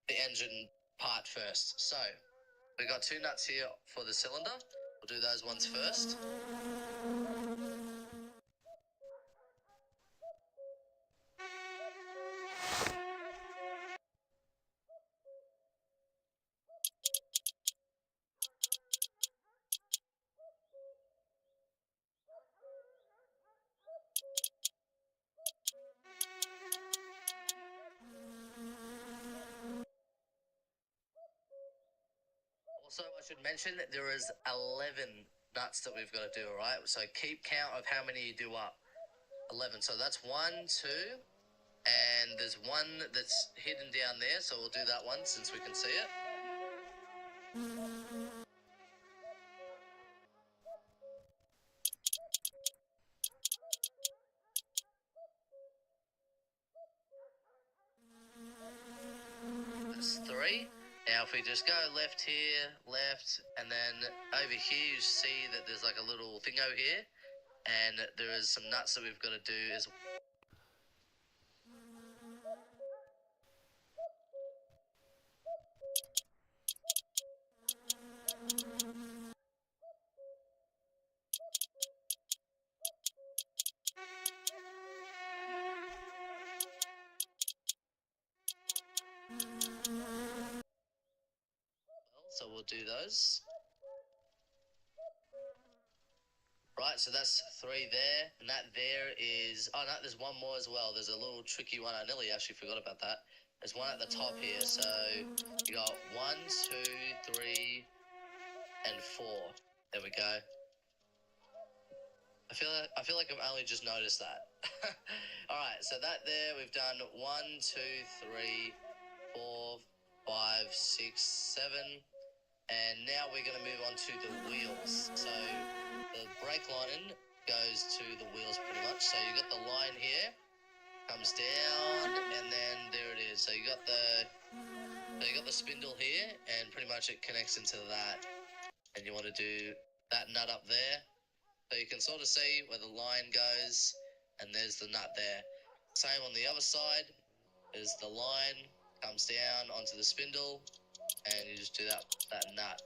the engine part first. So we've got two nuts here for the cylinder. We'll do those ones first. Also, I should mention that there is 11 nuts that we've got to do, all right? So keep count of how many you do up. 11. So that's 1, 2, and there's one that's hidden down there, so we'll do that one since we can see it. That's 3. Now if we just go left here, left, and then over here you see that there's like a little thing over here, and there is some nuts that we've got to do as well. So we'll do those. Right, so that's 3 there, and that there is... Oh, no, there's one more as well. There's a little tricky one. I nearly actually forgot about that. There's one at the top here, so you got 1, 2, 3, and 4. There we go. I feel like I've only just noticed that. Alright, so that there, we've done 1, 2, 3, 4, 5, 6, 7... And now we're going to move on to the wheels. So the brake line goes to the wheels pretty much. So you got the line here, comes down, and then there it is. So you got the spindle here, and pretty much it connects into that. And you want to do that nut up there. So you can sort of see where the line goes, and there's the nut there. Same on the other side. Is the line comes down onto the spindle. And you just do that nut.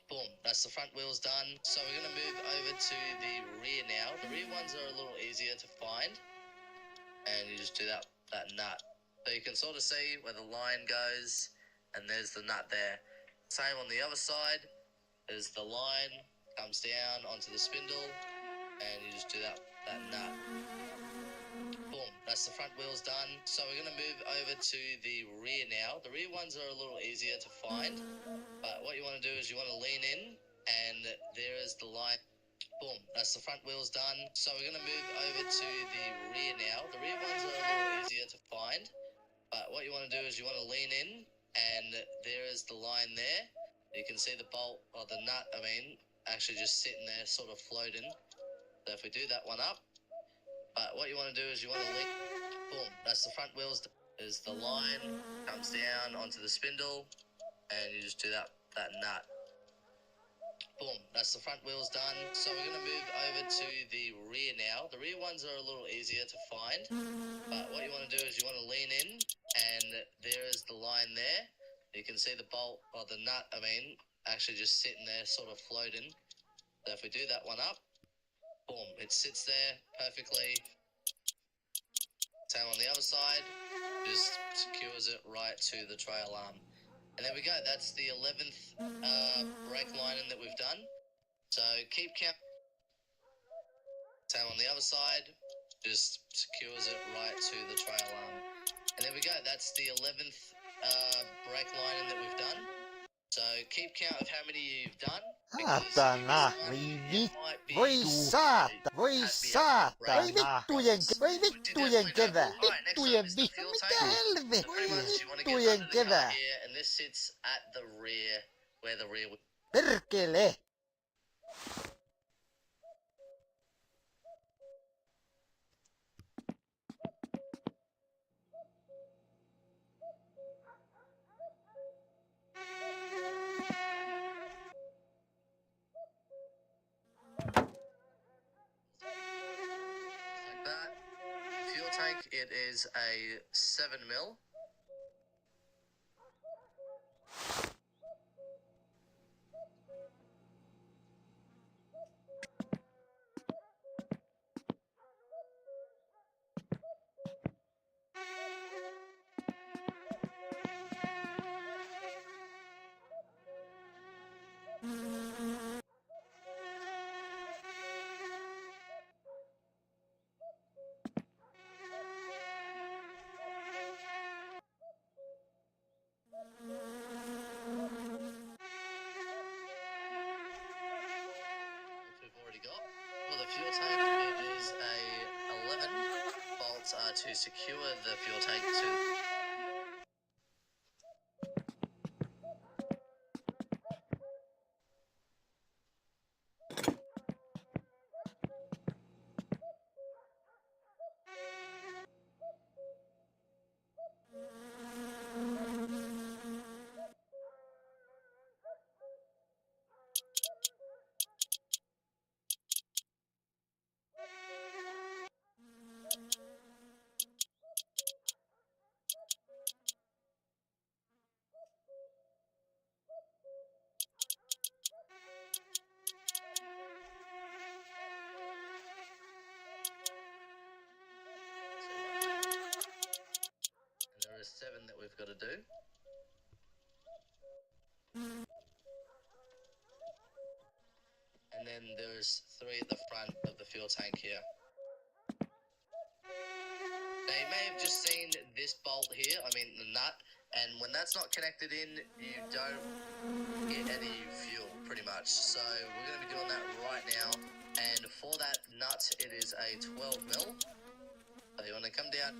Boom, that's the front wheels done. So we're going to move over to the rear now. The rear ones are a little easier to find. And you just do that nut. So you can sort of see where the line goes, and there's the nut there. Same on the other side. Is the line comes down onto the spindle, and you just do that nut. Boom, that's the front wheels done. So we're going to move over to the rear now. The rear ones are a little easier to find, but what you want to do is you want to lean in, and there is the line. Boom, that's the front wheels done. So we're going to move over to the rear now. The rear ones are a little easier to find, but what you want to do is you want to lean in, and there is the line there. You can see the bolt, or the nut, actually just sitting there sort of floating. So if we do that one up, but what you want to do is you want to link, boom, that's the front wheels, is the line, comes down onto the spindle, and you just do that nut. Boom, that's the front wheels done. So we're going to move over to the rear now. The rear ones are a little easier to find, but what you want to do is you want to lean in, and there is the line there. You can see the bolt, or the nut, actually just sitting there sort of floating. So if we do that one up, boom, it sits there perfectly. Same on the other side, just secures it right to the trail arm. And there we go, that's the 11th brake lining that we've done. So keep count. Same on the other side, just secures it right to the trail arm. And there we go, that's the 11th brake lining that we've done. So keep count of how many you've done. Saatana, voi saatana, voi vittujen kevää, vittujen vittu, mitä helvettiä, voi vittujen kevää, and this sits at the rear, where the rear. perkele. Like that. Fuel tank, it is a 7mm. to secure the fuel tank to... And there are 7 that we've got to do. And then there's 3 at the front of the fuel tank here. Now you may have just seen this bolt here, I mean the nut, and when that's not connected in, you don't get any fuel pretty much. So we're going to be doing that right now, and for that nut it is a 12 mil. So you want to come down.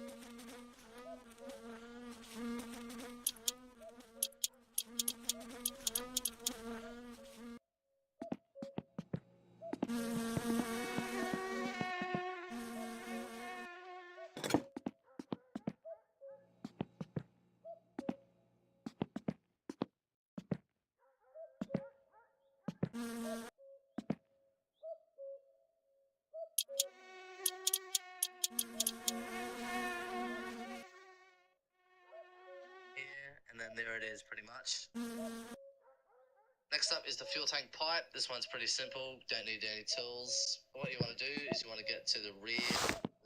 And then there it is pretty much. Next up is the fuel tank pipe. This one's pretty simple, don't need any tools. What you want to do is you want to get to the rear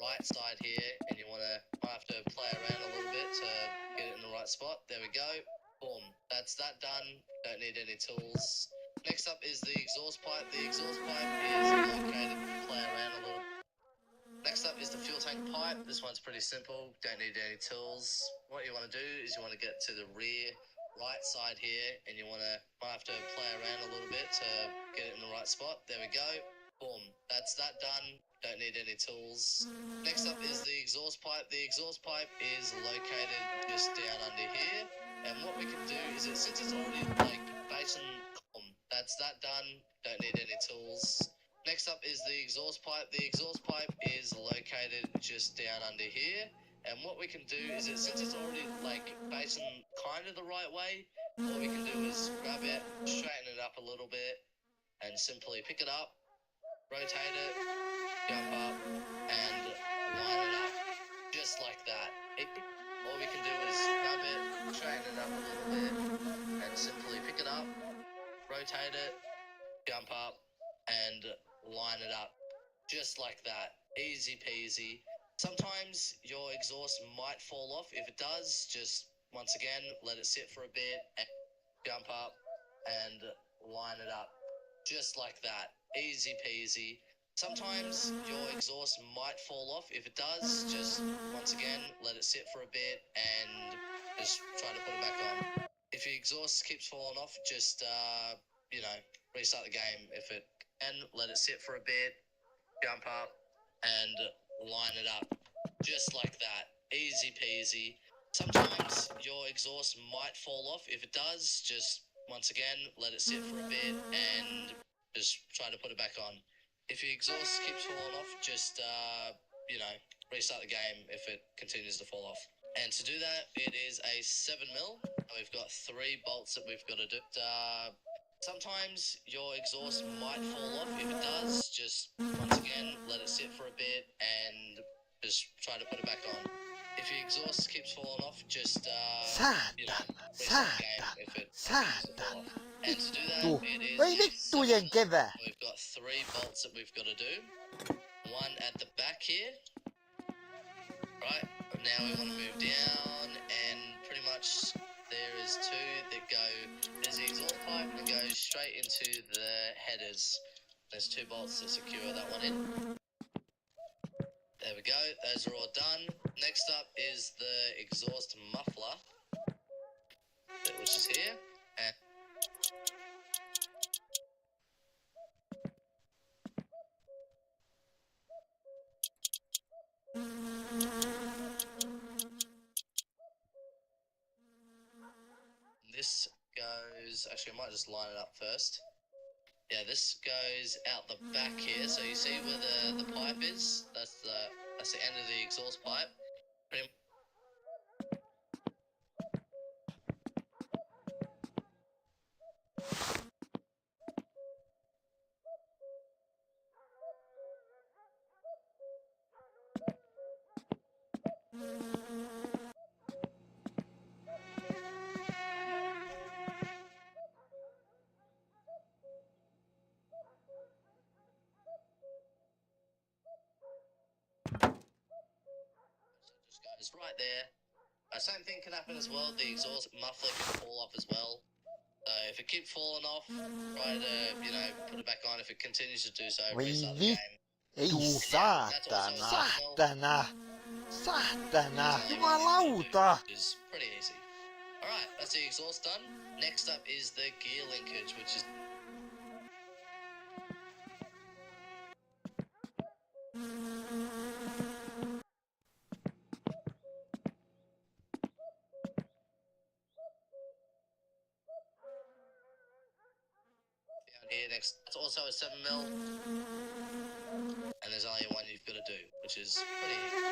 right side here, and you want to have to play around a little bit to get it in the right spot. There we go. Boom. That's that done. Don't need any tools. Next up is the exhaust pipe. The exhaust pipe is located. Play around a little. Next up is the fuel tank pipe. This one's pretty simple, don't need any tools. What you want to do is you want to get to the rear right side here, and you want to have to play around a little bit to get it in the right spot. There we go. Boom. That's that done. Don't need any tools. Next up is the exhaust pipe. The exhaust pipe is located just down under here. And what we can do is, since it's already like basin, that's that done. Don't need any tools. Next up is the exhaust pipe. The exhaust pipe is located just down under here. And what we can do is, since it's already like facing kind of the right way, what we can do is grab it, straighten it up a little bit, and simply pick it up, rotate it, jump up, and line it up, just like that. All we can do is grab it, straighten it up a little bit, and simply pick it up, rotate it, jump up, and line it up, just like that. Easy peasy. Sometimes your exhaust might fall off. If it does, just once again let it sit for a bit and jump up and line it up, just like that. Easy peasy. Sometimes your exhaust might fall off. If it does, just once again let it sit for a bit and just try to put it back on. If your exhaust keeps falling off, just restart the game. If it can, let it sit for a bit, jump up and line it up, just like that. Easy peasy. Sometimes your exhaust might fall off. If it does, just once again let it sit for a bit and just try to put it back on. If your exhaust keeps falling off, just restart the game if it continues to fall off. And to do that, it is a 7 mil. We've got 3 bolts that we've got to do. Sometimes your exhaust might fall off. If it does, just once again let it sit for a bit and just try to put it back on. If your exhaust keeps falling off, just restart the game if it continues to fall off. And to do that, it is Oi vittujen kevää! we've got 3 bolts that we've got to do. One at the back here. Right, now we want to move down, and pretty much there is 2 that go. There's the exhaust pipe that goes straight into the headers. There's 2 bolts to secure that one in. There we go, those are all done. Next up is the exhaust muffler, which is here. And this goes. Actually, I might just line it up first. Yeah, this goes out the back here. So you see where the pipe is? That's the end of the exhaust pipe. Pretty just goes right there. Same thing can happen as well. The exhaust muffler can fall off as well. So if it keeps falling off, try to put it back on. If it continues to do so, restart the game. Ei saatana. Saatana. Saatana. Jumalauta. Which is pretty easy. Alright, that's the exhaust done. Next up is the gear linkage, which is down here next. It's also a 7mm. And there's only one you've got to do, which is pretty easy.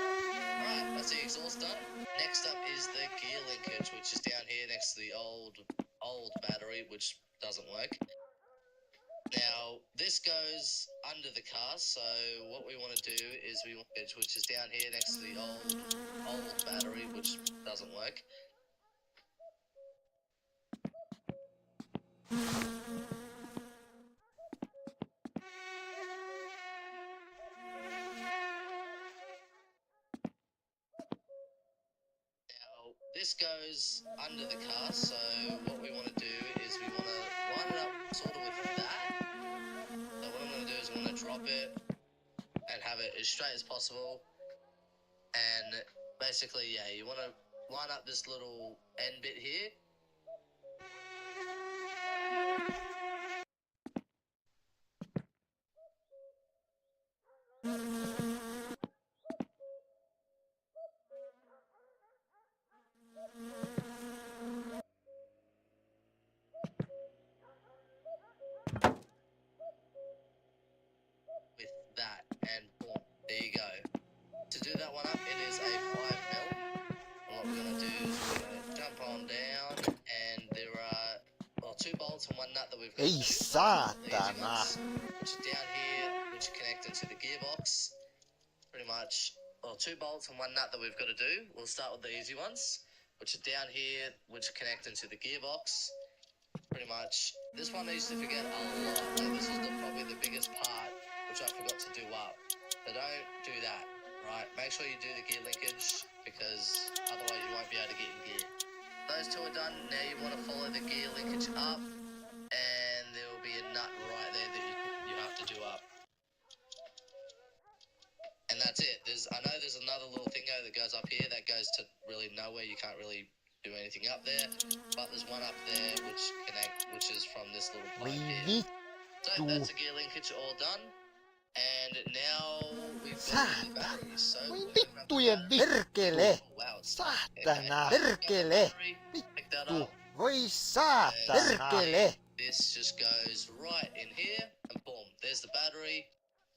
Alright, that's the exhaust done. Next up is the gear linkage, which is down here next to the old battery, which doesn't work. Now, this goes under the car, so what we want to do is which is down here next to the old battery, which doesn't work. This goes under the car, so what we want to do is we want to line it up sort of with that. So what I'm going to do is I'm going to drop it and have it as straight as possible. And basically, yeah, you want to line up this little end bit here. With that, and boom, there you go. To do that one up, it is a 5mm. And what we're going to do is we're going to jump on down, and there are 2 bolts and 1 nut that we've got. Ei saatana. Which is down here, which connect into the gearbox. Pretty much, 2 bolts and 1 nut that we've got to do. We'll start with the easy ones, which are down here, which connect into the gearbox. Pretty much, this one I used to forget a lot. Like, this is probably the biggest part, which I forgot to do up. So don't do that, right? Make sure you do the gear linkage, because otherwise you won't be able to get in gear. Those 2 are done. Now you want to follow the gear linkage up, and there will be a nut right there that you have to do up. And that's it. I know there's another little thing that goes up here that goes to really nowhere. You can't really do anything up there, but there's one up there which is from this little pipe here. So that's a gear linkage all done. And now we've got the batteries. So Voi vittujen perkele. Saatana. Perkele. Vittu. Voi saatana. Perkele. This just goes right in here, and boom, there's the battery.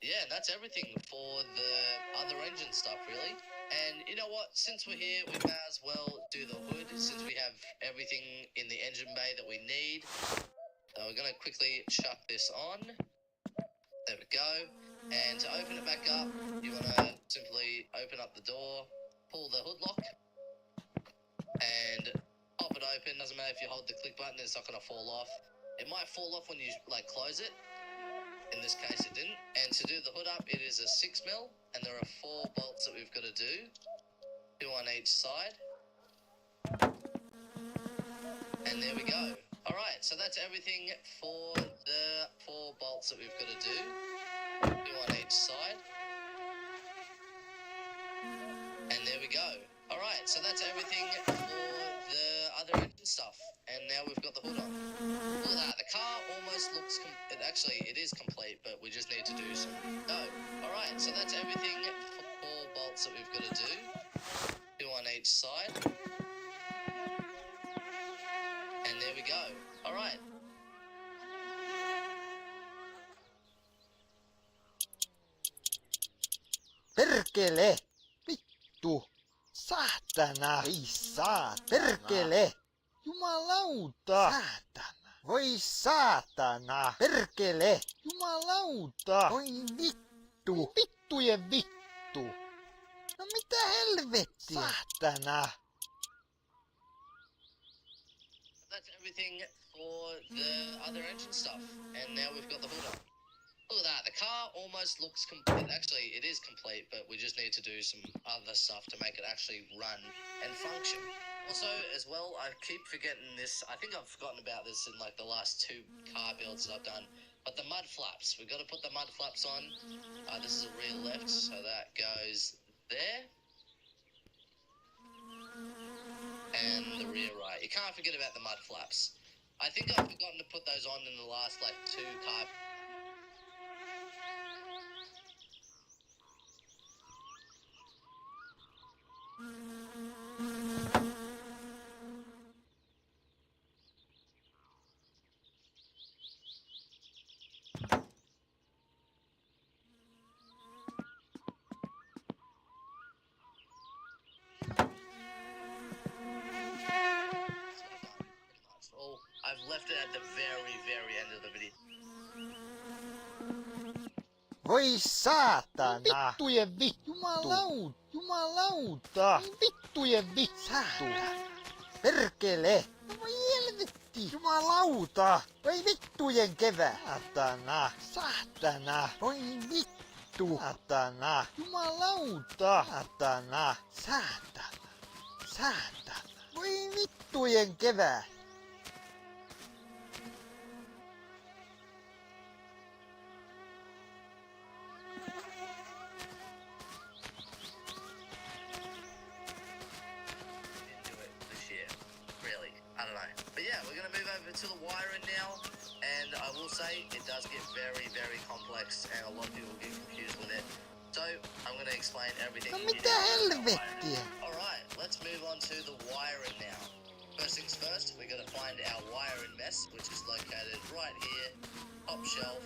Yeah, that's everything for the other engine stuff, really. And you know what? Since we're here, we may as well do the hood, since we have everything in the engine bay that we need. So we're going to quickly chuck this on. There we go. And to open it back up, you want to simply open up the door, pull the hood lock, and pop it open. Doesn't matter if you hold the click button, it's not going to fall off. It might fall off when you close it. In this case it didn't. And to do the hood up, it is a 6mm, and there are 4 bolts that we've got to do, 2 on each side. And there we go. Alright, so that's everything for the 4 bolts that we've got to do, 2 on each side. And there we go. Alright, so that's everything for the other engine stuff. And now we've got the hood on. Look at that, the car almost looks, it is complete, but we just need to do some. Alright, so that's everything for 4 bolts that we've got to do, 2 on each side. And Perkele! Vittu! Saatana! Ei perkele! Jumalauta! Saatana! Voi saatana! Perkele! Jumalauta! Voi vittu! Vittujen vittu! No mitä helvettiä? Saatana! That's everything for the other engine stuff. And now we've got the hood on. Look at that, the car almost looks complete. Actually, it is complete, but we just need to do some other stuff to make it actually run and function. Also, as well, I keep forgetting this. I think I've forgotten about this in like the last 2 car builds that I've done. But the mud flaps, we've got to put the mud flaps on. This is a rear left, so that goes there. And the rear right. You can't forget about the mud flaps. I think I've forgotten to put those on in the last like 2 car. Well, I've left it at the very, very end of the video. Voi saatana! Vittujen vittu! Jumalauta! Vittujen vittu! Saatana! Perkele! Voi helvetti! Jumalauta! Voi vittujen kevää! Saatana! Saatana! Voi vittu! Saatana! Jumalauta! Saatana! Saatana! Saatana! Voi vittujen kevää! Do it this year, really. I don't know. But yeah, we're going to move over to the wiring now. And I will say, it does get very, very complex. And a lot of people get confused with it. So, I'm going to explain everything. No mitä helvettiä? Alright, let's move on to the wiring now. First things first, we're going to find our wiring mess, which is located right here, top shelf,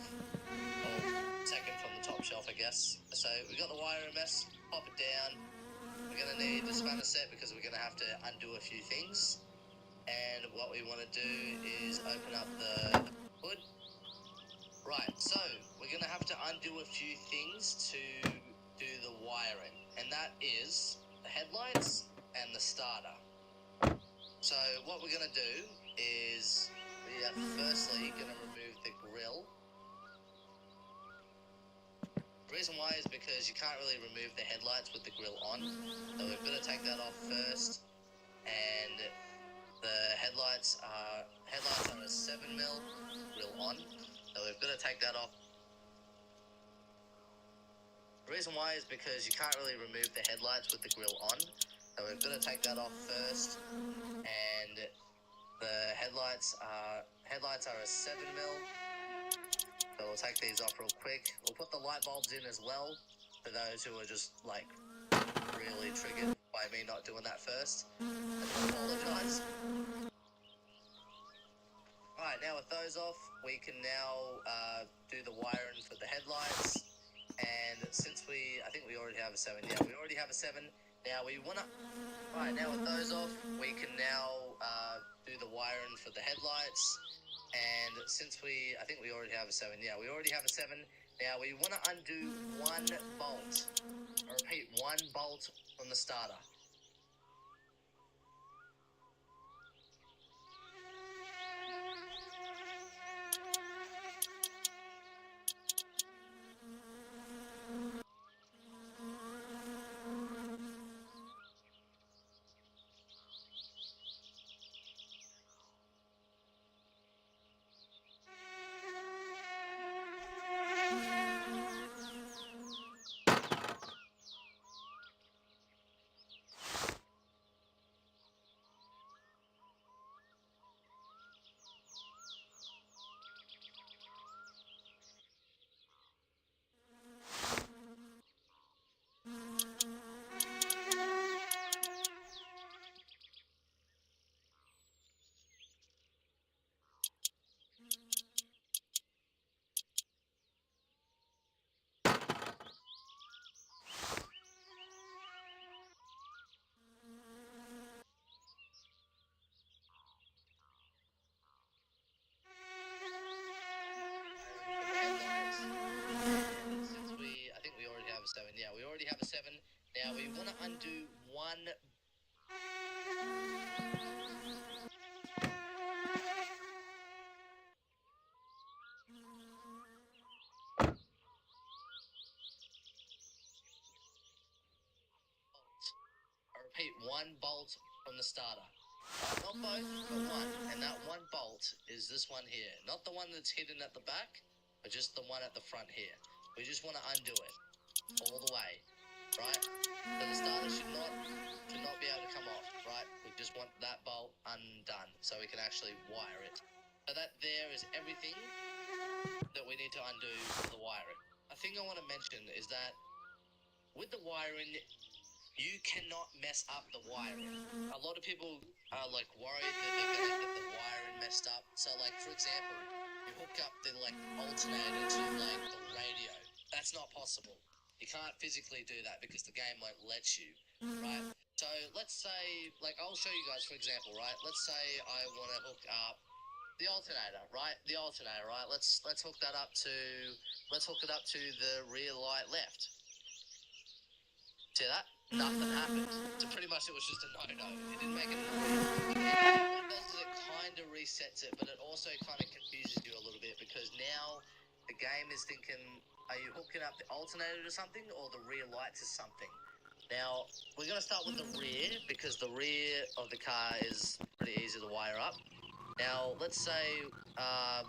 or second from the top shelf, I guess. So we got the wiring mess, pop it down. We're going to need the spanner set because we're going to have to undo a few things. And what we want to do is open up the hood. Right, so we're going to have to undo a few things to do the wiring. And that is the headlights and the starter. So what we're going to do is we are firstly going to remove the grille. The reason why is because you can't really remove the headlights with the grille on. So we've got to take that off first. And the headlights are a 7mm grille on. So we've got to take that off. The reason why is because you can't really remove the headlights with the grille on. So we've got to take that off first. And the headlights are a 7mm. So we'll take these off real quick. We'll put the light bulbs in as well for those who are just like really triggered by me not doing that first. I do apologise. Alright, now with those off, we can now do the wiring for the headlights. And since I think we already have a 7. Yeah, we already have a 7. Now we wanna. Alright, now with those off, we can now do the wiring for the headlights. And since I think we already have a 7. Yeah, we already have a 7. Now we wanna undo 1 bolt. I repeat, 1 bolt from the starter. we want to undo one. I repeat, one bolt from the starter. Not both, but one. And that one bolt is this one here. Not the one that's hidden at the back, but just the one at the front here. We just want to undo it all the way, right? So the starter should not be able to come off, right? We just want that bolt undone so we can actually wire it. So that there is everything that we need to undo for the wiring. A thing I want to mention is that with the wiring, you cannot mess up the wiring. A lot of people are like worried that they're going to get the wiring messed up. So like, for example, you hook up the like alternator to like the radio. That's not possible. You can't physically do that because the game won't let you, right? So let's say, like, I'll show you guys, for example, right? Let's say I want to hook up the alternator, right? The alternator, right? Let's hook that up to, let's hook it up to the rear light left. See that? Nothing happened. So pretty much it was just a no-no. It didn't make a noise. What it does is it kind of resets it, but it also kind of confuses you a little bit because now the game is thinking, are you hooking up the alternator to something or the rear light to something? Now, we're going to start with the rear because the rear of the car is pretty easy to wire up. Now, let's say I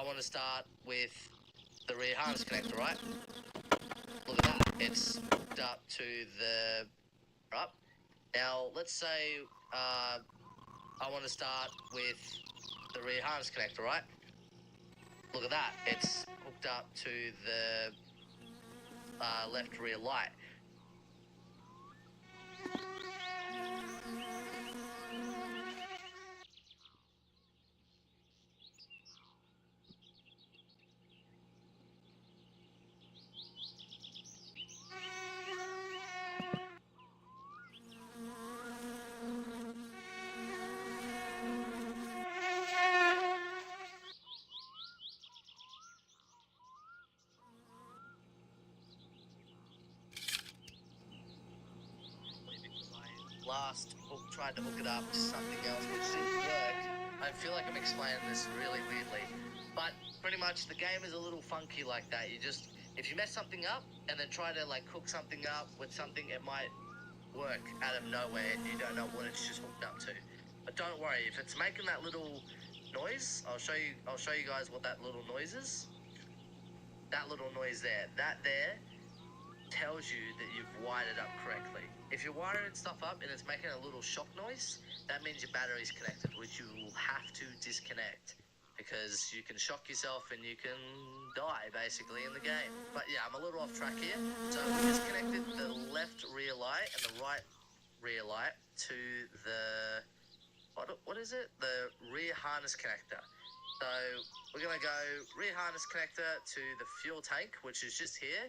want to start with the rear harness connector, right? Look at that. It's hooked up to the... Right? Now, let's say I want to start with the rear harness connector, right? Look at that. It's hooked up to the left rear light. Tried to hook it up to something else which didn't work. I feel like I'm explaining this really weirdly, but pretty much the game is a little funky like that. You just, if you mess something up and then try to like hook something up with something, it might work out of nowhere and you don't know what it's just hooked up to. But don't worry, if it's making that little noise, I'll show you guys what that little noise is. That little noise there, that there tells you that you've wired it up correctly. If you're wiring stuff up and it's making a little shock noise, that means your battery's connected, which you will have to disconnect because you can shock yourself and you can die basically in the game. But yeah, I'm a little off track here. So we disconnected the left rear light and the right rear light to the, what is it? The rear harness connector. So we're gonna go rear harness connector to the fuel tank, which is just here.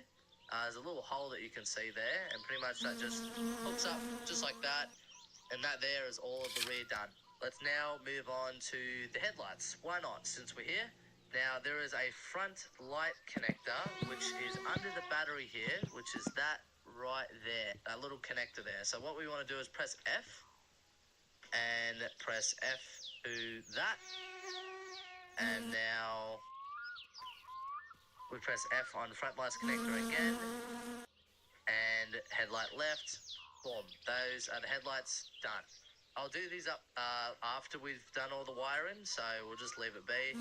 There's a little hole that you can see there, and pretty much that just hooks up just like that, and that there is all of the rear done. Let's now move on to the headlights. Why not, since we're here? Now, there is a front light connector, which is under the battery here, which is that right there, that little connector there. So what we want to do is press F, and press F to that, and now we press F on front lights connector again, and headlight left, boom. Those are the headlights done. I'll do these up after we've done all the wiring, so we'll just leave it be.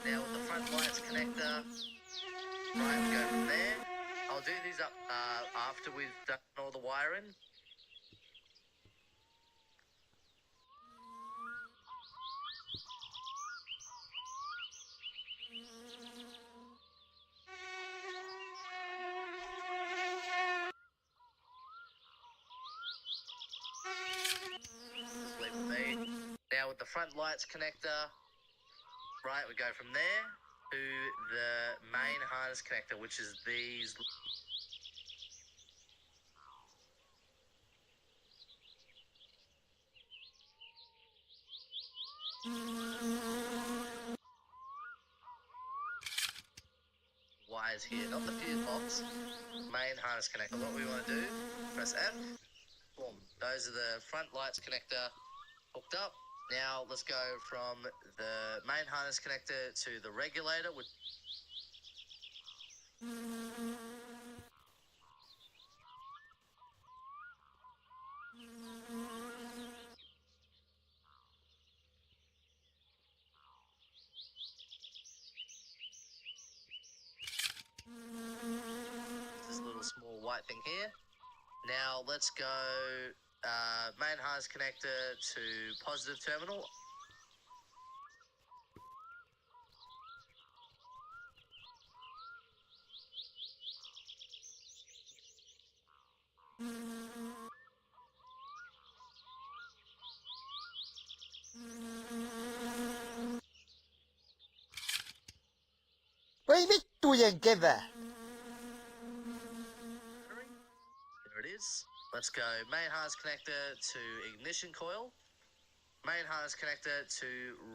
Now with the front lights connector, right, we go from there. I'll do these up after we've done all the wiring. Now with the front lights connector, right, we go from there to the main harness connector, which is these. is here, not the fuse box. Main harness connector. What we want to do, press F. Boom. Those are the front lights connector hooked up. Now let's go from the main harness connector to the regulator, which this little small white thing here. Now let's go main harness connector to positive terminal. Voi vittujen kevää. There it is. Let's go main harness connector to ignition coil. Main harness connector to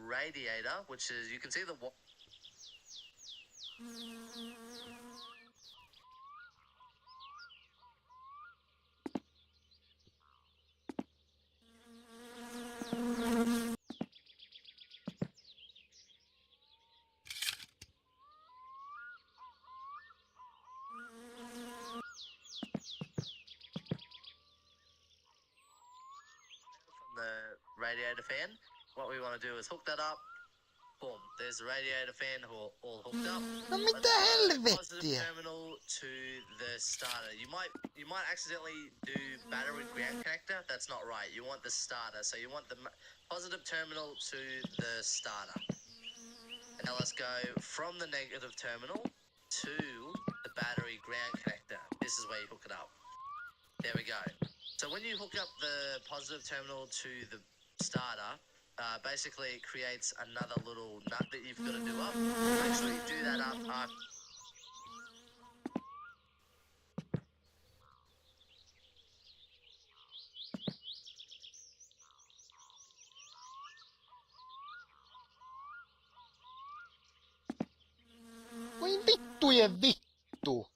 radiator, which is, you can see the radiator fan. What we want to do is hook that up. Boom. There's the radiator fan all hooked up. No mitä Positive helvettiä? terminal to the starter. You might accidentally do battery ground connector. That's not right. You want the starter. So you want the positive terminal to the starter. Now let's go from the negative terminal to the battery ground connector. This is where you hook it up. There we go. So when you hook up the positive terminal to the starter, basically it creates another little nut that you've got to do up. Make sure you do that up after. Voi vittujen vittu.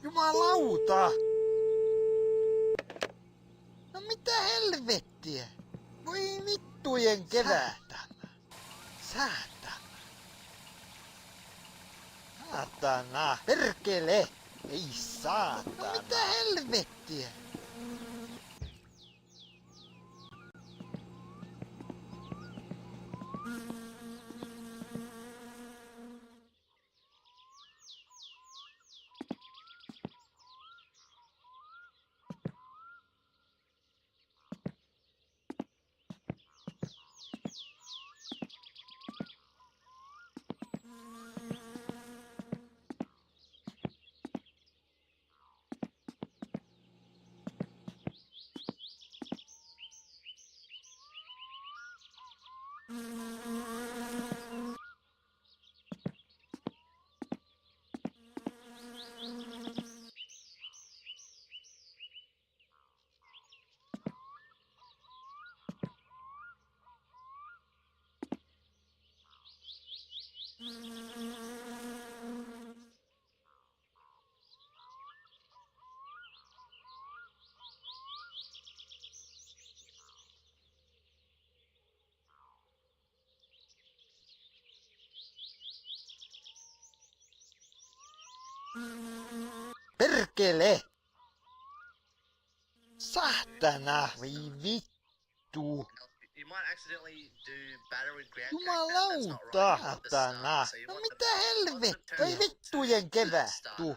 Jumalauta! No mitä helvettiä? Voi vittujen keväätä. Saatana. Saatana. Perkele. Ei saatana. No mitä helvettiä? Perkele! Saatana! Voi vittu! You might accidentally do battery ground connector. That's not Jumalauta! right. You want the starter. Saatana! So you No want the mitä positive helvettiä? terminal Voi vittujen to the keväättu! starter.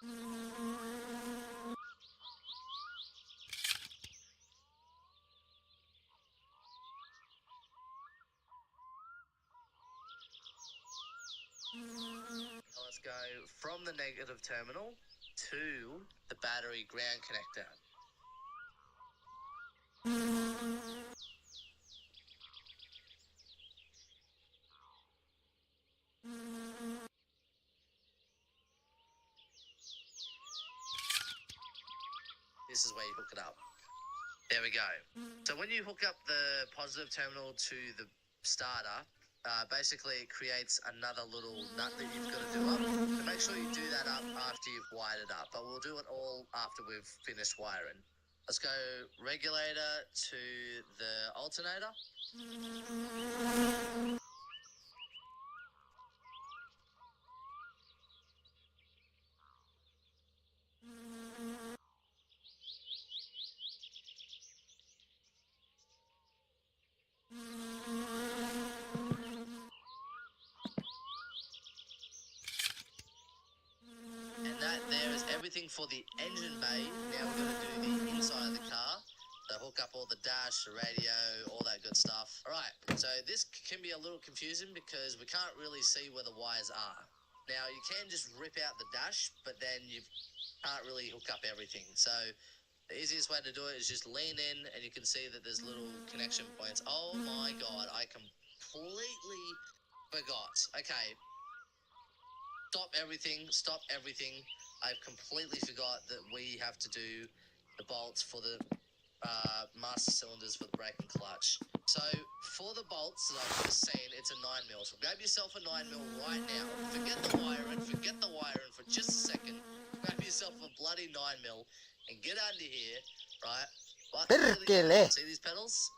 Now let's go from the negative terminal to the battery ground connector. This is where you hook it up. There we go. So when you hook up the positive terminal to the starter, basically it creates another little nut that you've got to do up. So make sure you do that up after you've wired it up, but we'll do it all after we've finished wiring. Let's go regulator to the alternator. And that there is everything for the engine bay. Now we're going to do the inside of the car. So hook up all the dash, the radio, all that good stuff. All right, so this can be a little confusing because we can't really see where the wires are. Now you can just rip out the dash, but then you can't really hook up everything. So the easiest way to do it is just lean in and you can see that there's little connection points. Oh my God, I completely forgot. Okay. Stop everything. I've completely forgot that we have to do the bolts for the master cylinders for the brake and clutch. So for the bolts that I've just seen, it's a 9mm. So grab yourself a 9mm right now. Forget the wiring for just a second. Grab yourself a bloody 9mm and get under here, right? Perkele! See these pedals?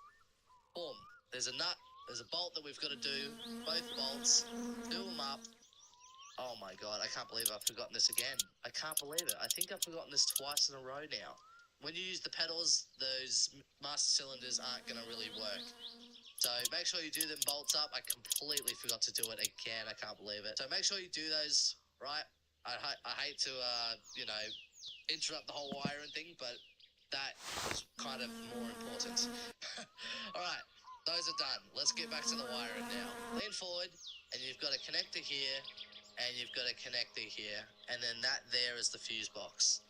Boom. There's a nut. There's a bolt that we've got to do. Both bolts. Do them up. Oh my God, I can't believe I've forgotten this again. I can't believe it. I think I've forgotten this twice in a row now. When you use the pedals, those master cylinders aren't going to really work. So make sure you do them bolts up. I completely forgot to do it again. I can't believe it. So make sure you do those, right? I hate to, interrupt the whole wiring thing, but that is kind of more important. All right, those are done. Let's get back to the wiring now. Lean forward, and you've got a connector here, and you've got a connector here, and then that there is the fuse box.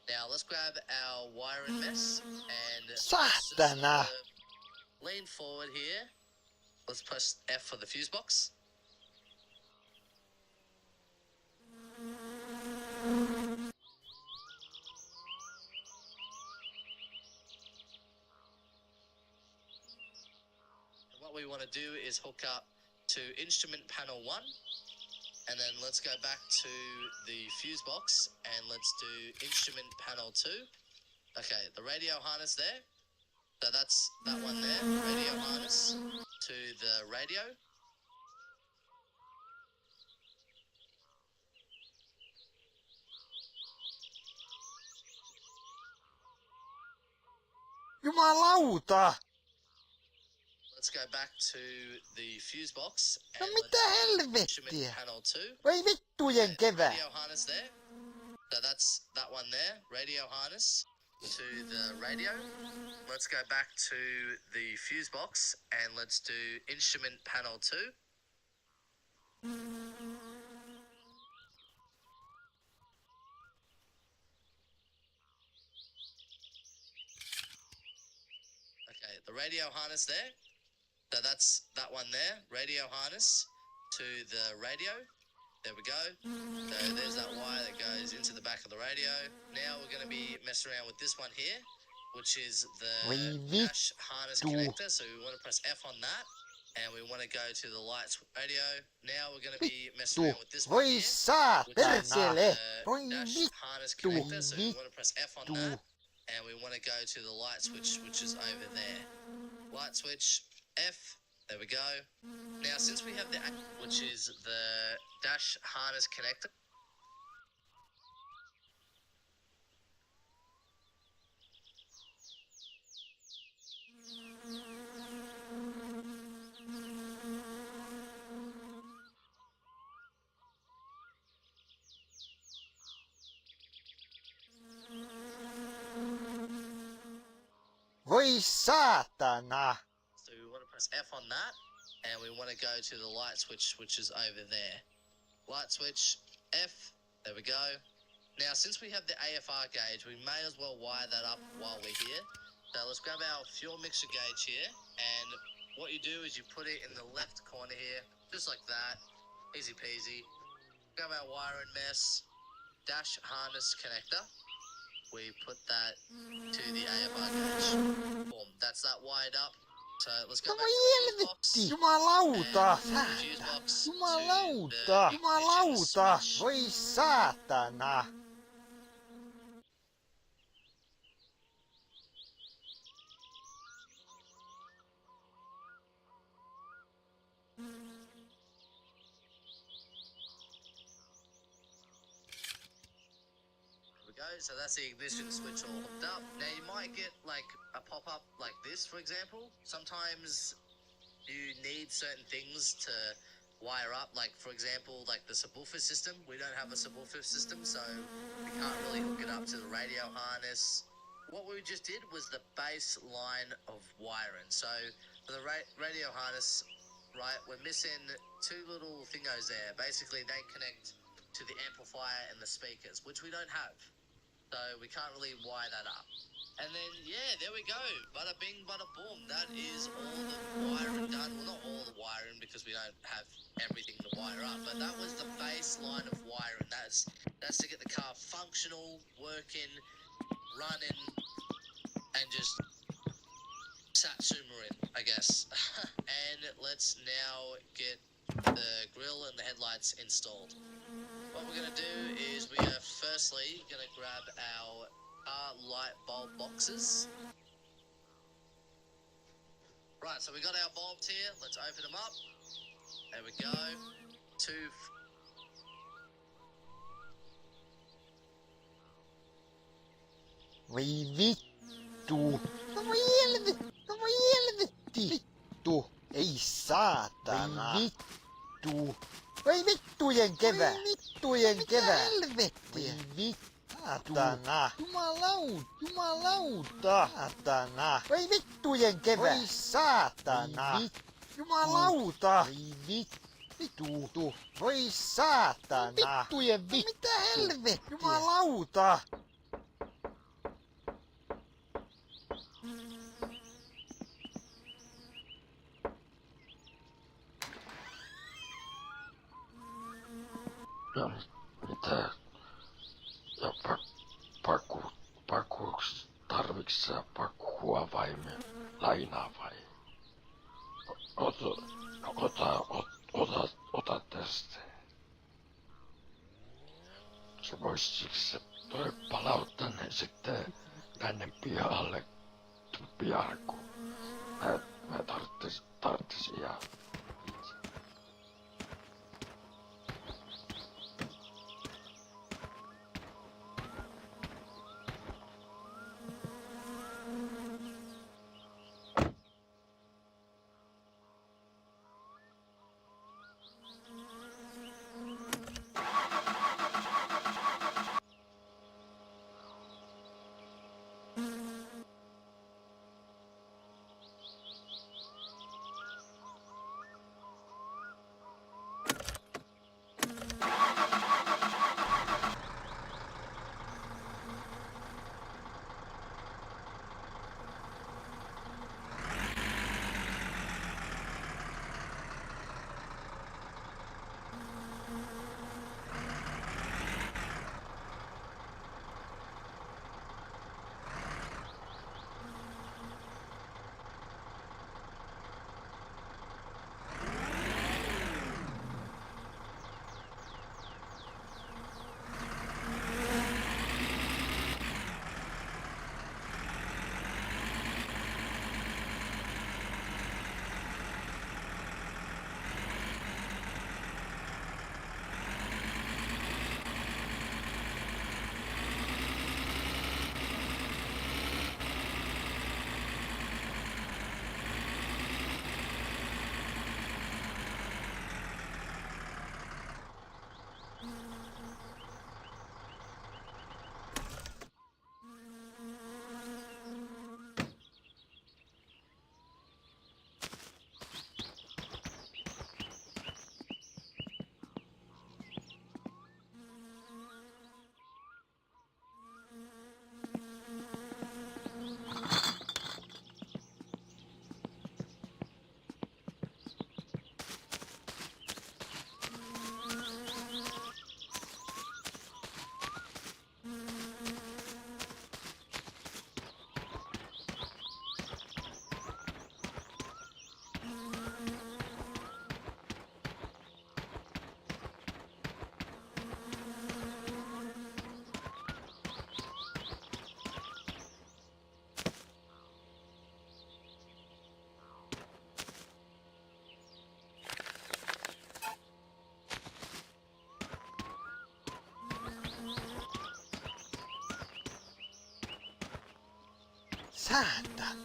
Now let's grab our wiring mess and Saatana! Lean forward here. Let's press F for the fuse box. What we want to do is hook up to instrument panel 1. And then let's go back to the fuse box and let's do instrument panel 2. Okay, the radio harness there. So that's that one there, radio harness to the radio. Jumalauta! Let's go back to the fuse box No and mitä let's do instrument helvettiä? panel 2. Voi vittujen kevää! Radio harness there. So that's that one there, radio harness to the radio. Let's go back to the fuse box and let's do instrument panel 2. Okay, the radio harness there. So that's that one there, radio harness to the radio. There we go. So there's that wire that goes into the back of the radio. Now we're going to be messing around with this one here, which is the dash harness connector. So we want to press F on that. And we want to go to the lights radio. Now we're going to be messing around with this one Voi here, saa which is persele! Voi the dash harness vittu, connector. So we want to press F on vittu. that. And we want to go to the light switch, which is over there. Light switch, F. There we go. Now, since we have the, which is the dash harness connector. Voi saatana. So we want to press F on that, and we want to go to the light switch, which is over there. Light switch, F, there we go. Now, since we have the AFR gauge, we may as well wire that up while we're here. So let's grab our fuel mixer gauge here, and what you do is you put it in the left corner here, just like that, easy peasy. Grab our wire and mess, dash harness connector. We put that to the AFR gauge. Boom, that's that wired up. So let's go back to the fuse box. Jumalauta. And the fuse box to Jumalauta. the Jumalauta. ignition switch. Voi saatana. We go, so that's the ignition switch all hooked up. Now you might get like a pop-up like this, for example. Sometimes you need certain things to wire up, like for example, like the subwoofer system. We don't have a subwoofer system, so we can't really hook it up to the radio harness. What we just did was the base line of wiring. So for the radio harness, right, we're missing two little thingos there. Basically, they connect to the amplifier and the speakers, which we don't have. So we can't really wire that up. And then, yeah, there we go. Bada bing, bada boom. That is all the wiring done. Well, not all the wiring because we don't have everything to wire up, but that was the baseline of wiring. That's to get the car functional, working, running, and just Satsumarin, I guess. And let's now get the grille and the headlights installed. What we're going to do is we are firstly going to grab our light bulb boxes. Right, so we got our bulbs here. Let's open them up. There we go. Voi vittu. No voi helvetti. Vittu. Ei saatana. Voi vittu. Voi vittujen kevät. Voi vittujen kevät. Helvetti. Voi vittu. Saatana. Jumalauta. Saatana. Voi vittujen kevät. Voi saatana. Jumalauta. Voi vittu. Voi saatana. Vittujen vittu. Mitä helvettiä? Jumalauta. No, mitä? Ja pakuuks tarviks sä pakua vai lainaa vai? Ota tästä. Se vois toi palauttaa ne sitten tänne pihalle pian kun mä tarttis ihan. Saatana.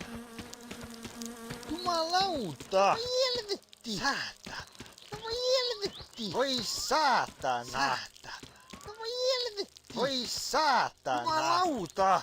Jumalauta. Voi helvetti. Saatana. No voi helvetti. Voi saatana. Saatana. No voi helvetti. Voi saatana. Jumalauta.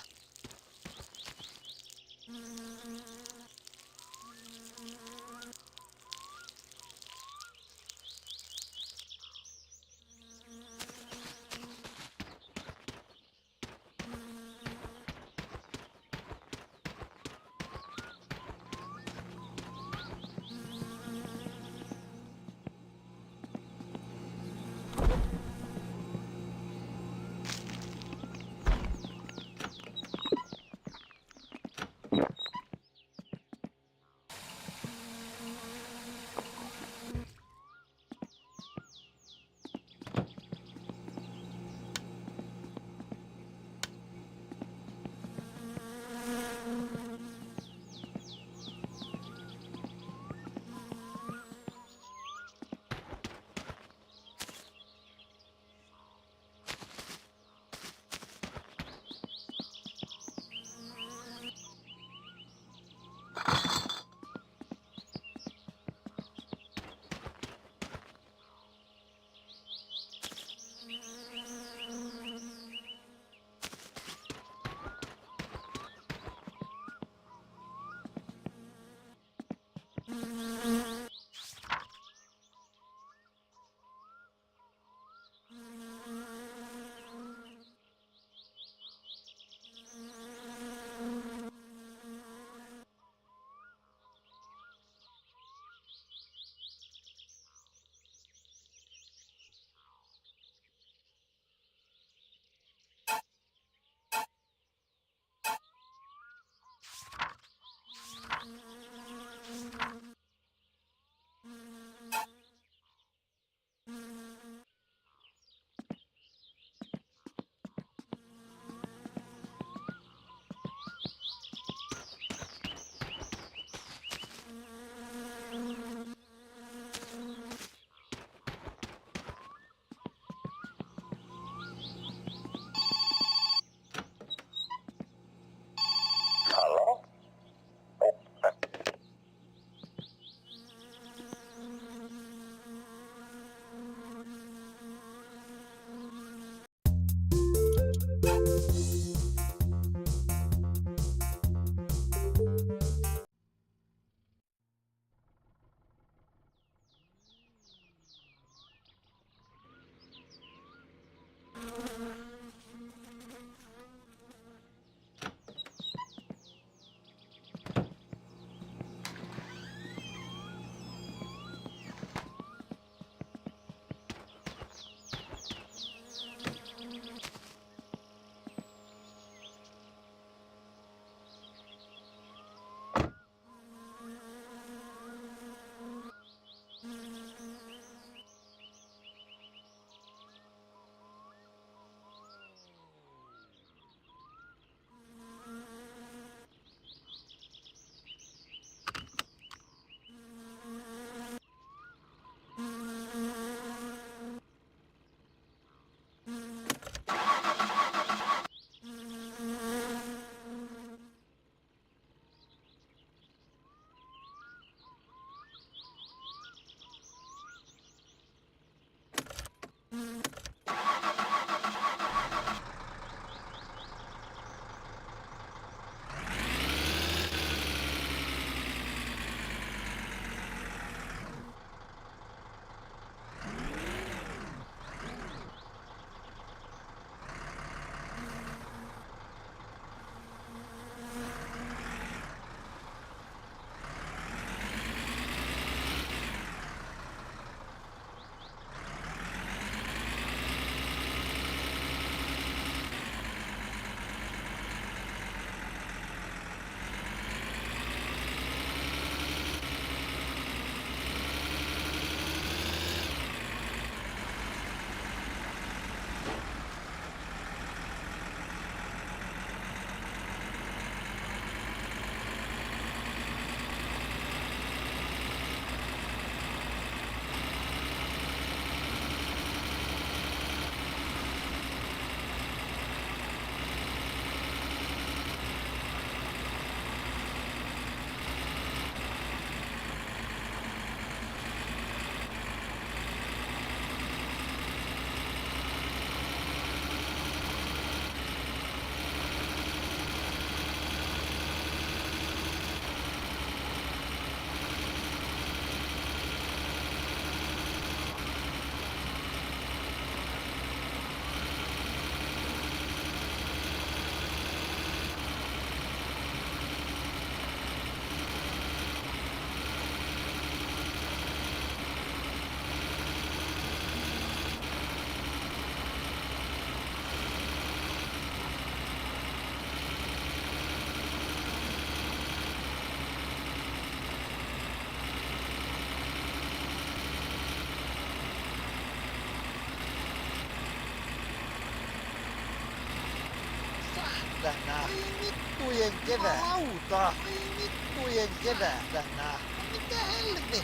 saatana. Vittujen kevätauta. Vittujen kevätana. Mitä helvettiä?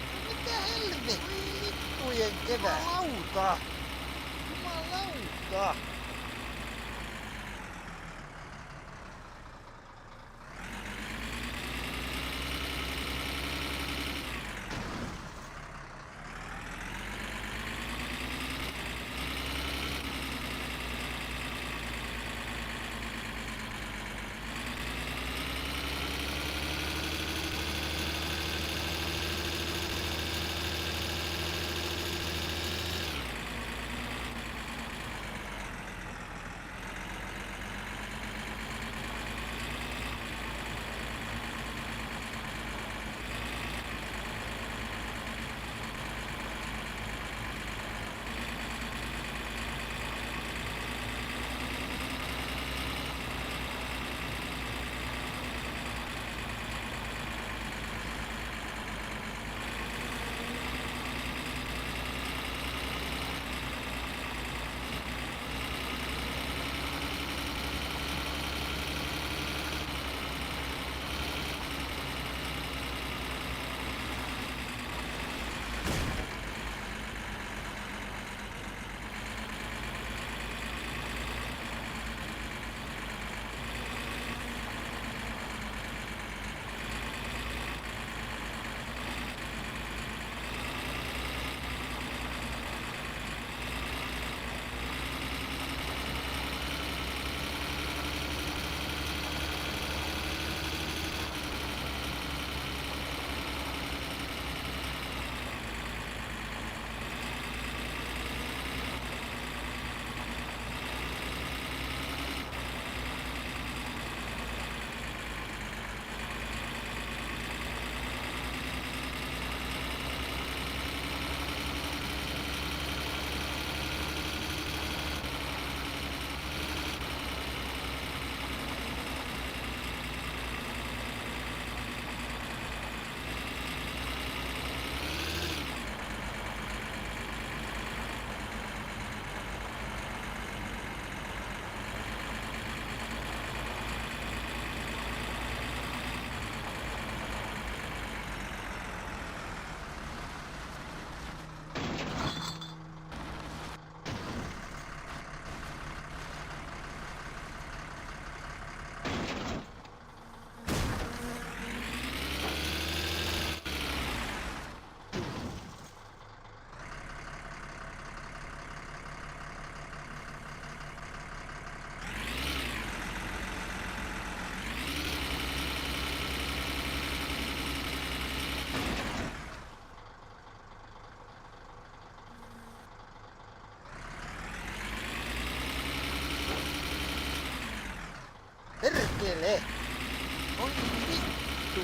Vittujen kevätauta. Jumalauta. Perkele! Oi vittu!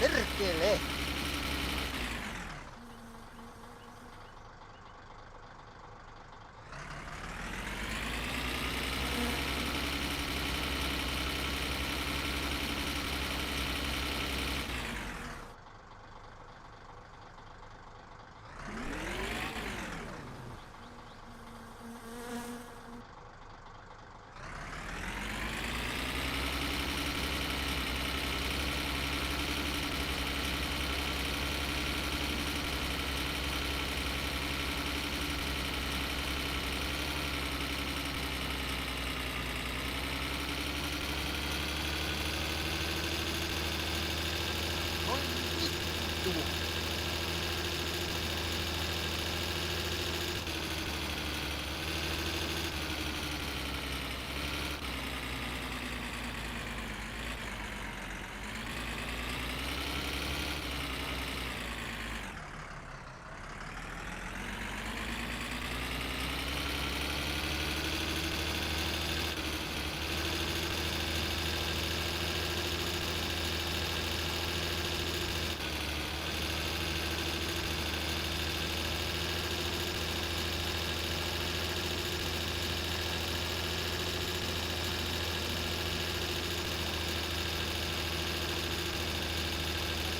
Perkele!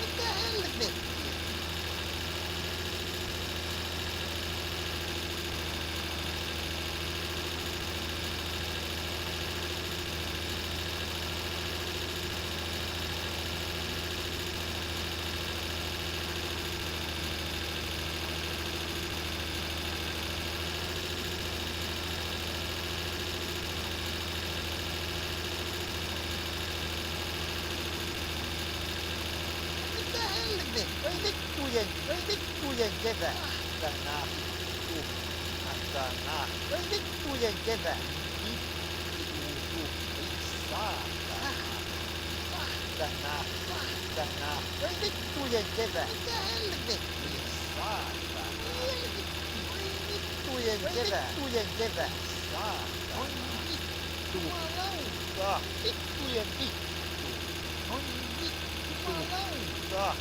Mitä helvettiä? Mitä helvettiä? Oi vittujen kevää. Saatana vittu. Saatana. Oi vittujen kevää. Vittu. Ei saatana. Saatana. Saatana. Oi vittujen kevää. Mitä helvettiä? Saatana. Oi vittujen kevää. Vittujen kevää. Saatana. Oi vittu. Jumalauta. Vittujen vittu. Oi vittu. Jumalauta.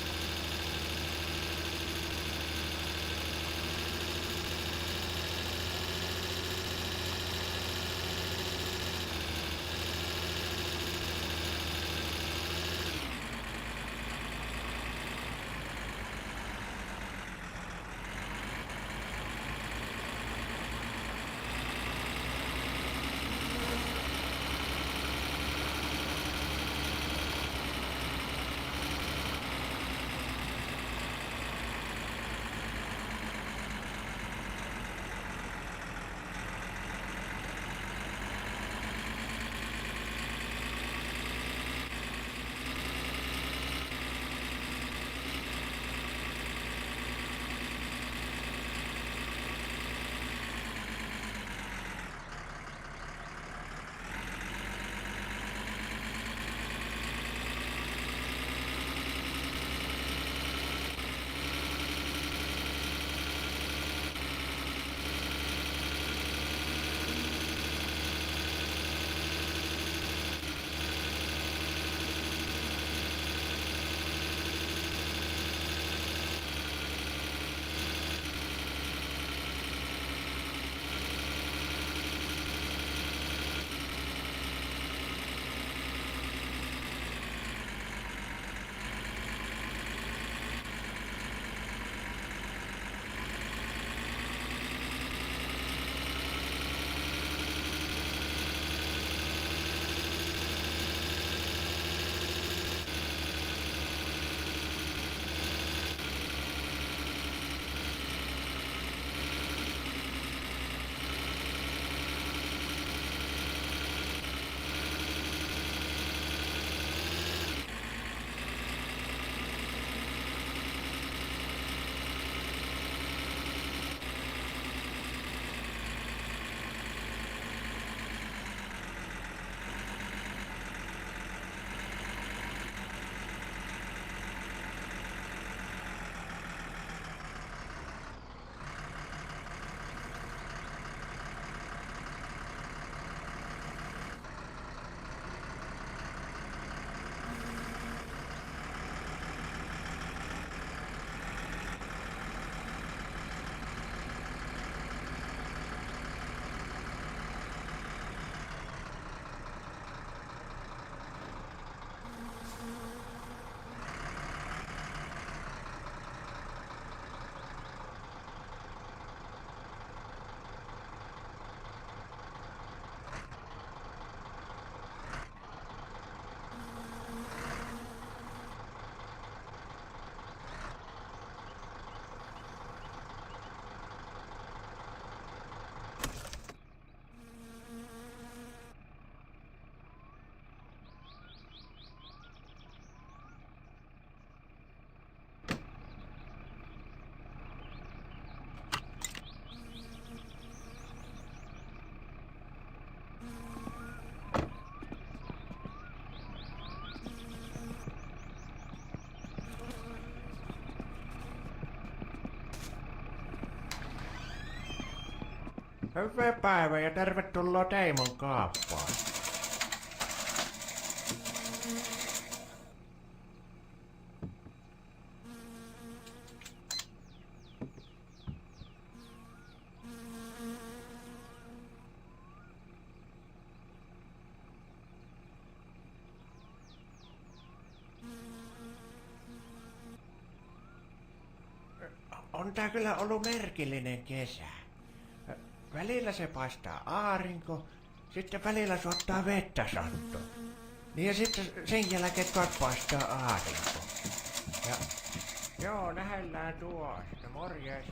Hyvää päivää ja tervetuloa Teimon kaappaan. On tää kyllä ollut merkillinen kesä. Välillä se paistaa aurinko, sitten välillä suottaa vettä Santto. Niin ja sitten sen jälkeen taas paistaa aurinko. Ja joo, nähdään tuosta. Morjes.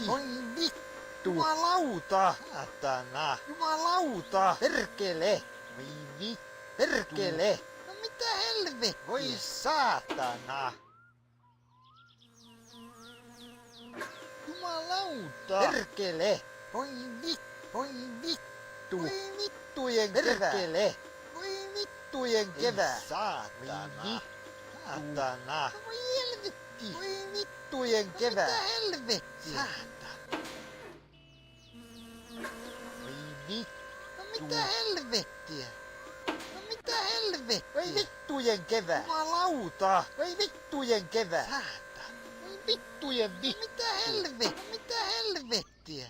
Voi vittu! Jumalauta! Satana! Jumalauta! Perkele! Voi vittu! Perkele! No mitä helvettiä? Voi saatana! Jumalauta! Perkele! Voi vittu! Voi vittu! Voi vittujen perkele! Voi vittujen kevää! Saatana! Saatana! Voi helvetti! Voi vittujen kevää! Mitä helvettiä? Saatana! Voi vittu! No mitä helvettiä? No mitä helvettiä? Voi vittujen kevää! Jumalauta! Voi vittujen kevää! Saatana! Voi vittujen vittu! No mitä helvettiä? No mitä helvettiä?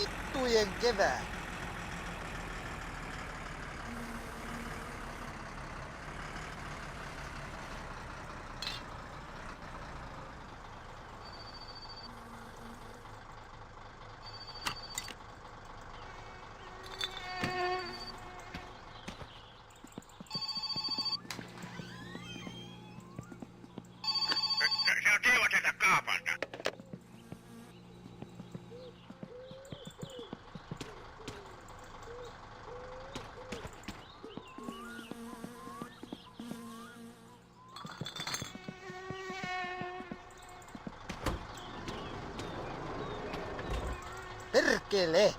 vittujen kevät. Se on Timo sieltä kaapalta. Perkele!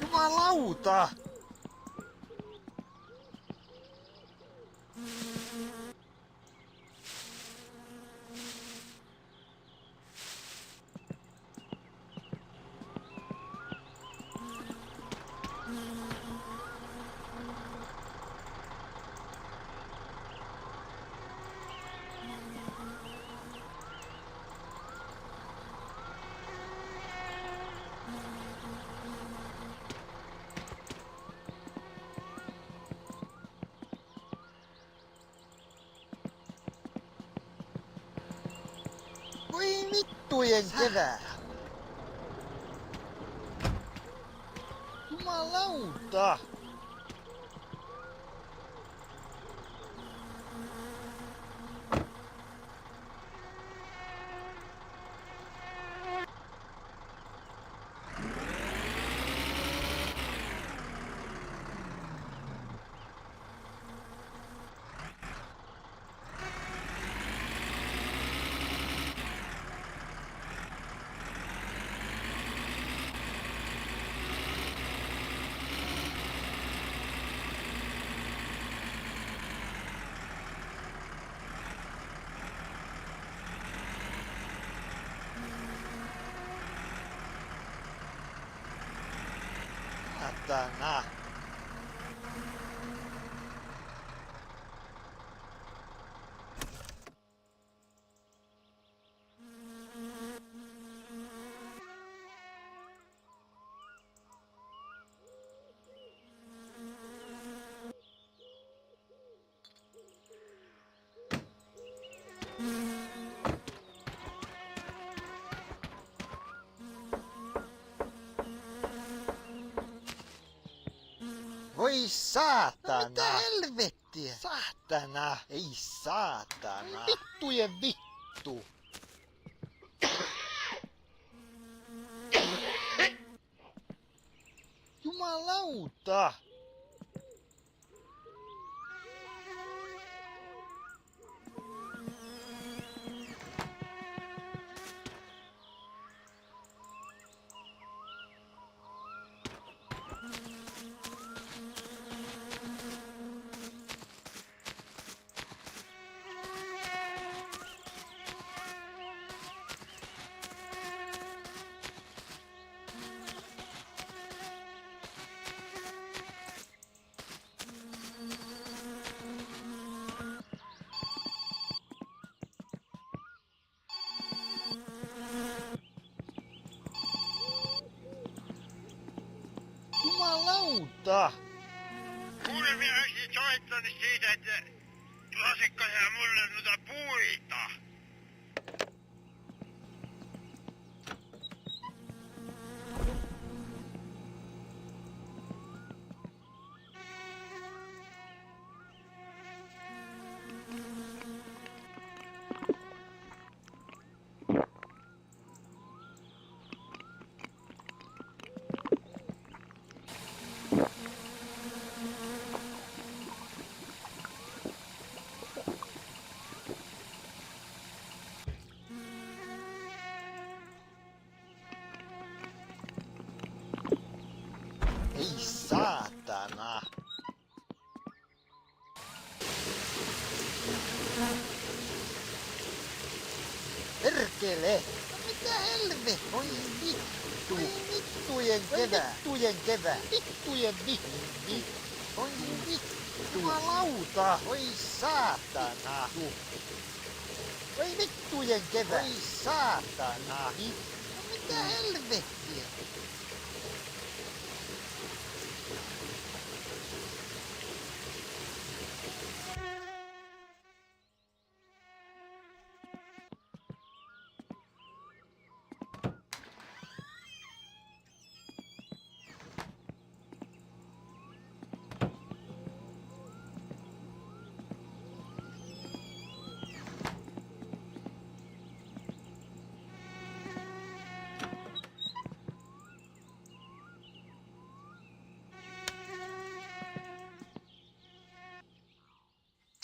Jumalauta! Voi vittujen kevät! Jumalauta! Satana! Voi saatana! Mitä helvettiä? Saatana! Ei saatana! Vittujen vittu! Jumalauta! Jumalauta! Kuule, minä olisin soittanut siitä, että tulisitko sä mulle noita puita? Perkele! Mitä helve? Oi vittu! Vittujen kevää! Vittujen kevää! Vittujen vittu! Oi vittu! Jumalauta! Oi saatana! Oi vittujen kevää! Oi saatana! Mitä helvettiä?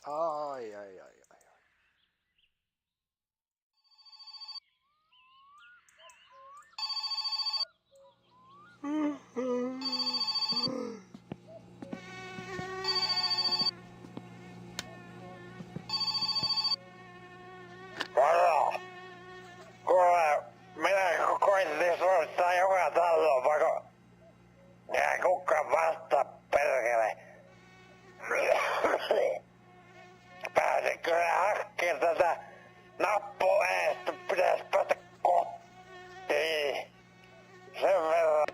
Ai. Varo! Kuule, minä koitin soittaa joka taloon, vaikka ei kukaan vastaa perkele. Pääsin kyllä hakkeen tätä nappua eestä, pitäis päästä kotiin. Sen verran.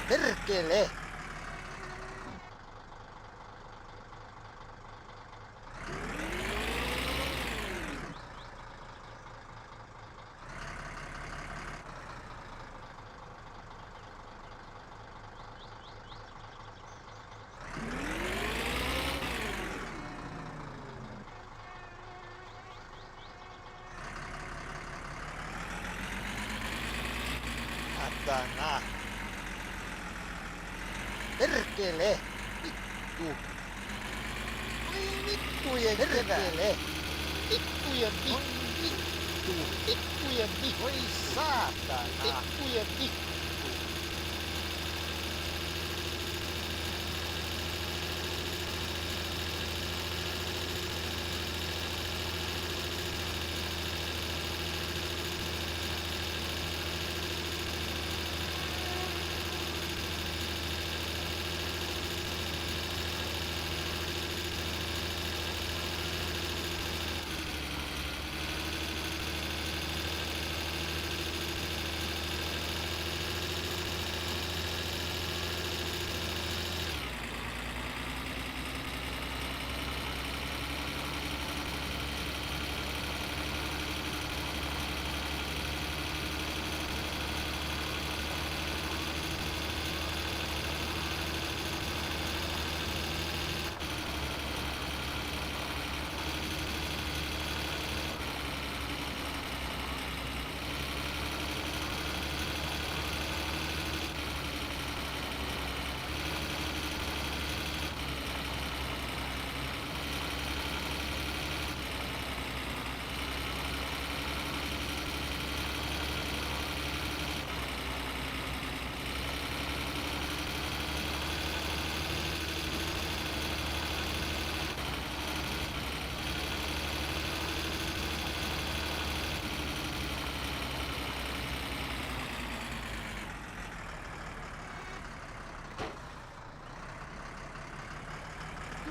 Perkele! Satana! Perkele! Vittu! Oi vittujen perkele! Vittujen vittu! Vittujen vittu! Oi saatana! Vittujen vittu!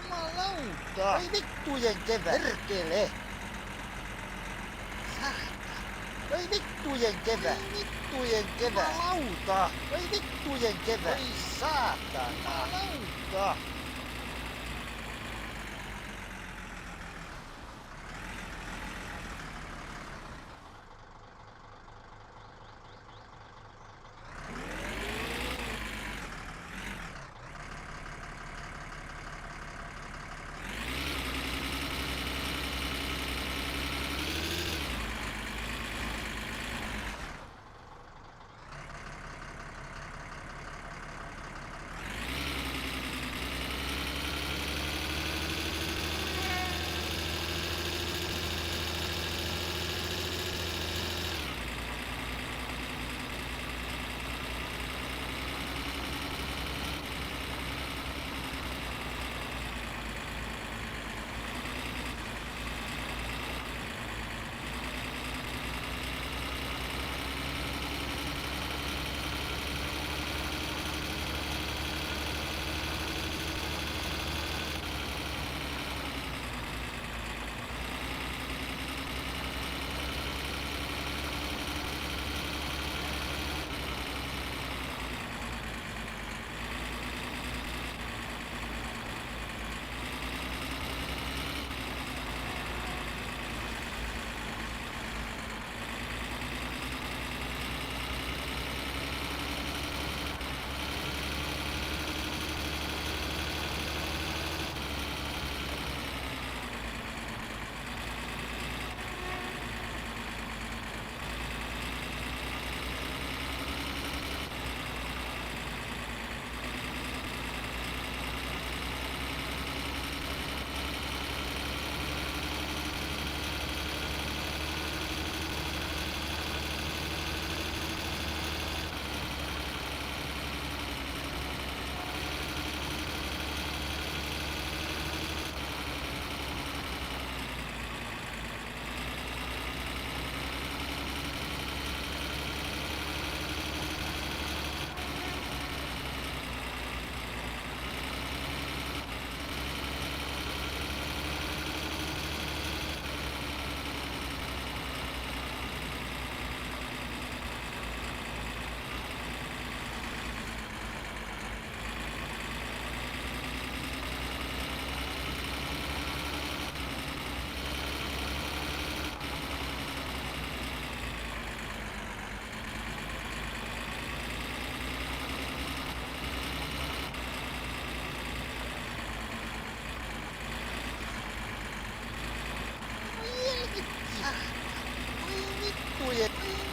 Jumalauta! Oi vittujen kevät! Perkele! Saatana! Oi vittujen kevät! Oi vittujen kevät! Jumalauta! Oi vittujen kevät! Oi saatana! Jumalauta!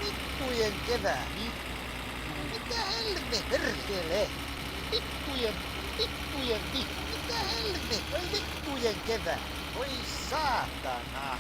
Vittujen kevää. Mitä helve? Perkele. Vittujen. Mitä helve? Oi vittujen kevää. Oi saatana.